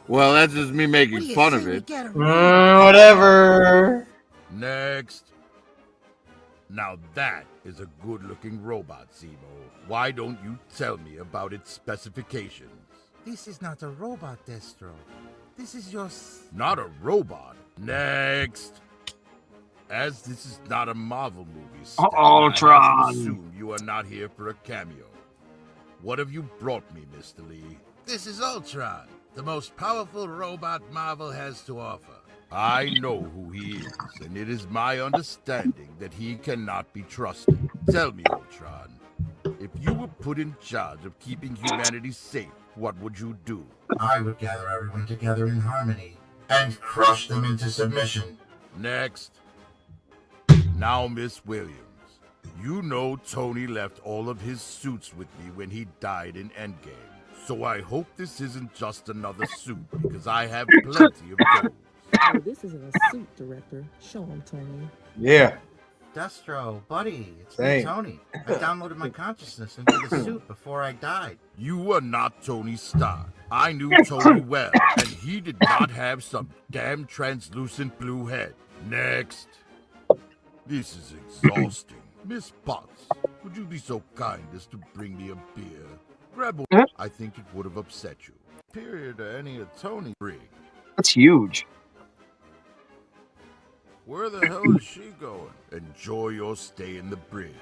Well, that's just me making fun of it. Whatever. Next. Now that is a good-looking robot, Zemo. Why don't you tell me about its specifications? This is not a robot, Destro. This is your... Not a robot. Next. As this is not a Marvel movie, Stan, I have to Ultron. assume you are not here for a cameo. What have you brought me, Mr. Lee? This is Ultron, the most powerful robot Marvel has to offer. I know who he is, and it is my understanding that he cannot be trusted. Tell me, Ultron, if you were put in charge of keeping humanity safe, what would you do? I would gather everyone together in harmony and crush them into submission. Next. Now, Miss Williams, you know Tony left all of his suits with me when he died in Endgame. So I hope this isn't just another suit, because I have plenty of those. Oh, this isn't a suit, Director. Show him, Tony. Yeah. Destro, buddy, it's Same. me, Tony. I downloaded my consciousness into the suit before I died. You are not Tony Stark. I knew Tony well, and he did not have some damn translucent blue head. Next. This is exhausting. Miss Potts, would you be so kind as to bring me a beer? Grab one. I think it would have upset you. Superior to any of Tony's bring. That's huge. Where the hell is she going? Enjoy your stay in the brig.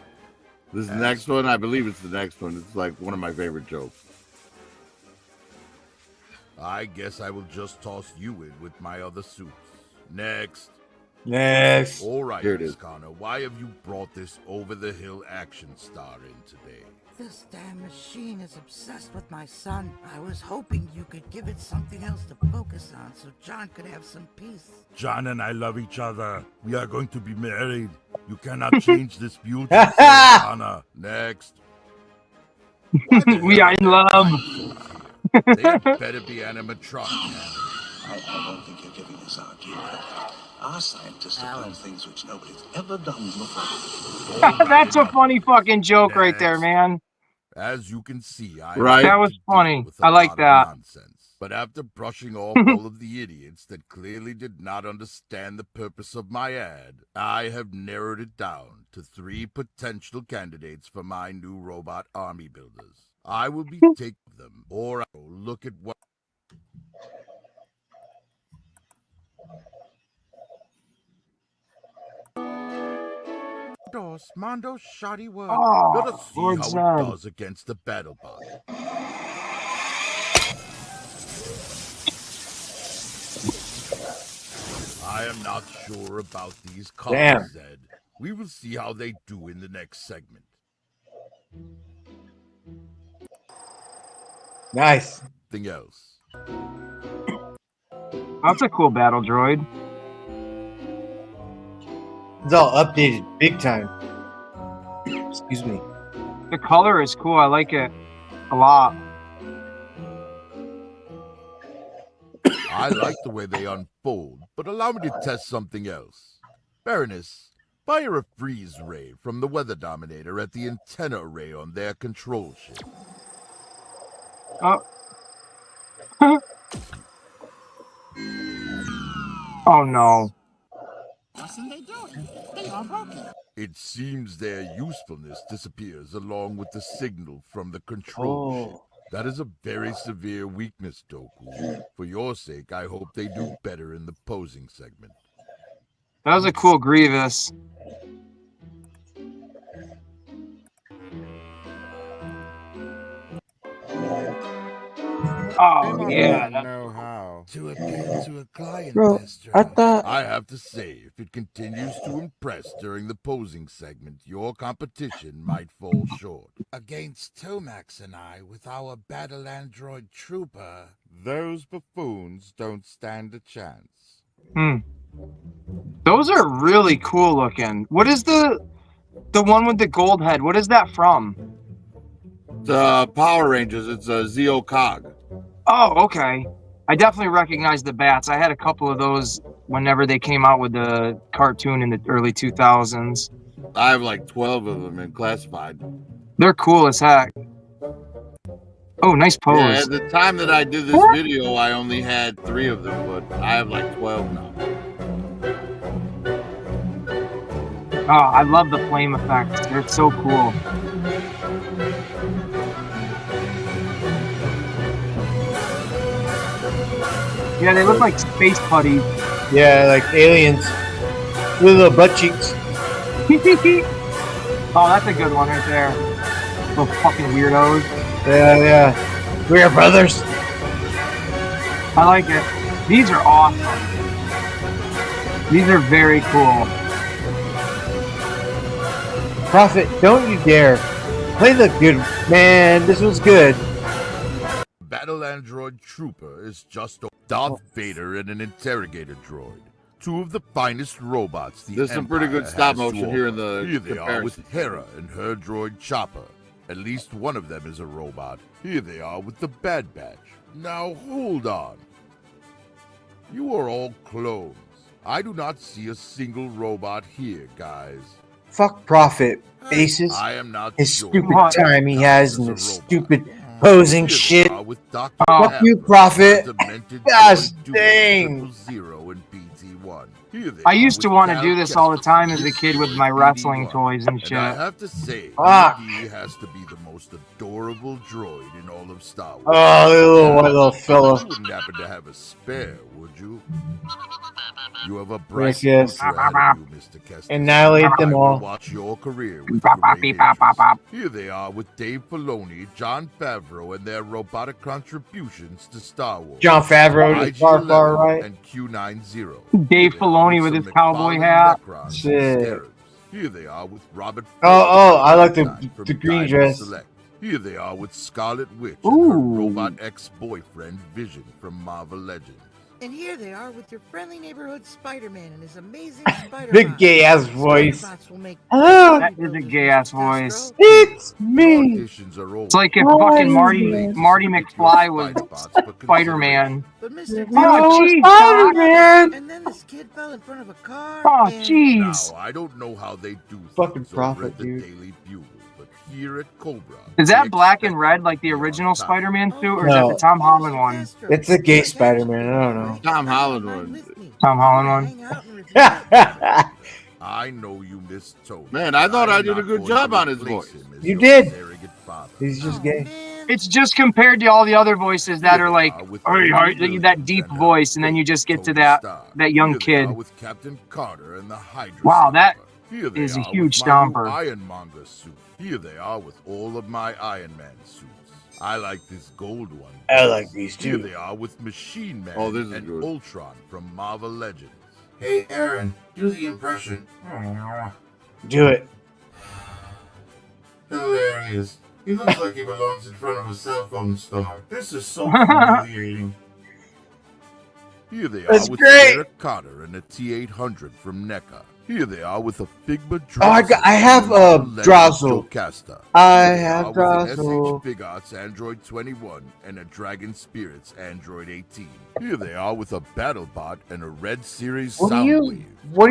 This next one, I believe it's the next one. It's like one of my favorite jokes. I guess I will just toss you in with my other suits. Next. Next. All right, Here it Miss is. Connor, why have you brought this over-the-hill action star in today? This damn machine is obsessed with my son. I was hoping you could give it something else to focus on so John could have some peace. John and I love each other. We are going to be married. You cannot change this beautiful Connor. Next. We are in love. They had better be animatronic. I don't think you're giving us our due credit. Our scientists have done things which nobody's ever done before. That's a funny fucking joke right there, man. As you can see, I Right. That was funny. I like that. Nonsense. But after brushing off all of the idiots that clearly did not understand the purpose of my ad, I have narrowed it down to 3 potential candidates for my new robot army builders. I will be taking them, or I will look at what. Dos, Mondo, shoddy work. Oh, Let us see Lord how Zed. it does against the battle bot. I am not sure about these cars, Damn. Zed. We will see how they do in the next segment. Nice. Something else. That's a cool battle droid. It's all updated big time. Excuse me. The color is cool. I like it a lot. I like the way they unfold, but allow me to test something else. Baroness, fire a freeze ray from the Weather Dominator at the antenna array on their control ship. Oh, Oh no. What's they doing? They are broken. It seems their usefulness disappears along with the signal from the control ship. That is a very severe weakness, Doku. For your sake, I hope they do better in the posing segment. That was a cool Grievous. Oh yeah. Know how to appeal to a client, Bro, I thought I have to say, if it continues to impress during the posing segment, your competition might fall short. against Tomax and I with our battle android trooper, those buffoons don't stand a chance. Those are really cool looking. What is the one with the gold head? What is that from? The Power Rangers. It's a Zeo Cog. Oh, okay. I definitely recognize the bats. I had a couple of those whenever they came out with the cartoon in the early 2000s. I have like 12 of them in classified. They're cool as heck. Oh, nice pose. Yeah, at the time that I did this video, I only had 3 of them, but I have like 12 now. Oh, I love the flame effects. They're so cool. Yeah, they look like space putties. yeah, like aliens with little butt cheeks. Oh, that's a good one right there. Those fucking weirdos. Yeah. We are brothers. I like it. These are awesome. These are very cool. Prophet, don't you dare. Play the good man. This was good. Battle Android Trooper is just a Darth Vader and an interrogator droid. 2 of the finest robots the There's some pretty Empire good stop has to motion here in offer. the Here they are with comparison. Hera and her droid Chopper. At least one of them is a robot. Here they are with the Bad Batch. Now hold on. You are all clones. I do not see a single robot here, guys. Fuck Prophet. Faces. I am not His sure stupid what time he has and counts his as a robot. stupid posing Here they shit. are with Dr. Fuck Pepper, you, Prophet. demented Gosh droid duo dang. 000 and PT-1. Here they I are used to with want to Cal do this all the Kestis time as a and kid with his my droid wrestling BD-1. toys and shit. And I have to say, Fuck. BD has to be the most adorable droid in all of Star Wars. Oh, little white little fella. You wouldn't happen to have a spare, would you? You have a bright Yes. future ahead of you, Mr. Kestis. Annihilate them I will all. watch your career with great interest. Here they are with Dave Filoni, Jon Favreau, and their robotic contributions to Star Wars. Jon Favreau, the far, IG-11 far right. and Q90. Dave Filoni with his cowboy hat. Shit. Here they are with Robert. I like the green Diamond dress. Select. Here they are with Scarlet Witch Ooh. and her robot ex-boyfriend Vision from Marvel Legends. And here they are with your friendly neighborhood Spider-Man and his amazing Spider-Man. Big gay ass voice. Hello. That is a gay ass voice. It's me. Auditions are over. It's like if Oh, fucking man. Marty McFly was Spider-Man. But Mr. Oh, jeez, Spider-Man. And then this kid fell in front of a car. Oh, and- jeez. Now, I don't know how they do Fucking things over Prophet, at the dude. Daily Bugle, but here at Cobra, Is we that black and expect red like the you to be on original top. Spider-Man suit, or is that No. the Tom Holland one? It's a gay Spider-Man. I don't know. Tom Holland one. Tom Holland one. I know you miss Tony. Man, I thought I I'm did a not good going job to on his replace voice. him as You your did. surrogate father. He's just gay. It's just compared to all the other voices that are like, hey, hey, that deep voice, and then you just get to that young Here they kid. are with Captain Carter and the Hydra. Wow, that Stomper. Here they is a are huge with my new stomper. Ironmonger suit. Here they are with all of my Iron Man suits. I like this gold one. I like these Here too. they are with Machine Man Oh, this is and good. Ultron from Marvel Legends. Hey, Aaron, do the impression. Do it. Hilarious. He looks like he belongs in front of a cell phone store. This is so humiliating. Here they are That's with great. Sarah Carter and a T-800 from NECA. Here they are with a Figma Drossel. Oh, I have from Marvel Legends Drossel. Jocasta. I Here they have are with an Drossel. SH Big Arts Android 21 and a Dragon Spirits Android 18. Here they are with a BattleBot and a Red Series What do Soundwave.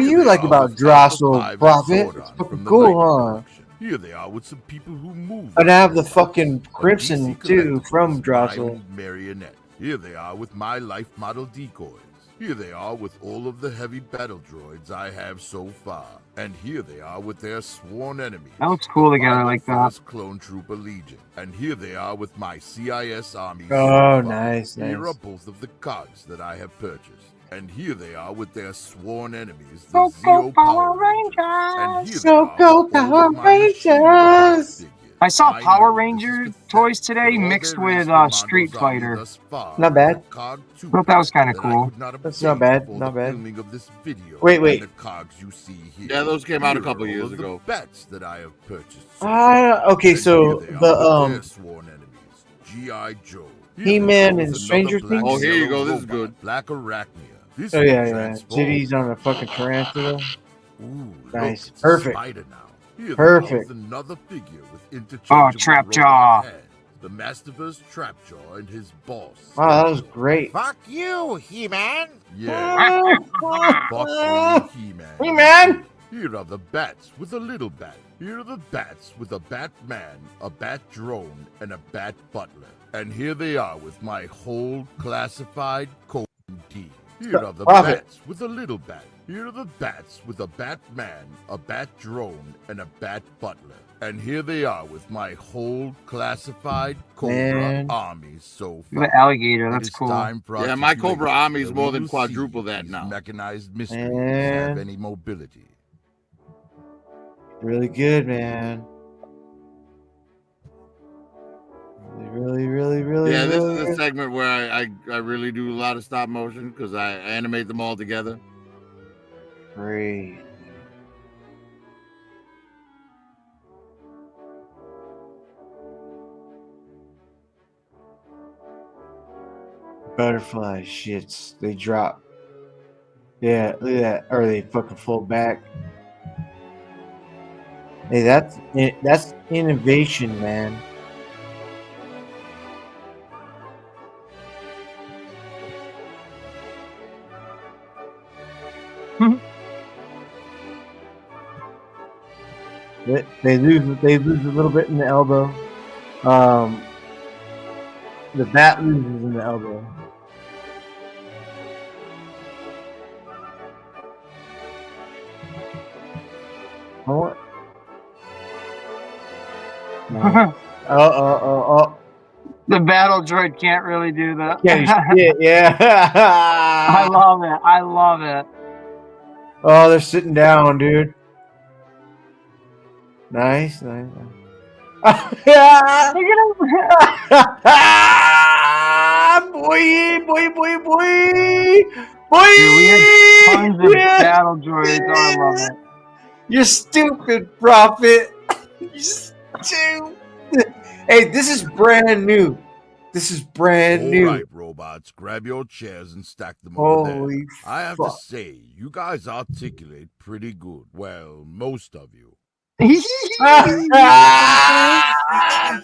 you Here they like are about with Alpha Drossel, 5 and Prophet? Zordon It's fucking from the cool, Lego huh? collection. Here they are with some people who move. And I have the like fucking a Crimson DC too Collectibles from Drossel. Mild Marionette. Here they are with my life model decoys. Here they are with all of the heavy battle droids I have so far. And here they are with their sworn enemies. That looks cool together like that. 1st Clone Trooper Legion. And here they are with my CIS army Oh, so far. nice, Here nice. are both of the cogs that I have purchased. And here they are with their sworn enemies, the Go Zeo Power Power Rangers. And here Rangers! they are with all of my Machine Wars figures. I saw I Power know this is Ranger pathetic, toys today but all mixed there is with for Mondo's Street army Fighter. thus far Not is bad. the Cog 2 Thought that was kind of that I cool. could not That's not obtain bad, for not the bad. filming of this video. Wait, wait. And the cogs you see here. Yeah, those came out a Here couple are all years of ago. The bats that I have purchased. So Okay, and so here they are with their the sworn enemies, G.I. Joe. Here He-Man they and go with Stranger another black Things? Oh, here you yellow go. This is robot, good. Black Arachnia. This Oh one yeah, yeah. transforms. Titties on a fucking tarantula. Ooh, Nice. look, it's Perfect. a spider now. Here Perfect. they are with another figure with Oh, interchangeable Trapjaw. robot hands. The Masterverse Trapjaw and his boss. Wow, that was great. Fuck you, He-Man. Yeah. Fuck you, He-Man. He-Man. Here are the bats with a little bat. Here are the bats with a Batman, a bat drone, and a bat butler. And here they are with my whole classified code team. Here are the Profit. bats with a little bat. Here are the bats with a Batman, a bat drone, and a bat butler. And here they are with my whole classified Cobra Man. army so Look at far. the alligator. It That's is cool. time for Yeah, my Cobra articulation, army is where more we than will quadruple see that if these now. mechanized mysteries Man. have any mobility. Really good, man. Really Yeah, this is good. a segment where I really do a lot of stop motion because I animate them all together. Great. Butterfly shits. They drop. Yeah, look at that. Or they fucking fold back. Hey, that's innovation, man. They lose a little bit in the elbow. The bat loses in the elbow. What? Oh. The battle droid can't really do that. Yeah, shit, yeah. I love it. I love it. Oh, they're sitting down, dude. Nice. Yeah. Look at him. Boy. Dude, we had tons of battle droids. Oh, I love it. You're stupid, Prophet. You're stupid. Hey, this is brand new. This is brand All new. right, robots, grab your chairs and stack them over there. Holy I have to fuck. say, you guys articulate pretty good. Well, most of you.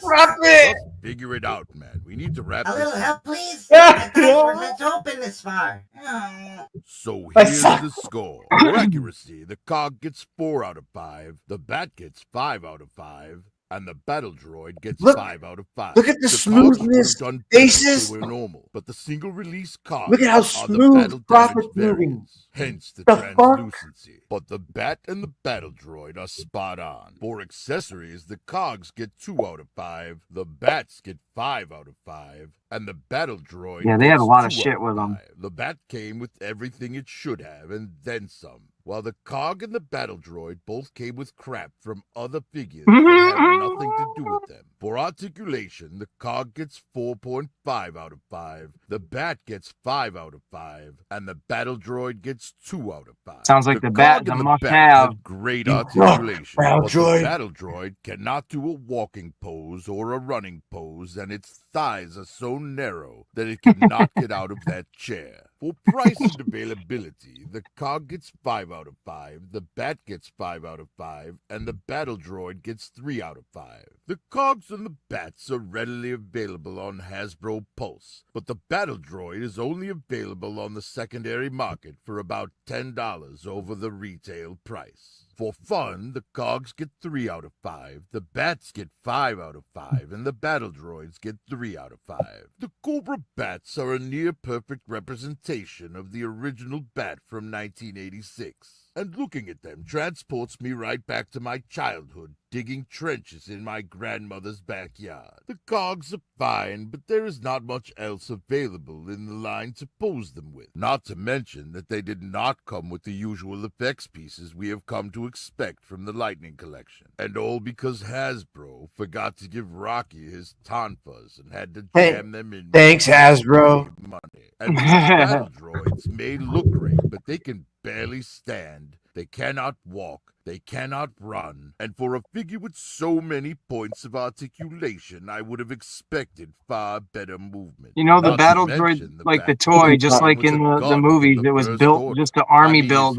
Prophet. Just figure it out, man. We need to wrap A this little up. help, please? I thought we were meant to open this far. Oh. So I here's suck. the score. For accuracy, the cog gets 4 out of 5, the bat gets 5 out of 5, and the battle droid gets Look- 5 out of 5. look at the cogs would have smoothness done better if faces. they were normal, but the single release cogs Look at how are the smooth battle Prophet's damage moving. variants, hence the The fuck? translucency. But the bat and the battle droid are spot on. For accessories, the cogs get 2 out of 5, the bats get 5 out of 5, and the battle droid Yeah, they had a gets lot of 2 shit out with 'em. 5. The bat came with everything it should have, and then some. While the cog and the battle droid both came with crap from other figures that have nothing to do with them. For articulation, the cog gets 4.5 out of 5, the bat gets 5 out of 5, and the battle droid gets 2 out of 5. Sounds like the cog bat's a and the must bat have. great You articulation, rock, but droid. the battle droid cannot do a walking pose or a running pose, and its thighs are so narrow that it cannot get out of that chair. For price and availability, the cog gets 5 out of 5, the bat gets 5 out of 5, and the battle droid gets 3 out of 5. The cogs and the bats are readily available on Hasbro Pulse, but the battle droid is only available on the secondary market for about $10 over the retail price. For fun, the cogs get 3 out of 5, the bats get 5 out of 5, and the battle droids get 3 out of 5. The Cobra bats are a near-perfect representation of the original bat from 1986. And looking at them transports me right back to my childhood, digging trenches in my grandmother's backyard. The cogs are fine, but there is not much else available in the line to pose them with. Not to mention that they did not come with the usual effects pieces we have come to expect from the Lightning Collection. And all because Hasbro forgot to give Rocky his tonfas and had to jam them in. Thanks, Hasbro. Money. And these battle droids may look great, but they can barely stand, they cannot walk, they cannot run, and for a figure with so many points of articulation, I would have expected far better movement. You know, the Not to battle mention droid, like the toy, just like in the movies, it was built just an army build.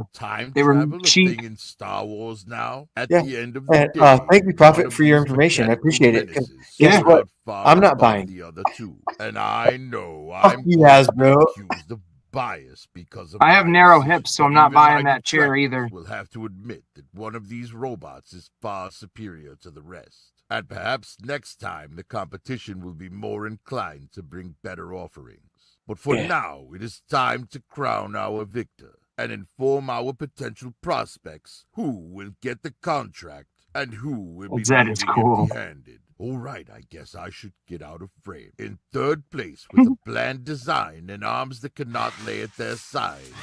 They were cheap. In Star Wars now. At Yeah. the end of the And, day, thank you, Prophet, for your information. I appreciate it. 'Cause guess what? I'm not buying. The other two, and I know Fuck I'm you, going to be Hasbro. accused of bias because of I have my narrow decision, hips, so but I'm not even buying my that chair detractors either. will have to admit that one of these robots is far superior to the rest. And perhaps next time the competition will be more inclined to bring better offerings. But for now, it is time to crown our victor and inform our potential prospects who will get the contract and who will be That is leaving cool. empty-handed. All right, I guess I should get out of frame. In third place, with a bland design and arms that cannot lay at their sides,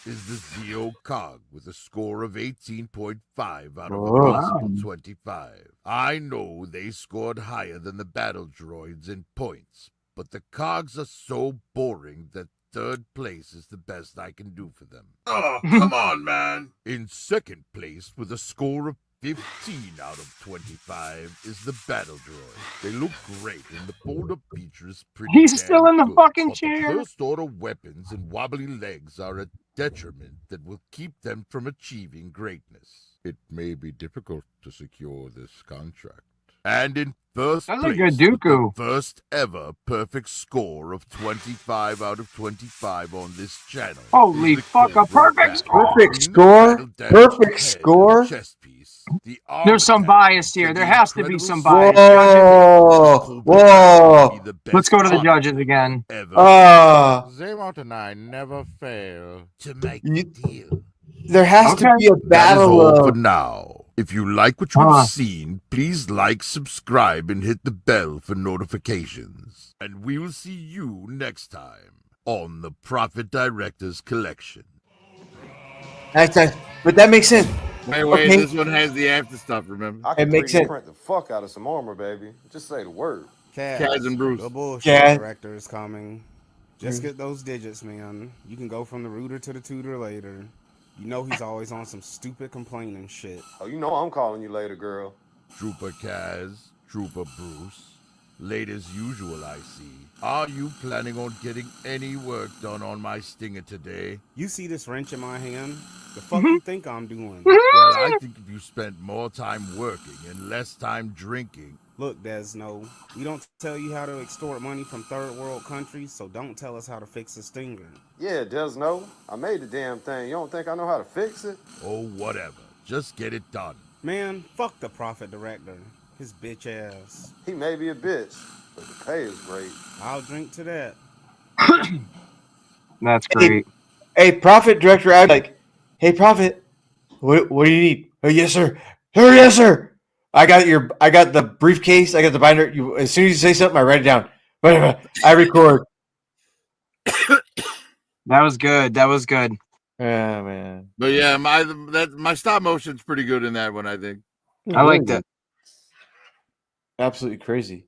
is the Zeo Cog with a score of 18.5 out of a possible 25. I know they scored higher than the battle droids in points, but the cogs are so boring that third place is the best I can do for them. Oh, come on, man. In second place, with a score of 15 out of 25, is the battle droid. They look great, and the fold-up feature is pretty He's still in the good, fucking but chair. The first-order weapons and wobbly legs are a detriment that will keep them from achieving greatness. It may be difficult to secure this contract. And in first That's a place, good with the Dooku. first ever perfect score of 25 out of 25 on this channel. Holy is the fuck, a Cobra perfect Bat. score. Perfect Between the score. battle-damaged Perfect head score. and chest piece, the There's some armor bias tab, here. and There the has to be incredible some size bias. Whoa. Cobra Bat may be the Let's best go to the honor judges weapon again. ever. Zemo and I never fail to make the deal. There has to be a That is battle all for of. now. If you like what you have seen, please like, subscribe, and hit the bell for notifications. And we will see you next time on the Prophet Director's Collection. But that makes sense. Wait, Okay. this one has the after stuff, remember? I can It makes 3D sense. print the fuck out of some armor, baby. Just say the word. Kaz and Bruce. The bullshit Kaz. director is coming. Just get those digits, man. You can go from the rooter to the tutor later. You know he's always on some stupid complaining shit. Oh, you know I'm calling you later, girl. Trooper Kaz, Trooper Bruce. Late as usual, I see. Are you planning on getting any work done on my stinger today? You see this wrench in my hand? The fuck you think I'm doing? Well, I think if you spent more time working and less time drinking. Look, Desno, we don't tell you how to extort money from third world countries, so don't tell us how to fix a stinger. Yeah, Desno. I made the damn thing. You don't think I know how to fix it? Oh, whatever. Just get it done. Man, fuck the Prophet Director. His bitch ass. He may be a bitch, but the pay is great. I'll drink to that. That's great. Hey, Prophet Director, I'm like, hey, Prophet, what do you need? Oh, yes, sir. Oh, yes, sir. I got the briefcase. I got the binder. As soon as you say something, I write it down. I record. That was good. That was good. Yeah, man. But yeah, my stop motion's pretty good in that one, I think. I liked it. Absolutely crazy.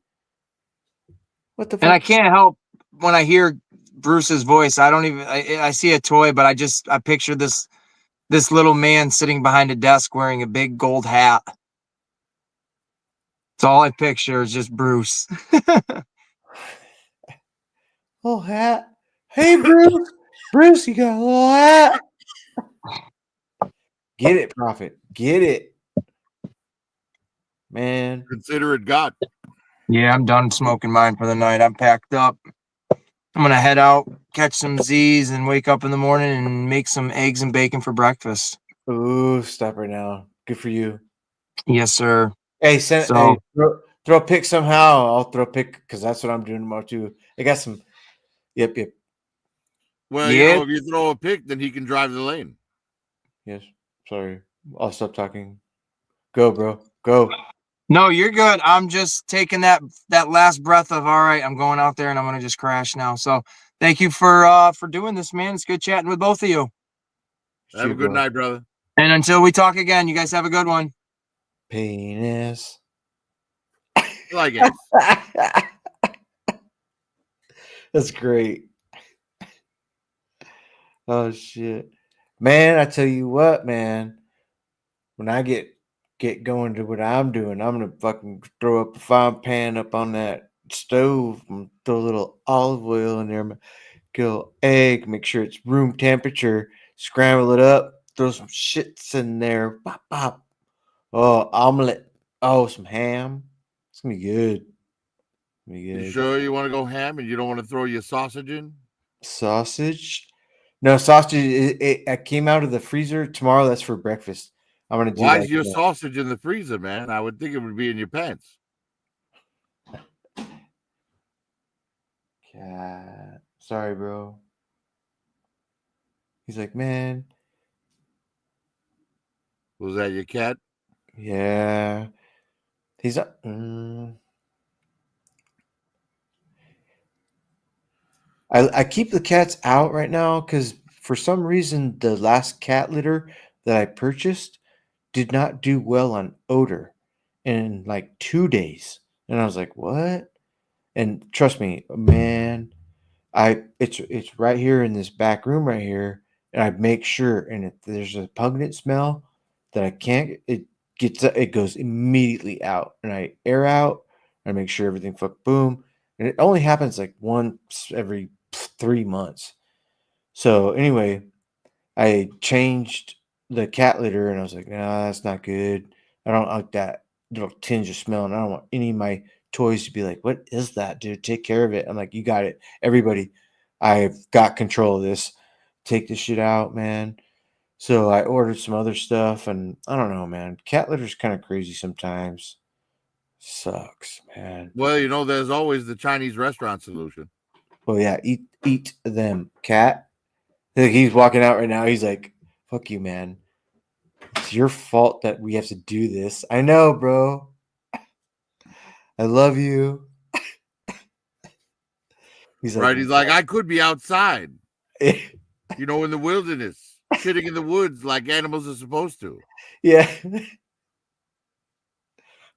What the fuck? And I can't help when I hear Bruce's voice. I don't even. I see a toy, but I picture this little man sitting behind a desk wearing a big gold hat. It's all I picture is just Bruce. Oh, hat. Hey, Bruce. Bruce, you got a little hat. Get it, Prophet. Get it. Man. Consider it God. Yeah, I'm done smoking mine for the night. I'm packed up. I'm gonna head out, catch some Z's, and wake up in the morning and make some eggs and bacon for breakfast. Ooh, stop right now. Good for you. Yes, sir. Hey, So throw a pick somehow. I'll throw a pick because that's what I'm doing tomorrow too. I got some. Yep. Well, Yeah. if you throw a pick, then he can drive the lane. Yes. Sorry. I'll stop talking. Go, bro. Go. No, you're good. I'm just taking that last breath of all right, I'm going out there and I'm gonna just crash now. So thank you for doing this, man. It's good chatting with both of you. Have a good night, brother. And until we talk again, you guys have a good one. Penis. Like it. That's great. Oh shit. Man, I tell you what, man. When I get going to what I'm doing, I'm gonna fucking throw up a frying pan up on that stove and throw a little olive oil in there, kill egg, make sure it's room temperature, scramble it up, throw some shits in there, pop pop. Oh, omelet. Oh, some ham. It's gonna be good. You sure you want to go ham and you don't want to throw your sausage in? Sausage? No, sausage. I came out of the freezer tomorrow. That's for breakfast. I'm gonna do Why that. is your sausage in the freezer, man? I would think it would be in your pants. Cat. Sorry, bro. He's like, man. Was that your cat? Yeah. He's not. I keep the cats out right now because for some reason the last cat litter that I purchased did not do well on odor in like 2 days. And I was like, what? And trust me, man, it's right here in this back room right here. And I make sure, and if there's a pungent smell that I can't, it goes immediately out. And I air out, I make sure everything boom. And it only happens like once every 3 months. So anyway, I changed the cat litter and I was like, nah, that's not good. I don't like that little tinge of smell. And I don't want any of my toys to be like, what is that, dude? Take care of it. I'm like, you got it. Everybody, I've got control of this. Take this shit out, man. So I ordered some other stuff and I don't know, man. Cat litter's kind of crazy sometimes. Sucks, man. Well, there's always the Chinese restaurant solution. Oh yeah, eat them, cat. He's walking out right now. He's like, fuck you, man. It's your fault that we have to do this. I know, bro. I love you. He's like, Right? He's like, I could be outside, in the wilderness, shitting in the woods like animals are supposed to. Yeah.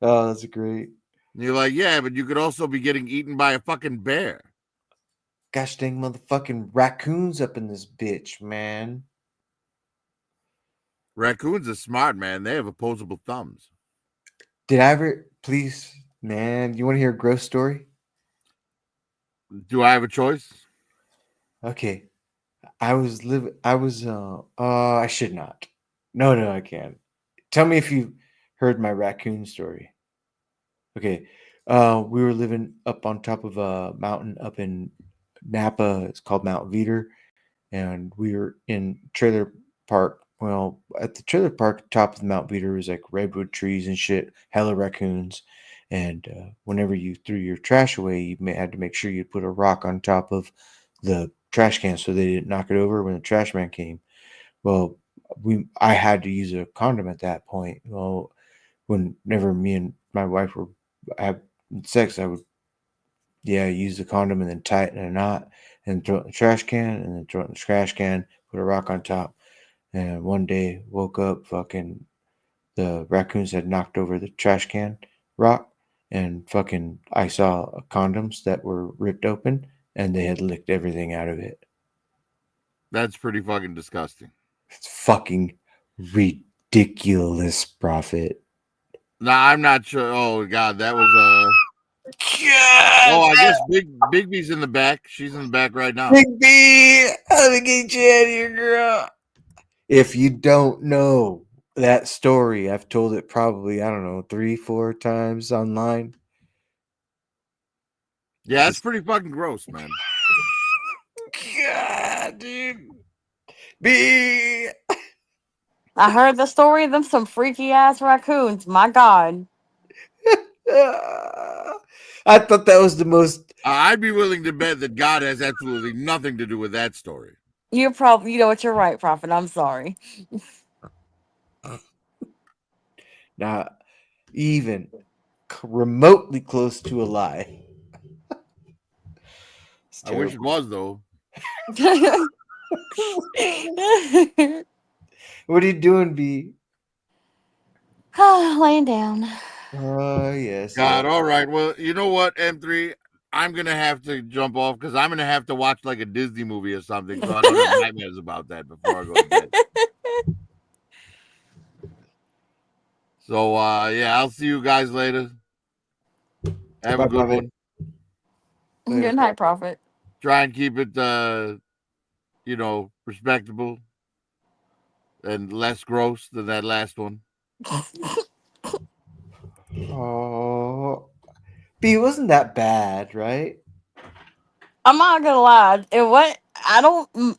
Oh, that's great. And you're like, yeah, but you could also be getting eaten by a fucking bear. Gosh dang motherfucking raccoons up in this bitch, man. Raccoons are smart, man. They have opposable thumbs. Did I ever, please, man, you want to hear a gross story? Do I have a choice? Okay. I should not. No, I can't. Tell me if you heard my raccoon story. Okay. We were living up on top of a mountain up in Napa. It's called Mount Veeder. And we were in trailer park. Well, at the trailer park, top of the Mount Veeder was like redwood trees and shit, hella raccoons. And whenever you threw your trash away, you had to make sure you put a rock on top of the trash can so they didn't knock it over when the trash man came. Well, I had to use a condom at that point. Well, whenever me and my wife were having sex, I would use the condom and then tie it in a knot and throw it in the trash can and then throw it in the trash can, put a rock on top. And one day woke up, fucking the raccoons had knocked over the trash can rock, and fucking I saw condoms that were ripped open and they had licked everything out of it. That's pretty fucking disgusting. It's fucking ridiculous, Prophet. No, I'm not sure. Oh god, that was I guess Big B's in the back. She's in the back right now. Big B, I'm gonna get you out of here, girl. If you don't know that story, I've told it probably, I don't know, 3-4 times online. Yeah, it's pretty fucking gross, man. God, dude. B. I heard the story of them some freaky ass raccoons. My God. I thought that was the most. I'd be willing to bet that God has absolutely nothing to do with that story. You're probably, you know what, you're right, Prophet. I'm sorry. Not even remotely close to a lie. I wish it was, though. What are you doing, B? Laying down. Oh, yes. God, all right. Well, you know what, M3? I'm going to have to jump off because I'm going to have to watch like a Disney movie or something so I don't have nightmares about that before I go to bed. So, yeah, I'll see you guys later. Have a good one. Good night, Prophet. Try and keep it, respectable and less gross than that last one. Oh, B, it wasn't that bad, right? I'm not gonna lie.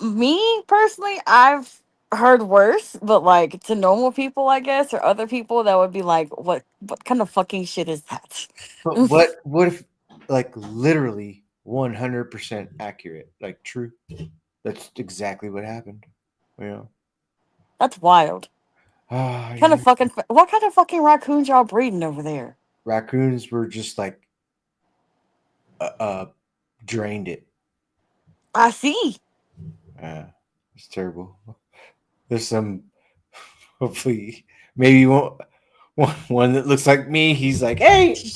Me personally, I've heard worse, but like to normal people, I guess, or other people that would be like, what kind of fucking shit is that? But what if, like, literally 100% accurate, like true? That's exactly what happened. You know. That's wild. Oh, What kind of fucking raccoons y'all breeding over there? Raccoons were just like drained it. I see. It's terrible. There's some, hopefully, maybe one that looks like me. He's like, hey. He's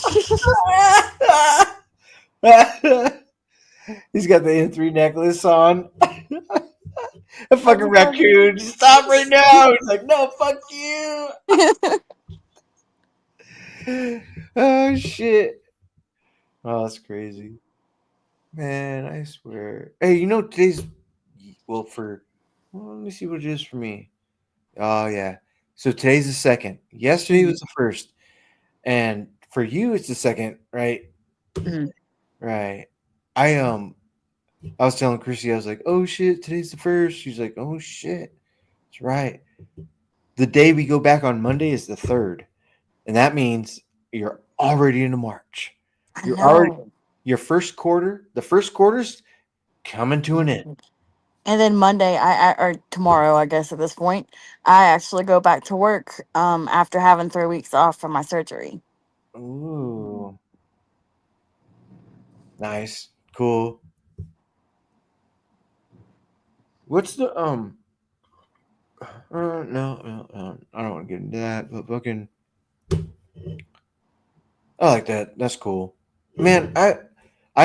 got the N3 necklace on. A fucking raccoon. Stop right now. He's like, no, fuck you. Oh, shit. Oh, that's crazy. Man, I swear. Hey, today's, well, let me see what it is for me. Oh, yeah. So today's the second. Yesterday was the first. And for you, it's the second, right? Right. I was telling Chrissy, I was like, oh shit, today's the first. She's like, oh shit. That's right. The day we go back on Monday is the 3rd. And that means you're already into March. You're already the first quarter's coming to an end. And then Monday, or tomorrow, I guess at this point, I actually go back to work after having 3 weeks off from my surgery. Ooh. Nice. Cool. What's the no, I don't want to get into that, but fucking I like that. That's cool. Man, I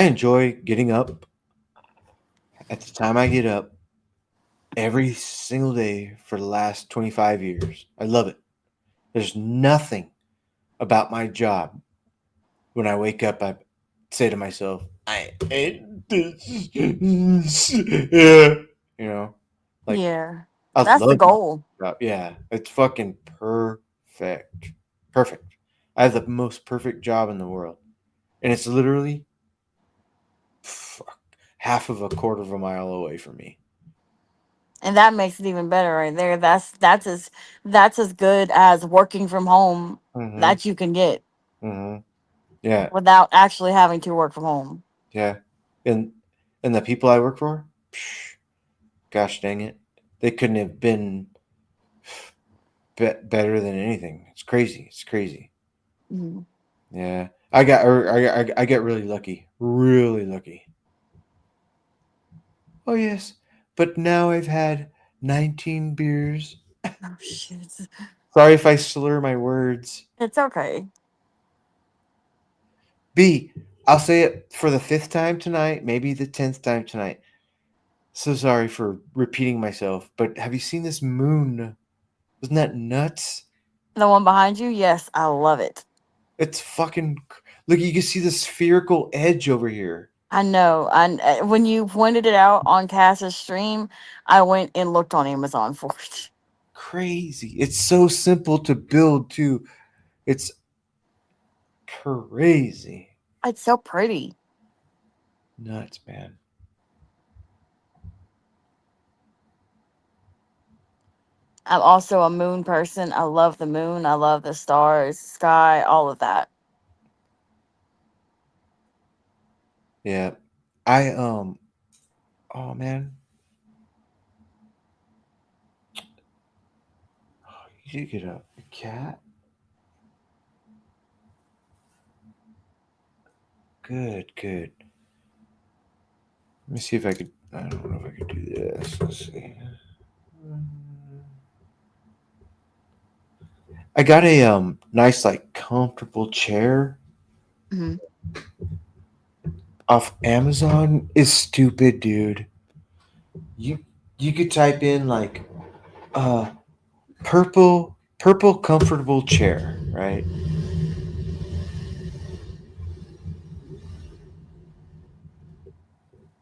enjoy getting up at the time I get up every single day for the last 25 years. I love it. There's nothing about my job. When I wake up, I say to myself, I hate this. Yeah. Like, Yeah. I That's the love my goal. job. Yeah. It's fucking perfect. Perfect. I have the most perfect job in the world. And it's literally half of a quarter of a mile away from me. And that makes it even better right there. That's as good as working from home that you can get. Yeah. Without actually having to work from home. Yeah. And the people I work for, gosh dang it, they couldn't have been better than anything. It's crazy. It's crazy. Mm-hmm. Yeah. I get really lucky. Really lucky. Oh yes. But now I've had 19 beers. Oh shit. Sorry if I slur my words. It's okay. B, I'll say it for the 5th time tonight, maybe the 10th time tonight. So sorry for repeating myself, but have you seen this moon? Isn't that nuts? The one behind you? Yes, I love it. It's fucking look, you can see the spherical edge over here. I know. And when you pointed it out on Cass's stream, I went and looked on Amazon for it. Crazy. It's so simple to build too. It's crazy. It's so pretty. Nuts, man. I'm also a moon person. I love the moon. I love the stars, sky, all of that. Yeah. I oh man. You did get a cat? Good, good. Let me see if I could I don't know if I could do this. Let's see. I got a nice like comfortable chair Mhm. off Amazon. Is stupid, dude. You you could type in like uh purple comfortable chair, right?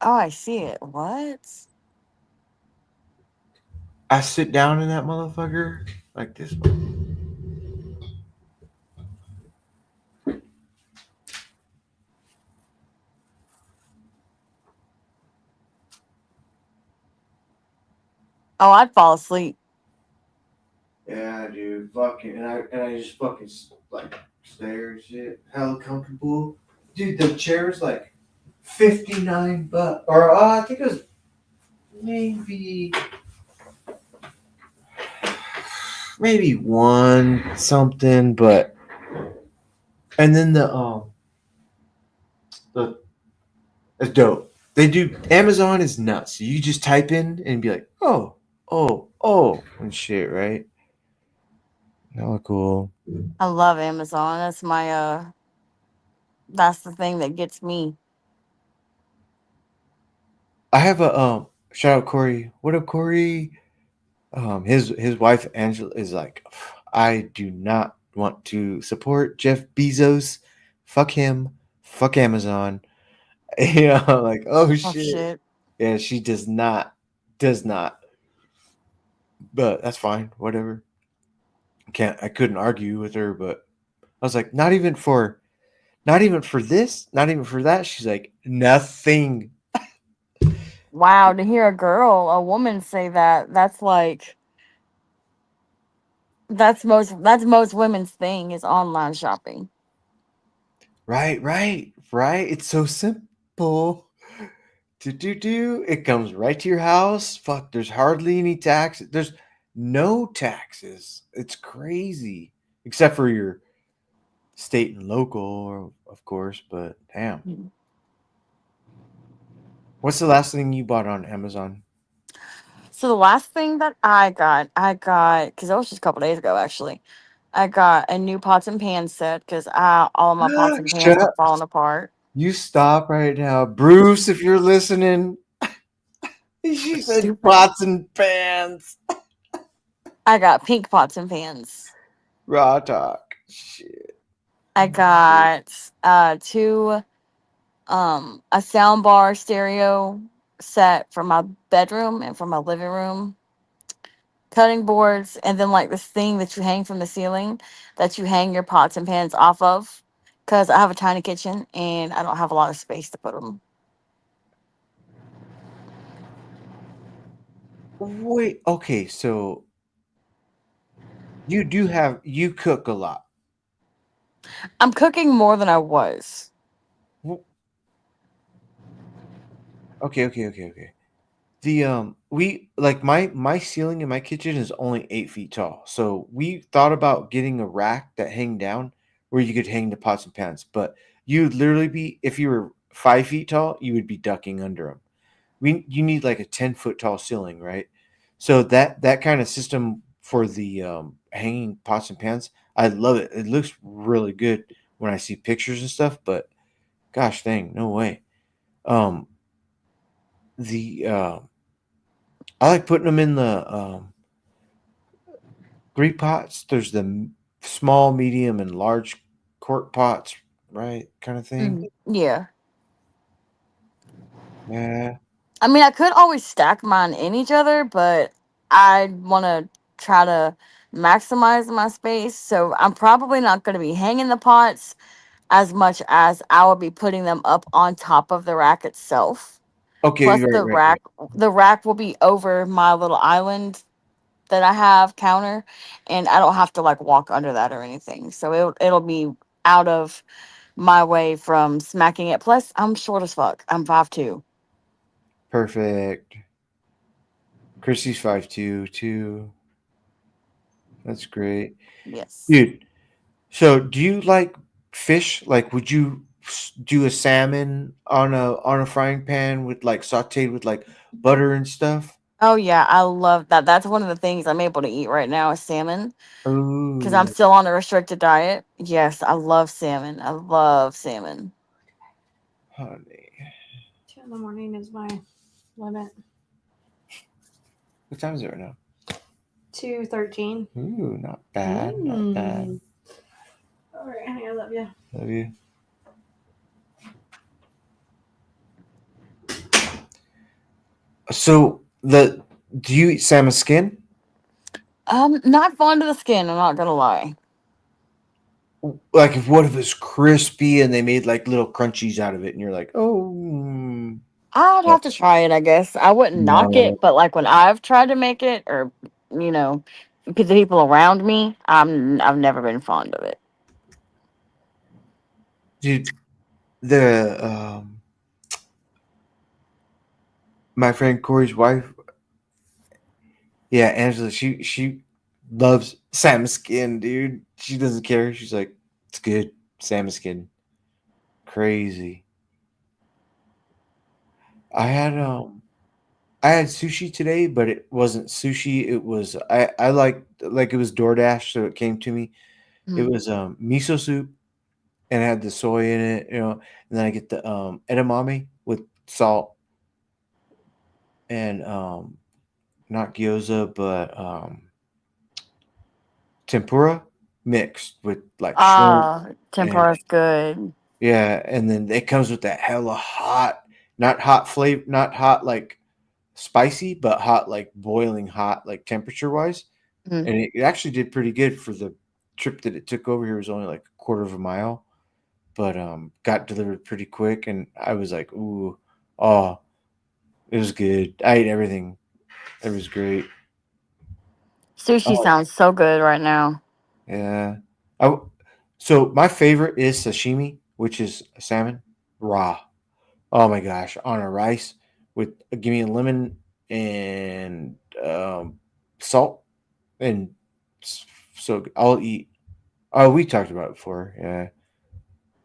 Oh, I see it. What? I sit down in that motherfucker like this. Oh, I'd fall asleep. Yeah, dude. Fucking and I just fucking like stare and shit. Hella comfortable, dude. The chair's like $59, or I think it was maybe one something, but and then the it's dope. They do Amazon is nuts. You just type in and be like, oh, and shit, right? Hella cool. I love Amazon. That's the thing that gets me. I have a shout out Corey. What up, Corey? His wife Angela is like, I do not want to support Jeff Bezos. Fuck him. Fuck Amazon. Like, oh Oh shit. shit. Yeah, she does not. But that's fine. Whatever. I couldn't argue with her, but I was like, not even for this, not even for that. She's like, nothing. Wow, to hear a woman say that, that's most women's thing is online shopping. Right. It's so simple. Do. It comes right to your house. Fuck, there's hardly any taxes. There's no taxes. It's crazy. Except for your state and local, of course, but damn. Mhm. What's the last thing you bought on Amazon? So the last thing that I got because it was just a couple days ago actually. I got a new pots and pans set because all of my pots and pans Shut were up. falling apart. You stop right now. Bruce, if you're listening, she said Stupid. pots and pans. I got pink pots and pans. Raw talk. Shit. I got two a sound bar stereo set for my bedroom and for my living room, cutting boards, and then like this thing that you hang from the ceiling that you hang your pots and pans off of. Because I have a tiny kitchen and I don't have a lot of space to put them. Wait, okay, so you cook a lot. I'm cooking more than I was. Wh- Okay. The we like my ceiling in my kitchen is only 8 feet tall. So we thought about getting a rack that hang down where you could hang the pots and pans, but you'd literally be if you were 5 feet tall, you would be ducking under them. You need like a 10 foot tall ceiling, right? So that kind of system for the hanging pots and pans, I love it. It looks really good when I see pictures and stuff, but gosh dang, no way. Um, the I like putting them in the three pots. There's the small, medium, and large quart pots, right? Kind of thing. Yeah. Yeah. I mean, I could always stack mine in each other, but I want to try to maximize my space. So I'm probably not going to be hanging the pots as much as I will be putting them up on top of the rack itself. Okay. Plus Right. the rack will be over my little island that I have counter, and I don't have to like walk under that or anything. So it'll be out of my way from smacking it. Plus, I'm short as fuck. I'm 5'2". Perfect. Chrissy's 5'2" too. That's great, Yes. dude. So, do you like fish? Like, would you do a salmon on a frying pan with like sautéed with like butter and stuff? Oh yeah, I love that. That's one of the things I'm able to eat right now is salmon because I'm Ooh, still on a restricted diet. Yes, I love salmon. I love salmon. honey. 2 in the morning is my limit. What time is it right now? 2:13. Ooh, not bad, not bad. All right, honey, I love you. Love you. So do you eat salmon skin? Not fond of the skin. I'm not gonna lie. Like, if what if it's crispy and they made like little crunchies out of it, and you're like, oh, I'd no, have to try it, I guess. I wouldn't knock no. it, but like when I've tried to make it, or you know, the people around me, I've never been fond of it. Dude, the my friend Corey's wife, yeah, Angela, she loves salmon skin, dude. She doesn't care. She's like, it's good, salmon skin, crazy. I had I had sushi today, but it wasn't sushi. It was I like it was DoorDash, so it came to me. It Mm. was miso soup and it had the soy in it, and then I get the edamame with salt and not gyoza, but tempura mixed with like shrimp and Tempura's good. yeah, and then it comes with that hella hot, not hot flavor, not hot like spicy, but hot like boiling hot like temperature wise. Mm. And it actually did pretty good for the trip that it took over here. It was only like a quarter of a mile, but got delivered pretty quick, and I was like, ooh, oh, it was good. I ate everything. It was great. Sushi Oh sounds so good right now. yeah. I w So my favorite is sashimi, which is salmon raw. Oh my gosh, on a rice with give me a lemon and salt and so I'll eat. Oh, we talked about it before. Yeah,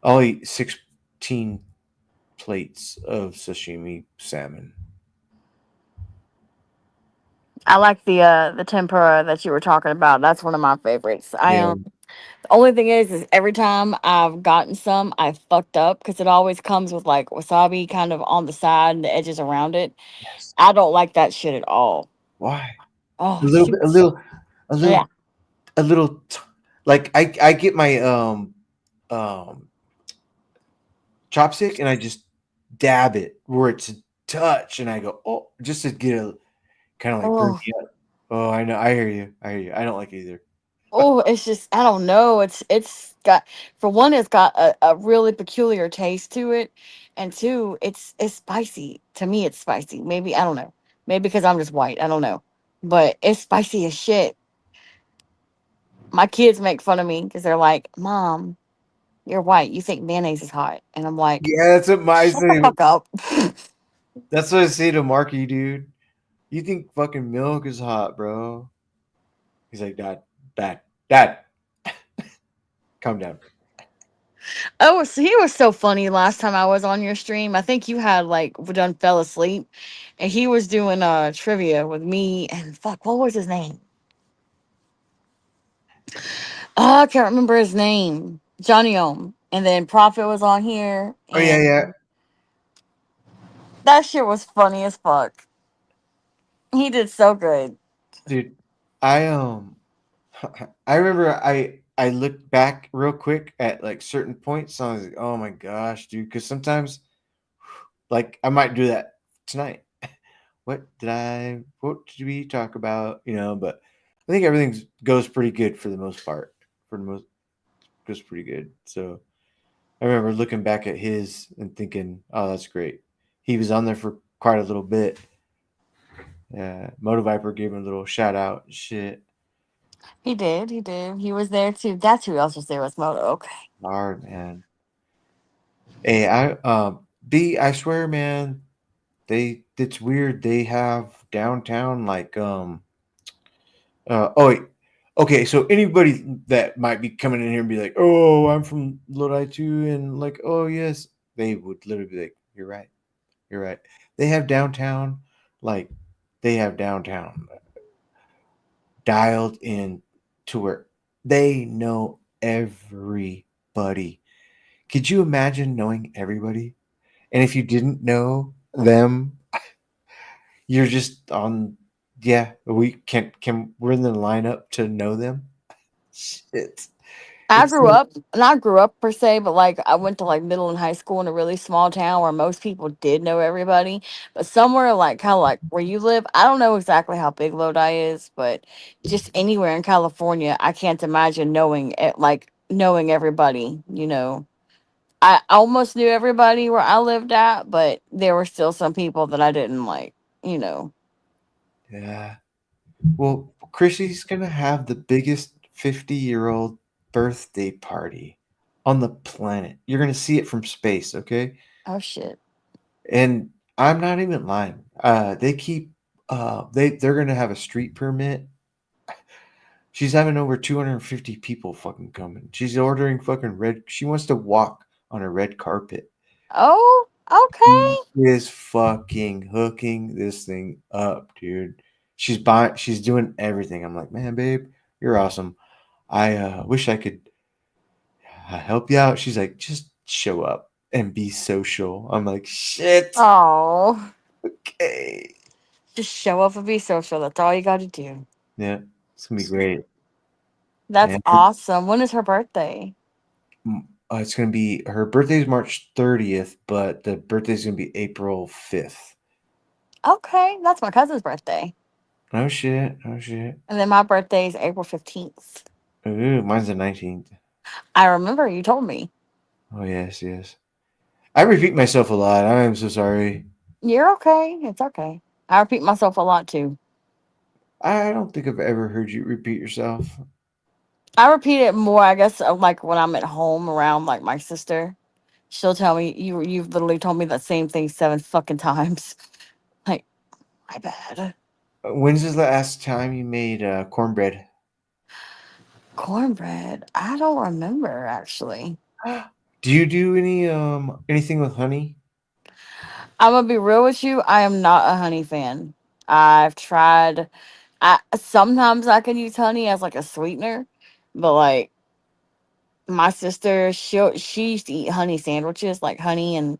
I'll eat 16 plates of sashimi salmon. I like the tempura that you were talking about. That's one of my favorites. I Yeah. The only thing is every time I've gotten some, I fucked up because it always comes with like wasabi kind of on the side and the edges around it. Yes. I don't like that shit at all. Why? A Oh little bit, shoot. a Yeah. little, a little. Like I get my um chopstick and I just dab it where it's a touch, and I go, oh, just to get a kind of like burn Oh. me up. Oh, I know. I hear you. I hear you. I don't like it either. Oh, it's just I don't know. It's got for one, it's got a really peculiar taste to it, and two, it's spicy. To me, it's spicy. Maybe I don't know. Maybe because I'm just white. I don't know, but it's spicy as shit. My kids make fun of me because they're like, "Mom, you're white. You think mayonnaise is hot?" And I'm like, Yeah, that's what my "Shut the say. fuck up." That's what I say to Marky, dude. You think fucking milk is hot, bro? He's like, Dad, calm down. Oh, so he was so funny last time I was on your stream. I think you had like done fell asleep, and he was doing trivia with me and fuck, what was his name? Oh, I can't remember his name. Johnny Ohm. And then Prophet was on here, Oh yeah, and yeah, that shit was funny as fuck. He did so good. dude. I I remember I looked back real quick at like certain points. And I was like, oh my gosh, dude. Because sometimes, like, I might do that tonight. What did we talk about? But I think everything goes pretty good for the most part. For the most, goes pretty good. So I remember looking back at his and thinking, oh, that's great. He was on there for quite a little bit. Yeah, Moto Viper gave him a little shout out. And shit, He did. He did. He was there too. That's who else was there was Moto. Okay. hard man. Hey, B, I swear, man, it's weird. They have downtown like oh wait. Okay, so anybody that might be coming in here and be like, "Oh, I'm from Lodi too," and like, "Oh yes," they would literally be like, "You're right, you're right." They have downtown, like they have downtown dialed in to where they know everybody. Could you imagine knowing everybody? And if you didn't know them, you're just on. Yeah, we can we're in the lineup to know them. Shit, I it's grew so up, not grew up per se, but like I went to like middle and high school in a really small town where most people did know everybody. But somewhere like kind of like where you live, I don't know exactly how big Lodi is, but just anywhere in California, I can't imagine knowing it, like knowing everybody. I almost knew everybody where I lived at, but there were still some people that I didn't like. You know. yeah. Well, Chrissy's gonna have the biggest 50-year-old birthday party on the planet. You're gonna see it from space, okay? Oh shit. And I'm not even lying. They keep they're gonna have a street permit. She's having over 250 people fucking coming. She's ordering fucking red. She wants to walk on a red carpet. Oh, She okay. is fucking hooking this thing up, dude. She's doing everything. I'm like, man, babe, you're awesome. I wish I could help you out. She's like, just show up and be social. I'm like, shit. Oh, Okay. just show up and be social. That's all you got to do. Yeah, it's gonna be great. That's And awesome. When is her birthday? it's gonna be her birthday's March 30th, but the birthday's gonna be April 5th. Okay, that's my cousin's birthday. Oh shit! Oh shit! And then my birthday is April 15th. Ooh, mine's the 19th. I remember you told me. Oh yes, yes. I repeat myself a lot. I am so sorry. You're okay. It's okay. I repeat myself a lot too. I don't think I've ever heard you repeat yourself. I repeat it more, I guess, like when I'm at home around like my sister. She'll tell me you've literally told me that same thing 7 fucking times. Like, my bad. When's the last time you made cornbread? Cornbread. I don't remember actually. Do you do anything with honey? I'm gonna be real with you. I am not a honey fan. I've tried. I sometimes I can use honey as like a sweetener, but like my sister, she used to eat honey sandwiches, like honey and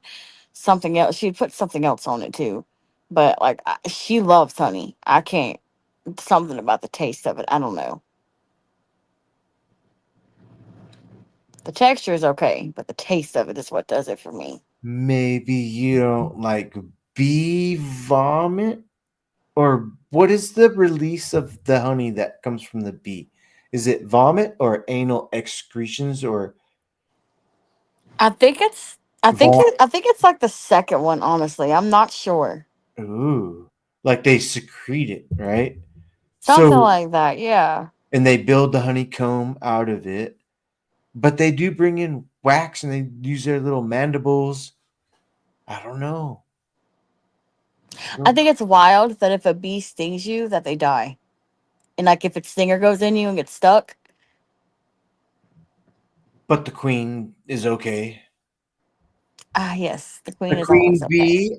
something else. She'd put something else on it too, but like she loves honey. I can't. Something about the taste of it. I don't know. The texture is okay, but the taste of it is what does it for me. Maybe you don't like bee vomit? Or what is the release of the honey that comes from the bee? Is it vomit or anal excretions or I think it's. I think vomit? it, I think it's like the second one. Honestly, I'm not sure. Ooh, like they secrete it, right? Something So, like that. Yeah. and they build the honeycomb out of it, but they do bring in wax and they use their little mandibles. I don't know. I think it's wild that if a bee stings you, that they die, and like if its stinger goes in you and gets stuck. But the queen is okay. Ah, yes, the queen The is always queen okay. bee.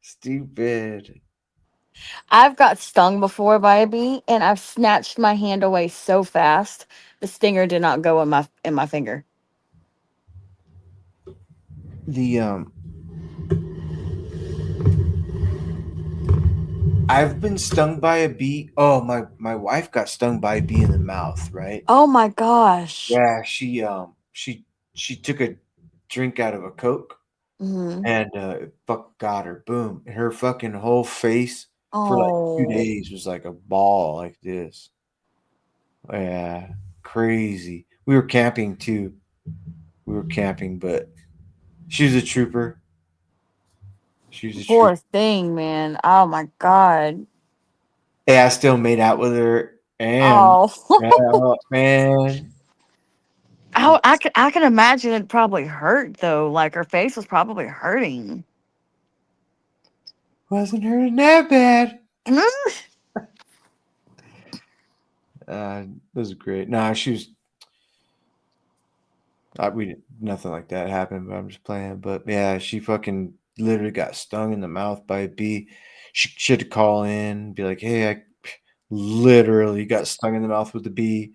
Stupid. I've got stung before by a bee, and I've snatched my hand away so fast the stinger did not go in my finger. The I've been stung by a bee. Oh, my wife got stung by a bee in the mouth, right? Oh my gosh. Yeah, she took a drink out of a Coke Hmm. and it fuck got her. Boom. And her fucking whole face for like 2 Oh, days was like a ball like this. Yeah, crazy. We were camping too. We were camping, but she was a trooper. She's a Poor true. thing, man. Oh my god. Yeah, I still made out with her, and Oh. man, I can imagine it probably hurt though. Like her face was probably hurting. wasn't hurting that bad. It was great. No, she was. Nothing like that happened, but I'm just playing. But yeah, she fucking literally got stung in the mouth by a bee. She had to call in, be like, "Hey, I literally got stung in the mouth with the bee."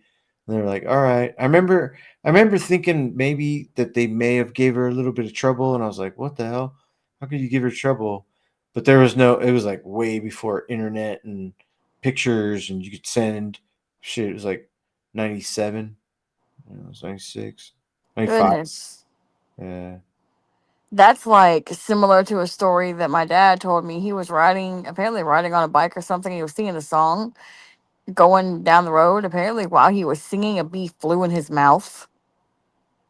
And they're like, "All right." I remember thinking maybe that they may have gave her a little bit of trouble, and I was like, "What the hell? How could you give her trouble?" But there was no. It was like way before internet and pictures, and you could send shit. It was like 97. It was 96. 95. Goodness. Yeah. That's like similar to a story that my dad told me. He was apparently riding on a bike or something. He was singing a song going down the road. Apparently, while he was singing, a bee flew in his mouth.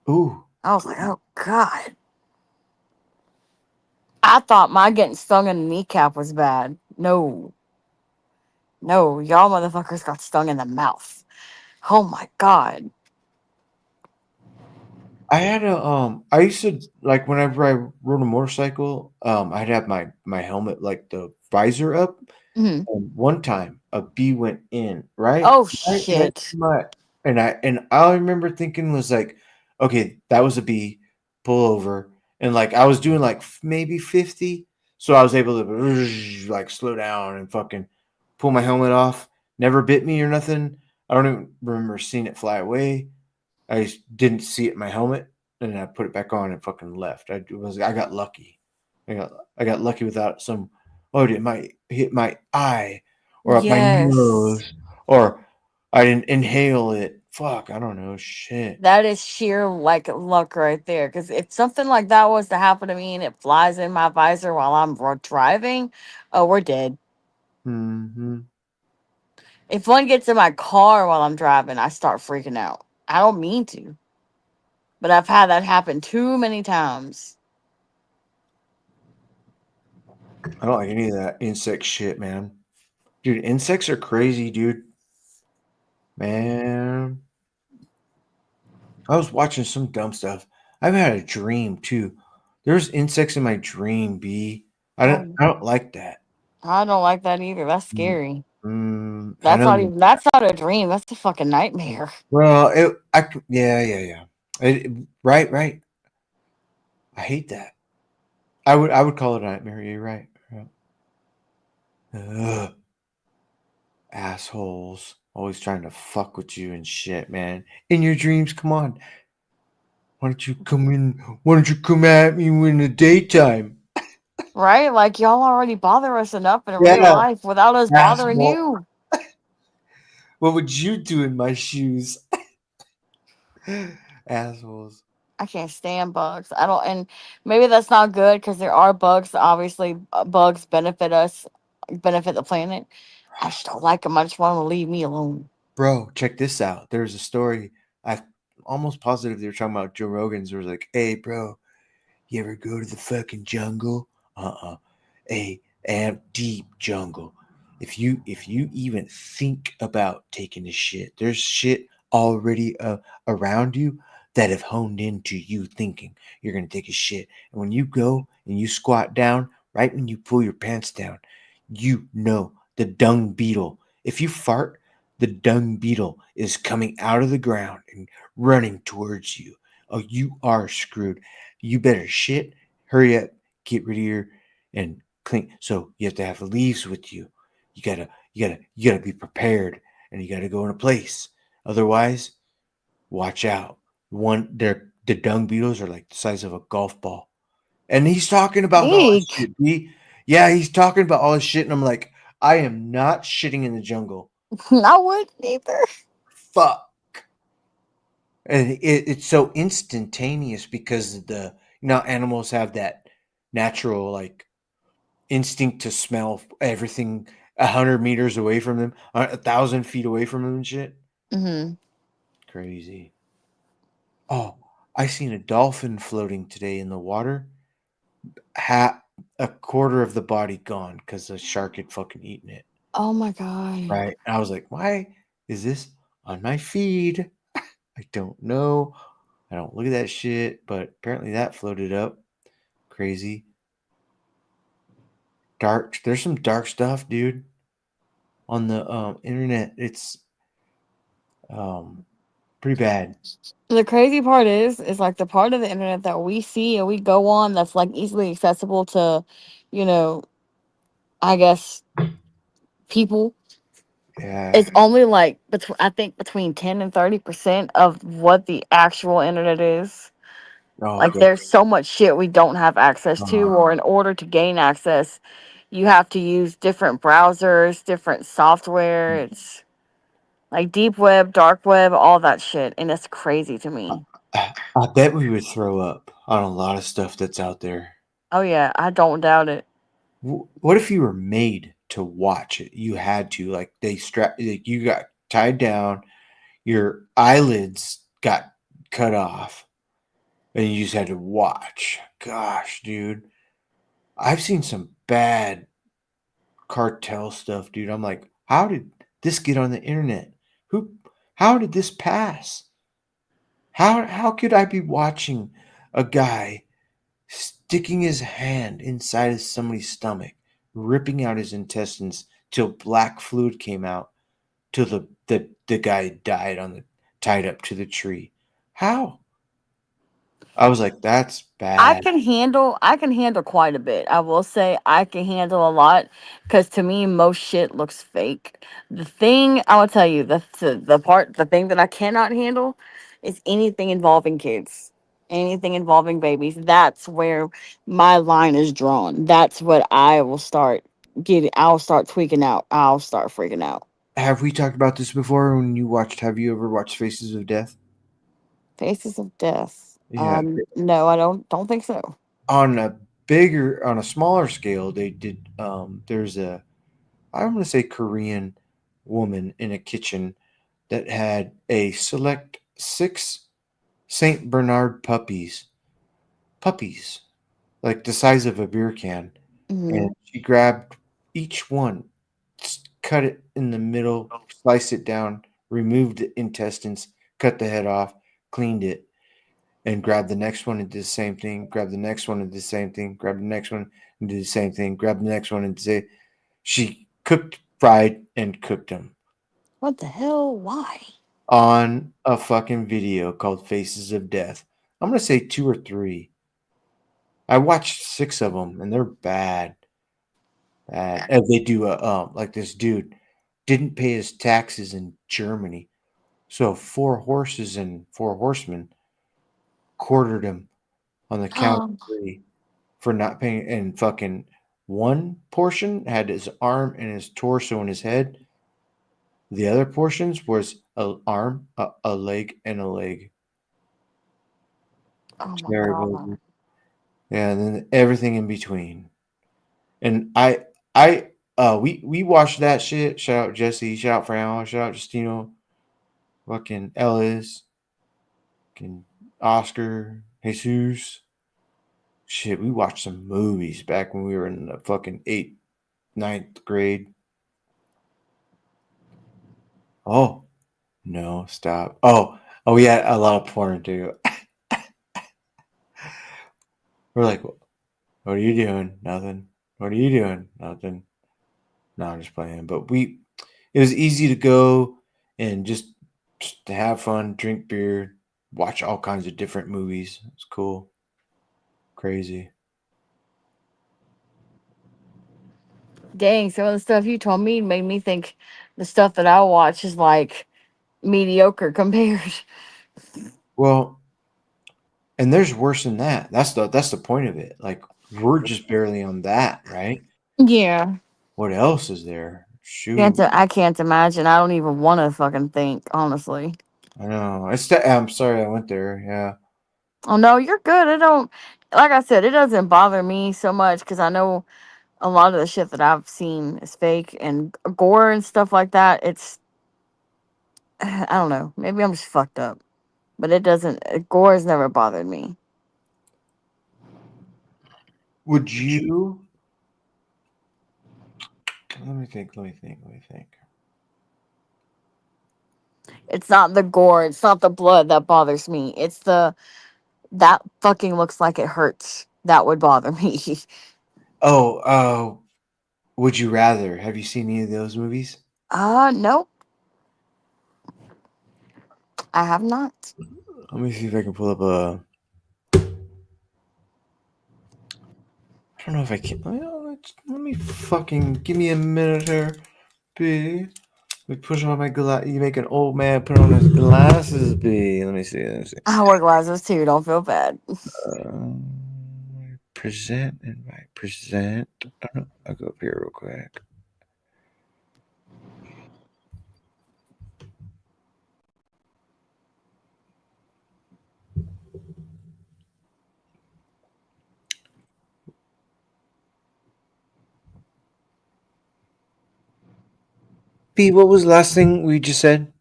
Ooh. I was like, oh, God. I thought my getting stung in the kneecap was bad. No. No, y'all motherfuckers got stung in the mouth. Oh, my God. I had I used to like whenever I rode a motorcycle, I'd have my helmet like the visor up. Mhm. And one time a bee went in, right? Oh, Right shit. in my and all I remember thinking was like, okay, that was a bee, pull over. And like I was doing like maybe 50. So I was able to like slow down and fucking pull my helmet off. Never bit me or nothing. I don't even remember seeing it fly away. I just didn't see it in my helmet, and then I put it back on and fucking left. I got lucky. I got lucky without some. Oh, it might hit my eye or up my Yes. nose, or I didn't inhale it. Fuck, I don't know. Shit. That is sheer like luck right there. Because if something like that was to happen to me and it flies in my visor while I'm driving, oh, we're dead. Hmm. If one gets in my car while I'm driving, I start freaking out. I don't mean to, but I've had that happen too many times. I don't like any of that insect shit, man. Dude, insects are crazy, dude. Man, I was watching some dumb stuff. I've had a dream too. There's insects in my dream, B. Oh, I don't like that. I don't like that either. That's scary. I know. That's not a dream. That's a fucking nightmare. Well, yeah. Right, right. I hate that. I would call it a nightmare. You're right. Yeah. Ugh, assholes, always trying to fuck with you and shit, man. In your dreams, come on. Why don't you come in? Why don't you come at me in the daytime? Right? Like y'all already bother us enough in real Yeah, life without us bothering asshole. you. What would you do in my shoes? Assholes. I can't stand bugs. I don't, and maybe that's not good because there are bugs. Obviously, bugs benefit us, benefit the planet. I just don't like them. I just want them to leave me alone. Bro, check this out. There's a story. I'm almost positive they were talking about Joe Rogan's. It was like, hey, bro, you ever go to the fucking jungle? A deep jungle. If you even think about taking a shit, there's shit already around you that have honed into you thinking you're gonna take a shit. And when you go and you squat down, right when you pull your pants down, you know the dung beetle. If you fart, the dung beetle is coming out of the ground and running towards you. Oh, you are screwed. You better shit. Hurry up, get rid of your and clean. So you have to have leaves with you. You gotta be prepared, and you gotta go in a place. Otherwise, watch out. The dung beetles are like the size of a golf ball. And he's talking about all this Eek. shit. Yeah, he's talking about all this shit, and I'm like, I am not shitting in the jungle. I wouldn't either. Fuck. And it's so instantaneous because animals have that natural like instinct to smell everything 100 meters away from them, 1,000 feet away from them and shit. Mm-hmm. Crazy. Oh, I seen a dolphin floating today in the water. a quarter of the body gone because the shark had fucking eaten it. Oh my god. Right. And I was like, why is this on my feed? I don't know. I don't look at that shit, but apparently that floated up. Crazy. Dark. There's some dark stuff, dude, on the internet. It's pretty bad. The crazy part is like the part of the internet that we see and we go on that's like easily accessible to, you know, I guess people. Yeah. It's only like I think between 10 and 30% of what the actual internet is. Oh, Like okay. there's so much shit we don't have access to, Uh, or in order to gain access, you have to use different browsers, different software. It's like deep web, dark web, all that shit, and it's crazy to me. I bet we would throw up on a lot of stuff that's out there. Oh yeah, I don't doubt it. What if you were made to watch it? You had to, like, like, you got tied down, your eyelids got cut off, and you just had to watch. Gosh, dude, I've seen some bad cartel stuff, dude. I'm like, how did this get on the internet? Who? How did this pass? How could I be watching a guy sticking his hand inside of somebody's stomach, ripping out his intestines till black fluid came out, till the guy died on the tied up to the tree? How? I was like, that's bad. I can handle quite a bit. I will say I can handle a lot because to me most shit looks fake. The thing I will tell you, the thing that I cannot handle is anything involving kids. Anything involving babies. That's where my line is drawn. That's what I will start getting. I'll start tweaking out. I'll start freaking out. Have we talked about this before when you watched have you ever watched Faces of Death? Faces of death. Yeah. No, I don't think so. On a smaller scale, they did there's a I'm gonna say Korean woman in a kitchen that had a select 6 Saint Bernard puppies, like the size of a beer can, and Mhm. she grabbed each one, cut it in the middle, sliced it down, removed the intestines, cut the head off, cleaned it, and grabbed the next one and did the same thing, grabbed the next one and did the same thing, grabbed the next one and did the same thing, grabbed the next one and say she cooked, fried, and cooked them What the hell? Why? on a fucking video called Faces of Death. I'm gonna say 2 or 3. I watched 6 of them, and they're bad. Bad. And they do like this dude didn't pay his taxes in Germany, so 4 horses and 4 horsemen quartered him on the count of 3 for not paying. And fucking one portion had his arm and his torso and his head. The other portions was a arm, a leg, and a leg. Oh my Terrible. god. Yeah, and then everything in between. And we watched that shit. Shout out Jesse, shout out Fran, shout out Justino, fucking Ellis, fucking Oscar, Jesus. Shit, we watched some movies back when we were in the fucking 8th, 9th grade. Oh, no, stop. Oh, we had a lot of porn too. We're like, what are you doing? Nothing. What are you doing? Nothing. No, I'm just playing. But it was easy to go and just to have fun, drink beer, watch all kinds of different movies. It's cool. Crazy. Dang, some of the stuff you told me made me think the stuff that I watch is like mediocre compared. Well, and there's worse than that. That's the point of it. Like we're just barely on that, right? Yeah. What else is there? Shoot. I can't imagine. I don't even want to fucking think, honestly. I know. I'm sorry I went there. Yeah. Oh no, you're good. It don't like I said, it doesn't bother me so much because I know a lot of the shit that I've seen is fake and gore and stuff like that. It's I don't know. Maybe I'm just fucked up. But it doesn't gore has never bothered me. Would you? Let me think. It's not the gore. It's not the blood that bothers me. It's that fucking looks like it hurts. That would bother me. Oh, would you rather? Have you seen any of those movies? Nope. I have not. Let me see if I can pull up a. I don't know if I can. Let me fucking give me a minute here, B. We push on my glass. You make an old man put on his glasses, B. Let me see. I wear glasses too. Don't feel bad. Present invite. Present. I don't know. I'll go up here real quick. B, what was the last thing we just said?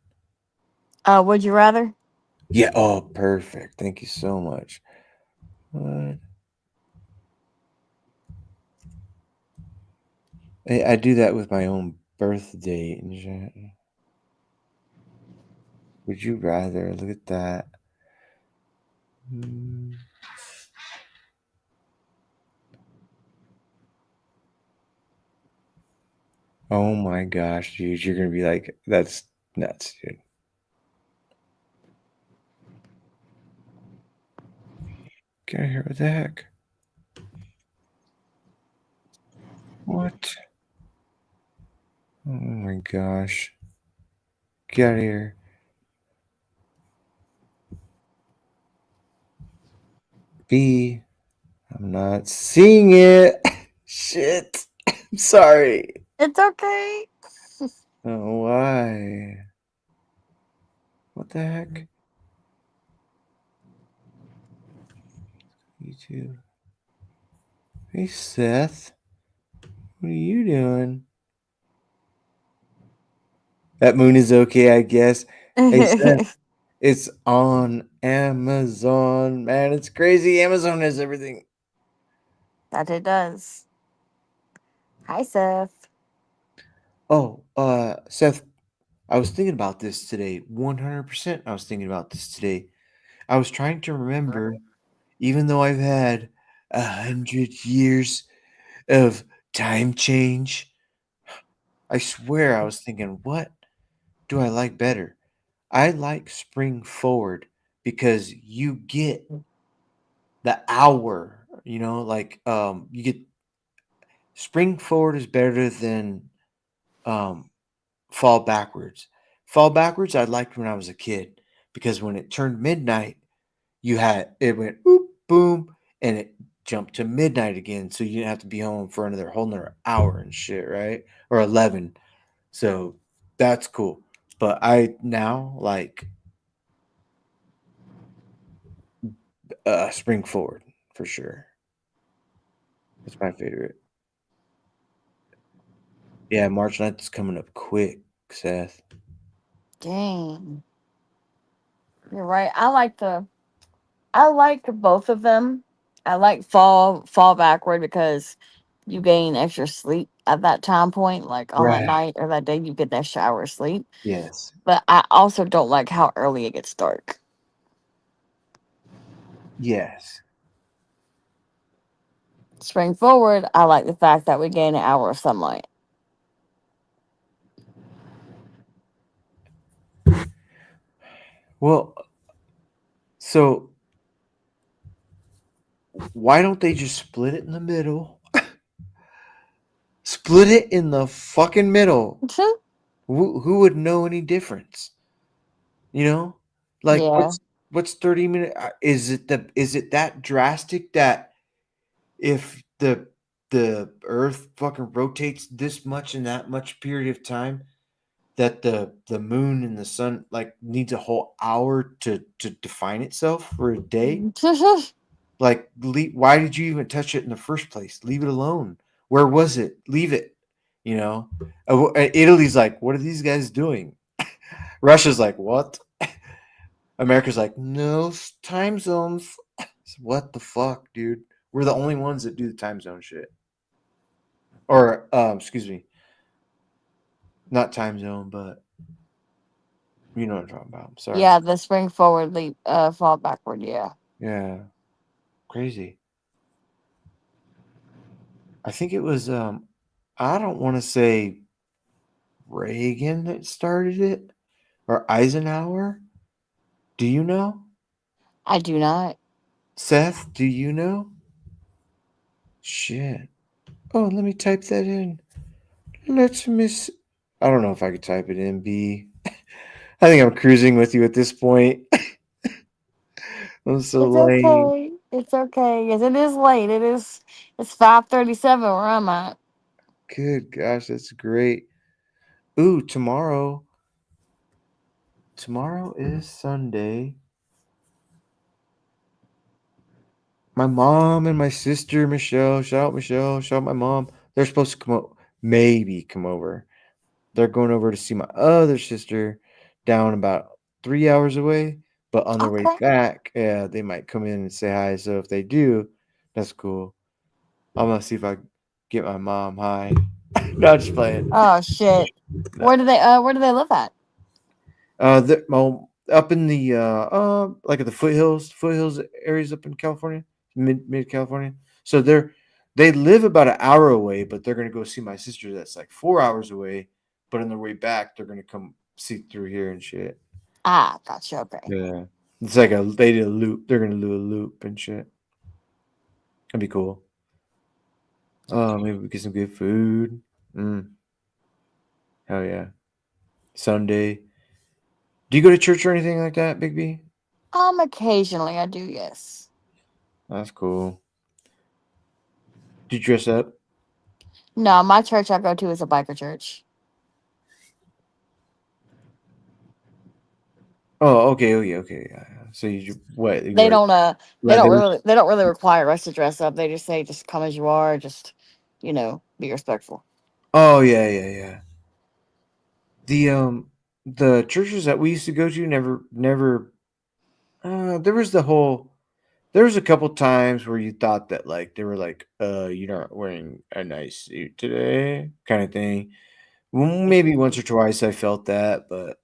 Would you rather? Yeah. Oh, perfect. Thank you so much. What? I do that with my own birth date and shit. Would you rather? Look at that. Oh my gosh, dude. You're going to be like, that's nuts, dude. Get out of here. What the heck? What? Oh my gosh. Get out of here. B. I'm not seeing it. Shit. I'm sorry. It's okay. Oh, why? What the heck? YouTube. Hey, Seth. What are you doing? That moon is okay, I guess. Hey, Seth. It's on Amazon. Man, it's crazy. Amazon has everything. That it does. Hi, Seth. Oh, Seth, I was thinking about this today. 100%. I was thinking about this today. I was trying to remember, even though I've had 100 years of time change, I swear I was thinking, what do I like better? I like spring forward because you get the hour, like you get spring forward is better than um fall backwards. Fall backwards I liked when I was a kid because when it turned midnight, it went boop boom and it jumped to midnight again, so you didn't have to be home for another whole another hour and shit, right? Or 11. So that's cool. But I now like spring forward for sure. It's my favorite. Yeah, March 9th is coming up quick, Seth. Dang. You're right. I like both of them. I like fall backward because you gain extra sleep at that time point, like on that Right. night or that day you get that shower of sleep. Yes. But I also don't like how early it gets dark. Yes. Spring forward, I like the fact that we gain an hour of sunlight. Well, so why don't they just split it in the middle? Split it in the fucking middle. Who would know any difference? Like Yeah. what's 30 minutes? Is it that drastic that if the Earth fucking rotates this much in that much period of time, that the moon and the sun like needs a whole hour to define itself for a day? Like, why did you even touch it in the first place? Leave it alone. Where was it? Leave it. Italy's like, what are these guys doing? Russia's like, what? America's like, no time zones. What the fuck, dude? We're the only ones that do the time zone shit. Or excuse me. Not time zone, but you know what I'm talking about. I'm sorry. Yeah, the spring forward, leap, fall backward. Yeah. Yeah. Crazy. I think it was I don't want to say Reagan that started it or Eisenhower. Do you know? I do not. Seth, do you know? Shit. Oh, let me type that in. Let's miss. I don't know if I could type it in, B. I think I'm cruising with you at this point. I'm so It's lame. okay. It's okay. Yes, it is late. It's 5:37 where I'm at. Good gosh, that's great. Ooh, tomorrow. Tomorrow is Sunday. My mom and my sister Michelle, shout out my mom. They're supposed to maybe come over. They're going over to see my other sister down about 3 hours away. But on their way Okay. back, yeah, they might come in and say hi. So if they do, that's cool. I'm gonna see if I get my mom hi. No, I'm just playing. Oh shit. No. Where do they live at? Up in the like at the foothills areas up in California, mid California. So they live about an hour away, but they're gonna go see my sister that's like 4 hours away. But on their way back, they're gonna come see through here and shit. Ah, gotcha. Okay. Yeah, it's like they did a loop. They're gonna do a loop and shit. That'd be cool. Oh, maybe we get some good food. Hell yeah. Sunday. Do you go to church or anything like that, Big B? Occasionally I do, yes. That's cool. Do you dress up? No, my church I go to is a biker church. Oh, okay. Yeah. So what? You They wear don't leather? they don't really require us to dress up. They just say just come as you are, just be respectful. Oh yeah. The churches that we used to go to never. There was there was a couple times where you thought that like they were like, you're not wearing a nice suit today, kind of thing. Maybe once or twice I felt that, but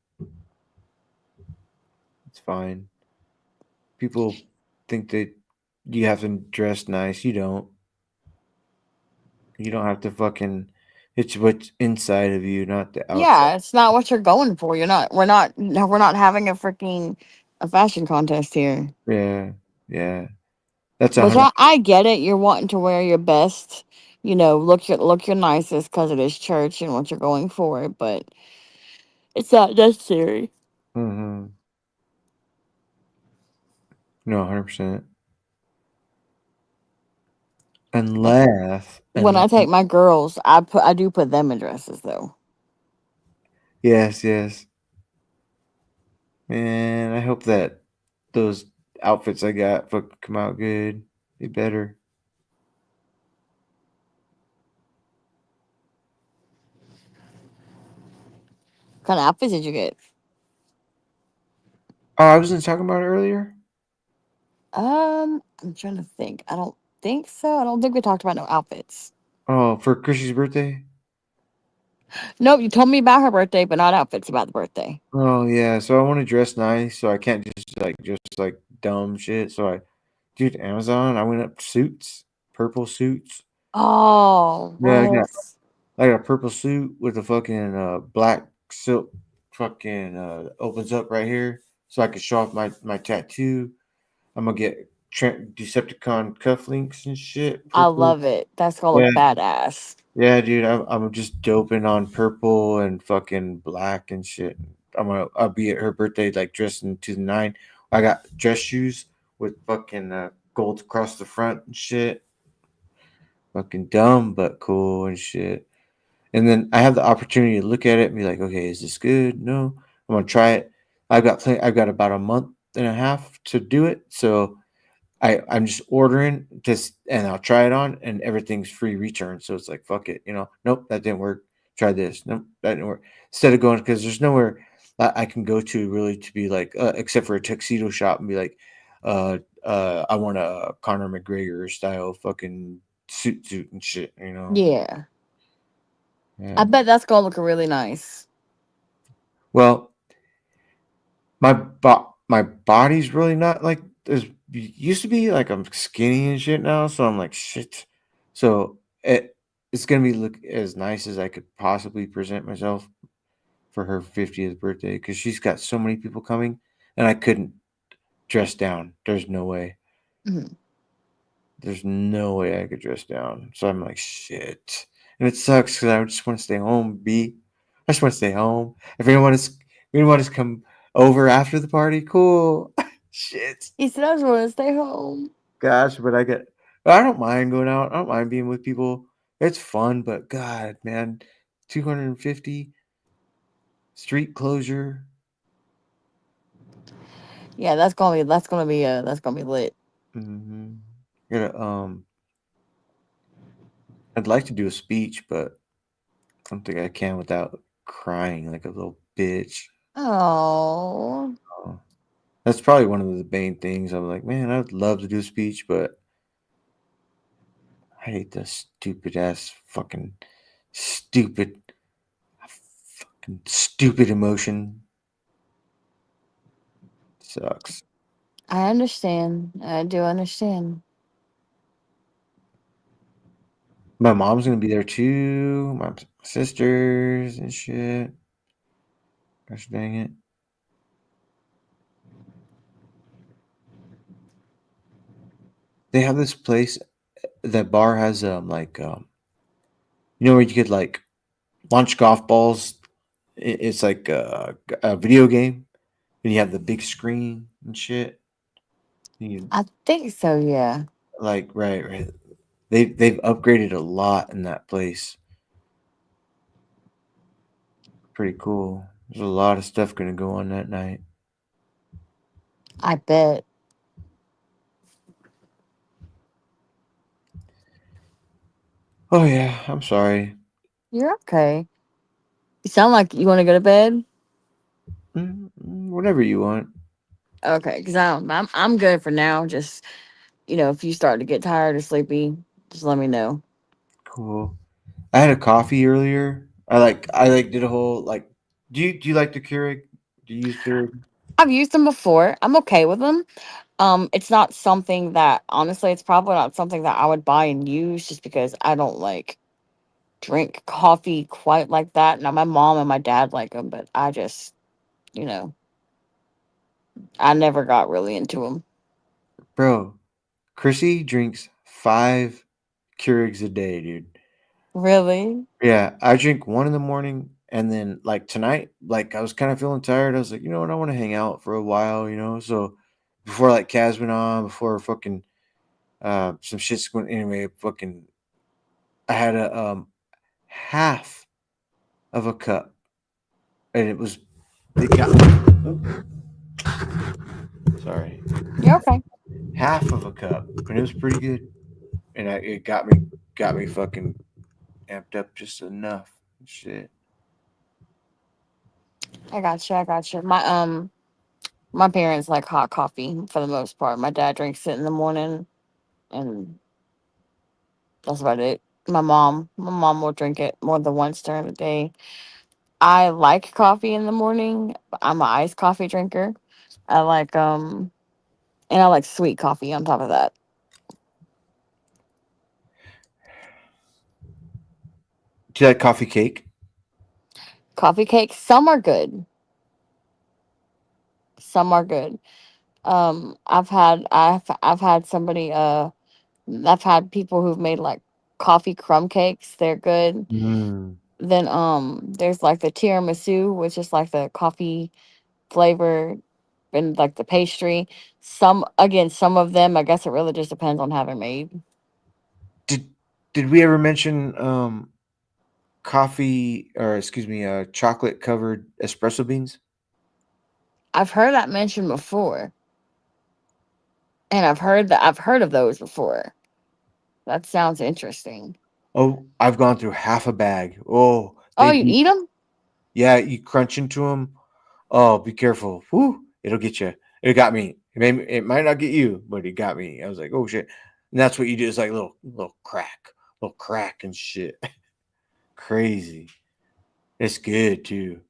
it's fine. People think that you have to dress nice. You don't. You don't have to fucking. It's what's inside of you, not the outside. Yeah, it's not what you're going for. We're not having a fashion contest here. Yeah. That's Which 100. I get it. You're wanting to wear your best, look your nicest because it is church and what you're going for, but it's not necessary. Mm-hmm. No, 100%. Unless, When I take my girls, I do put them in dresses though. yes. Man, I hope that those outfits I got fucking come out good. Be better. What kind of outfits did you get? Oh, I wasn't talking about it earlier. I'm trying to think. I don't think so. I don't think we talked about no outfits. Oh, for Chrissy's birthday. Nope, you told me about her birthday, but not outfits about the birthday. Oh yeah, so I want to dress nice, so I can't just like dumb shit. So dude, Amazon. I went up suits, purple suits. Oh, Yeah, nice. I got a purple suit with a fucking black silk fucking opens up right here, so I can show off my tattoo. I'm gonna get Decepticon cufflinks and shit. I Purple. love it. That's gonna Yeah, look badass. yeah, dude. I'm just doping on purple and fucking black and shit. I'll be at her birthday like dressed into the nine. I got dress shoes with fucking gold across the front and shit. Fucking dumb but cool and shit. And then I have the opportunity to look at it and be like, okay, is this good? No, I'm gonna try it. I've got about a month and a half to do it, so I'm just ordering just and I'll try it on and everything's free return. So it's like fuck it, Nope, that didn't work. Try this. Nope, that didn't work. Instead of going because there's nowhere I can go to really to be like except for a tuxedo shop and be like, I want a Conor McGregor style fucking suit and shit. Yeah. Yeah. I bet that's gonna look really nice. Well, my body's really not like as used to be. Like I'm skinny and shit now, so I'm like shit. So it's gonna be look as nice as I could possibly present myself for her 50th birthday because she's got so many people coming, and I couldn't dress down. There's no way. Mhm. There's no way I could dress down. So I'm like shit, and it sucks because I just want to stay home. I just want to stay home. If anyone has come over after the party, cool. Shit. He said, "I just want to stay home." Gosh, but I don't mind going out. I don't mind being with people. It's fun, but God, man, 250 street closure. Yeah, that's gonna be lit. Mm-hmm. Gotta, I'd like to do a speech, but I don't think I can without crying like a little bitch. Oh, Oh, that's probably one of the main things. I'm like, man, I'd love to do a speech, but I hate this stupid, stupid emotion. Sucks. I understand. I do understand. My mom's gonna be there too. My sisters and shit. Gosh dang it. They have this place. That bar has where you could like launch golf balls. It's like a video game, and you have the big screen and shit. You I think so. Yeah. like right. They've upgraded a lot in that place. Pretty cool. There's a lot of stuff gonna go on that night. I bet. Oh yeah, I'm sorry. You're okay. You sound like you want to go to bed. Whatever you want. Okay, because I'm good for now. Just if you start to get tired or sleepy, just let me know. Cool. I had a coffee earlier. I did a whole like. Do you like the Keurig? Do you use Keurig? I've used them before. I'm okay with them. It's not something that honestly, it's probably not something that I would buy and use just because I don't like drink coffee quite like that. Now my mom and my dad like them, but I just, you know, I never got really into them. Bro, Chrissy drinks 5 Keurigs a day, dude. Really? Yeah, I drink one in the morning, and then like tonight, like I was kind of feeling tired. I was like, you know what, I want to hang out for a while. So before like Kaz went on, before fucking some shit's going anyway, fucking I had a half of a cup, and it got sorry, You're okay. half of a cup, and it was pretty good, and it got me fucking amped up just enough. Shit. I got you. I got you. My parents like hot coffee for the most part. My dad drinks it in the morning, and that's about it. My mom will drink it more than once during the day. I like coffee in the morning. But I'm an iced coffee drinker. I like and I like sweet coffee on top of that. Do you like coffee cake? Coffee cakes, some are good. Some are good. I've had somebody I've had people who've made like coffee crumb cakes. They're good. Mm. Then there's like the tiramisu, which is like the coffee flavor and like the pastry. Some of them, I guess it really just depends on how they're made. Did we ever mention coffee or excuse me, chocolate covered espresso beans? I've heard that mentioned before, and I've heard of those before. That sounds interesting. Oh, I've gone through half a bag. Oh, Oh, they you do. eat them? Yeah, you crunch into them. Oh, be careful. Whoo, it'll get you. It got me. It might not get you, but it got me. I was like, oh shit. And that's what you do. It's like little crack and shit. Crazy. It's good too.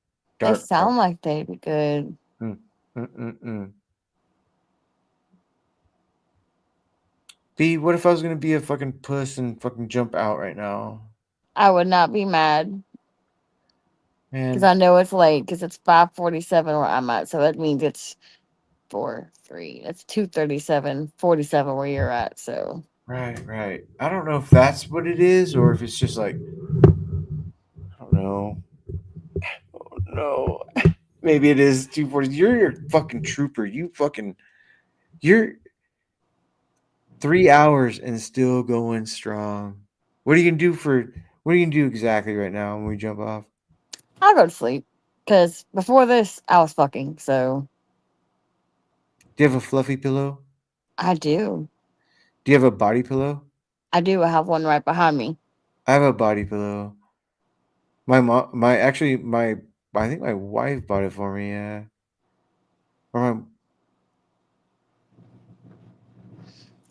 They Dark. sound like they'd be good. Mm, mm, mm, mm. B, what if I was gonna be a fucking puss and fucking jump out right now? I would not be mad because Man, I know it's late because it's 5:47 where I'm at. So that means it's 4:03. That's 2:37:47 where you're at. So right. I don't know if that's what it is or if it's just like I don't know. Oh, no. Maybe it is 2:40. You're a fucking trooper. You're 3 hours and still going strong. What are you gonna do what are you gonna do exactly right now when we jump off? I'll go to sleep because before this I was fucking. So Do you have a fluffy pillow? I do. Do you have a body pillow? I do. I have one right behind me. I have a body pillow. My I think my wife bought it for me, yeah. Or my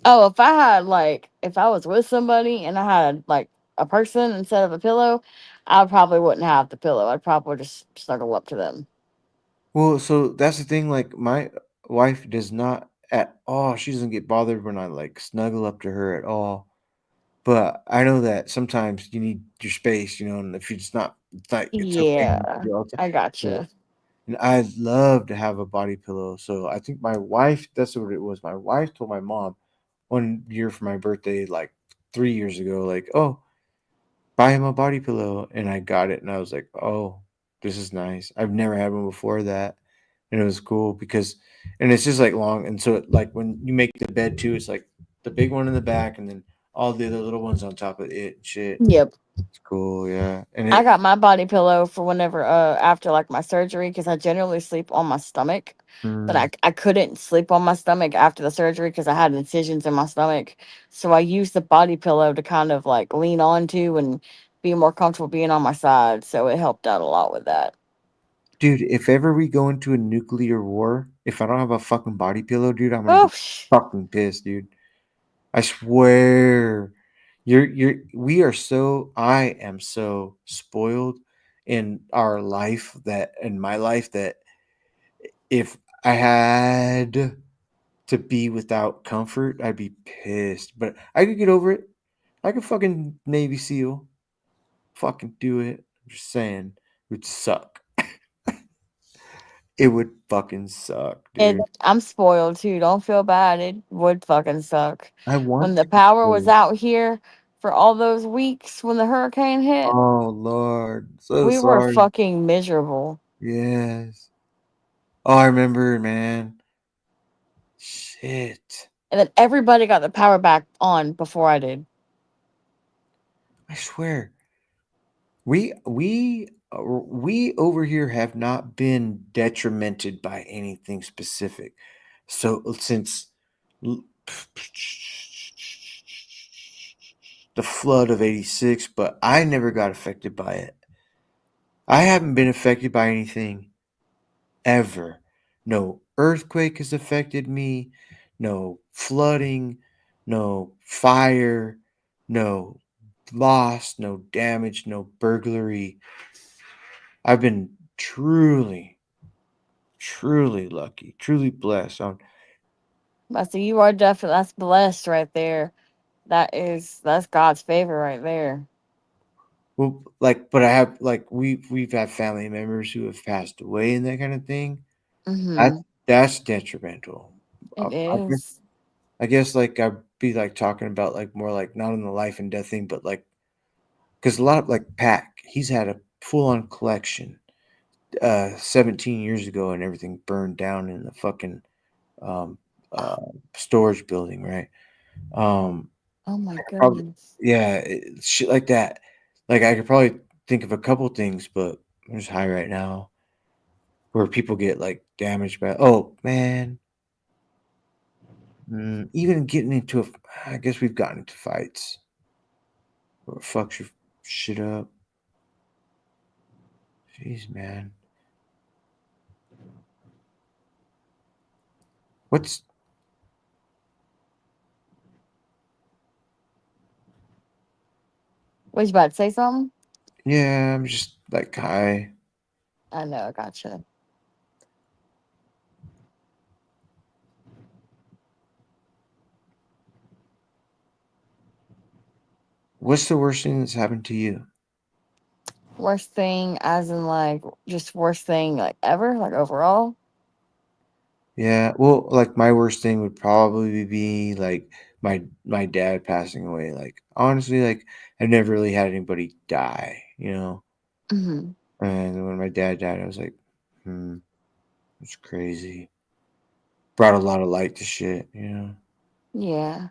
Oh, if I had if I was with somebody and I had a person instead of a pillow, I probably wouldn't have the pillow. I'd probably just snuggle up to them. Well, so that's the thing, like my wife does not at all. She doesn't get bothered when I like snuggle up to her at all. But I know that sometimes you need your space, and if it's not it's okay not to Yeah, do all the time. I So, gotcha. and I'd love to have a body pillow. So I think my wife, that's what it was. My wife told my mom one year for my birthday, like 3 years ago, like, oh, buy him a body pillow. And I got it and I was like, oh, this is nice. I've never had one before that. And it was cool and it's just like long. And so like when you make the bed too, it's like the big one in the back and then all the other little ones on top of it and shit. Yep. It's cool. Yeah. And I got my body pillow for whenever after my surgery because I generally sleep on my stomach, but mm, I couldn't sleep on my stomach after the surgery because I had incisions in my stomach. So I used the body pillow to kind of lean onto and be more comfortable being on my side. So it helped out a lot with that. dude, if ever we go into a nuclear war, if I don't have a fucking body pillow, dude, I'm gonna Oh, be fucking pissed, dude. I swear. We are so I am so spoiled in my life that if I had to be without comfort, I'd be pissed. But I could get over it. I could fucking Navy SEAL. Fucking do it. I'm just saying. It would suck. It would fucking suck, dude. I'm spoiled too. Don't feel bad. It would fucking suck. I When want the to be power was spoiled. out here for all those weeks when the hurricane hit, Oh Lord. So we were sorry. fucking miserable. Yes. Oh, I remember, man. Shit. And then everybody got the power back on before I did. I swear. We over here have not been detrimented by anything specific. So since l- the flood of 86, but I never got affected by it. I haven't been affected by anything ever. No earthquake has affected me, no flooding, no fire, no loss, no damage, no burglary. I've been truly lucky, truly blessed. I see you are definitely that's blessed right there. That's God's favor right there. Well, but I have we've had family members who have passed away and that kind of thing. That Mm-hmm. that's detrimental. It I guess is. I'd be like talking about like more like not on the life and death thing, but like because a lot of like Pac, he's had a full on collection 17 years ago and everything burned down in the fucking um, uh, storage building, right? Um, Oh my probably, goodness. yeah, shit like that. Like I could probably think of a couple things, but I'm just high right now where people get like damaged by. Oh man, even getting into I guess we've gotten into fights where it fucks your shit up. Jeez, man. What's Was you about to say something? yeah? I'm just like hi. I know, I gotcha. What's the worst thing that's happened to you? Worst thing, as in like just worst thing like ever, like overall. Yeah, well, like my worst thing would probably be like my dad passing away. Like honestly, like I've never really had anybody die, you know. Hmm. And when my dad died, I was like, hmm, it's crazy. Brought a lot of light to shit, you know. Yeah.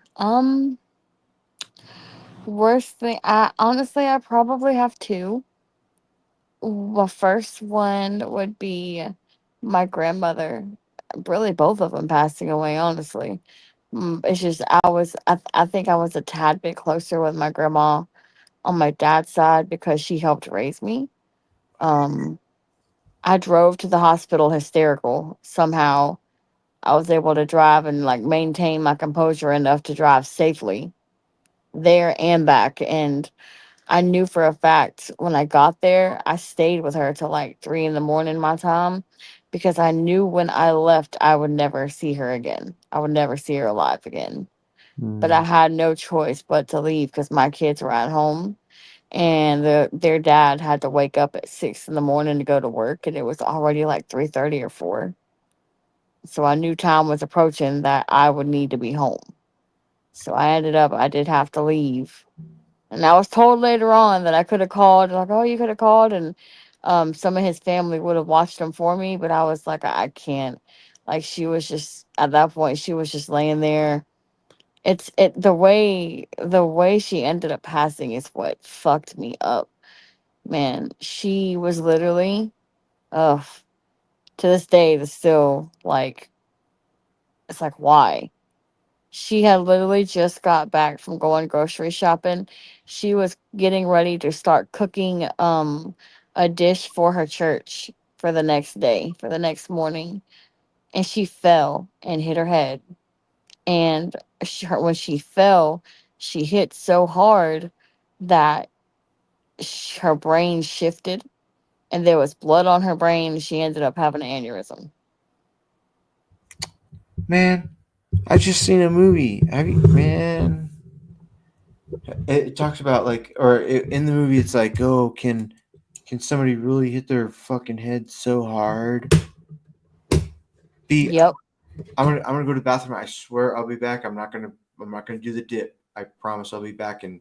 Worst thing. I honestly, I probably have two. Well, first one would be my grandmother. Really, both of them passing away. Honestly, it's just I think I was a tad bit closer with my grandma on my dad's side because she helped raise me. Um, I drove to the hospital hysterical. Somehow, I was able to drive and like maintain my composure enough to drive safely there and back. And I knew for a fact when I got there, I stayed with her till like 3 in the morning my time because I knew when I left, I would never see her again. I would never see her alive again. But I Mm. had no choice but to leave because my kids were at home and their dad had to wake up at 6 in the morning to go to work and it was already like 3:30 or 4. So I knew time was approaching that I would need to be home. So I did have to leave. And I was told later on that I could have called, like, oh, you could have called, and some of his family would have watched him for me. But I was like, I can't. Like she was just at that point, she was just laying there. The way she ended up passing is what fucked me up, man. She was literally, ugh, to this day, it's still like, it's like why. She had literally just got back from going grocery shopping. She was getting ready to start cooking a dish for her church for the next day, for the next morning, and she fell and hit her head. And when she fell, she hit so hard that her brain shifted and there was blood on her brain. She ended up having an aneurysm. Man, I just seen a movie. Have you, man? It talks about like, in the movie, it's like, oh, can somebody really hit their fucking head so hard? Be, Yep. I'm gonna go to the bathroom. I swear I'll be back. I'm not gonna do the dip. I promise I'll be back in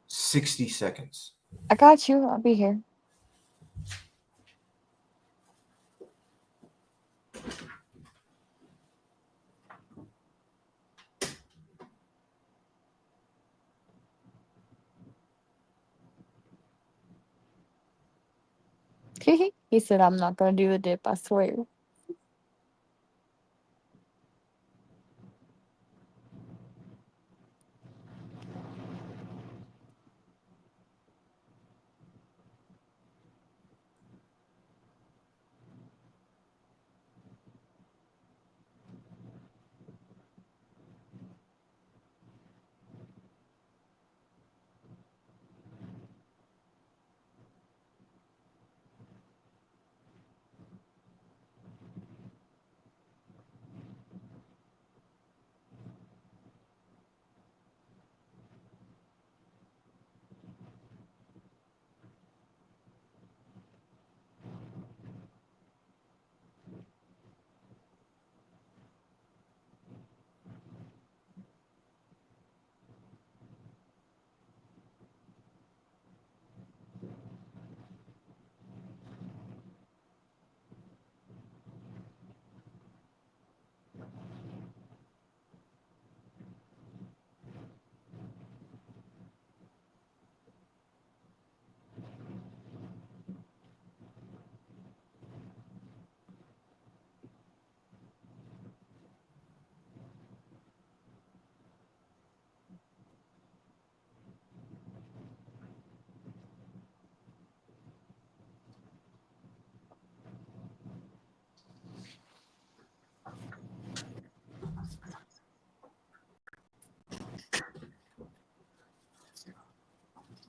60 seconds. I got you. I'll be here. He said, I'm not going to do the dip, I swear.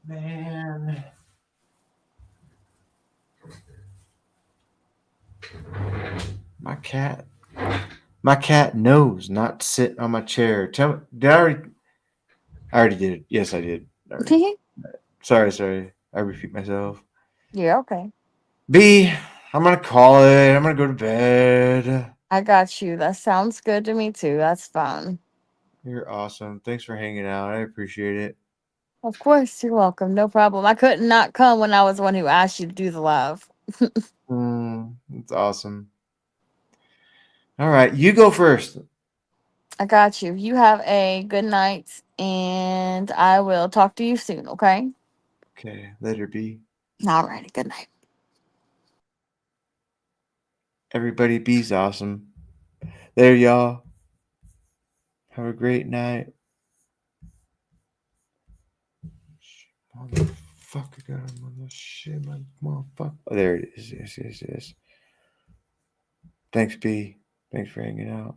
Man. My cat knows not to sit on my chair. Tell me, I already did it. Yes, I did. Sorry. I repeat myself. Yeah, okay. B, I'm gonna call it. I'm gonna go to bed. I got you. That sounds good to me too. That's fun. You're awesome. Thanks for hanging out. I appreciate it. Of course, you're welcome. No problem. I couldn't not come when I was the one who asked you to do the live. It's awesome. All right, you go first. I got you. You have a good night, and I will talk to you soon, okay? Okay, let her be. Alrighty, good night. Everybody, B's awesome. There, y'all. Have a great night. Motherfucker, got him on this shit, my motherfucker. Oh, there it is. Yes. Thanks, B. Thanks for hanging out.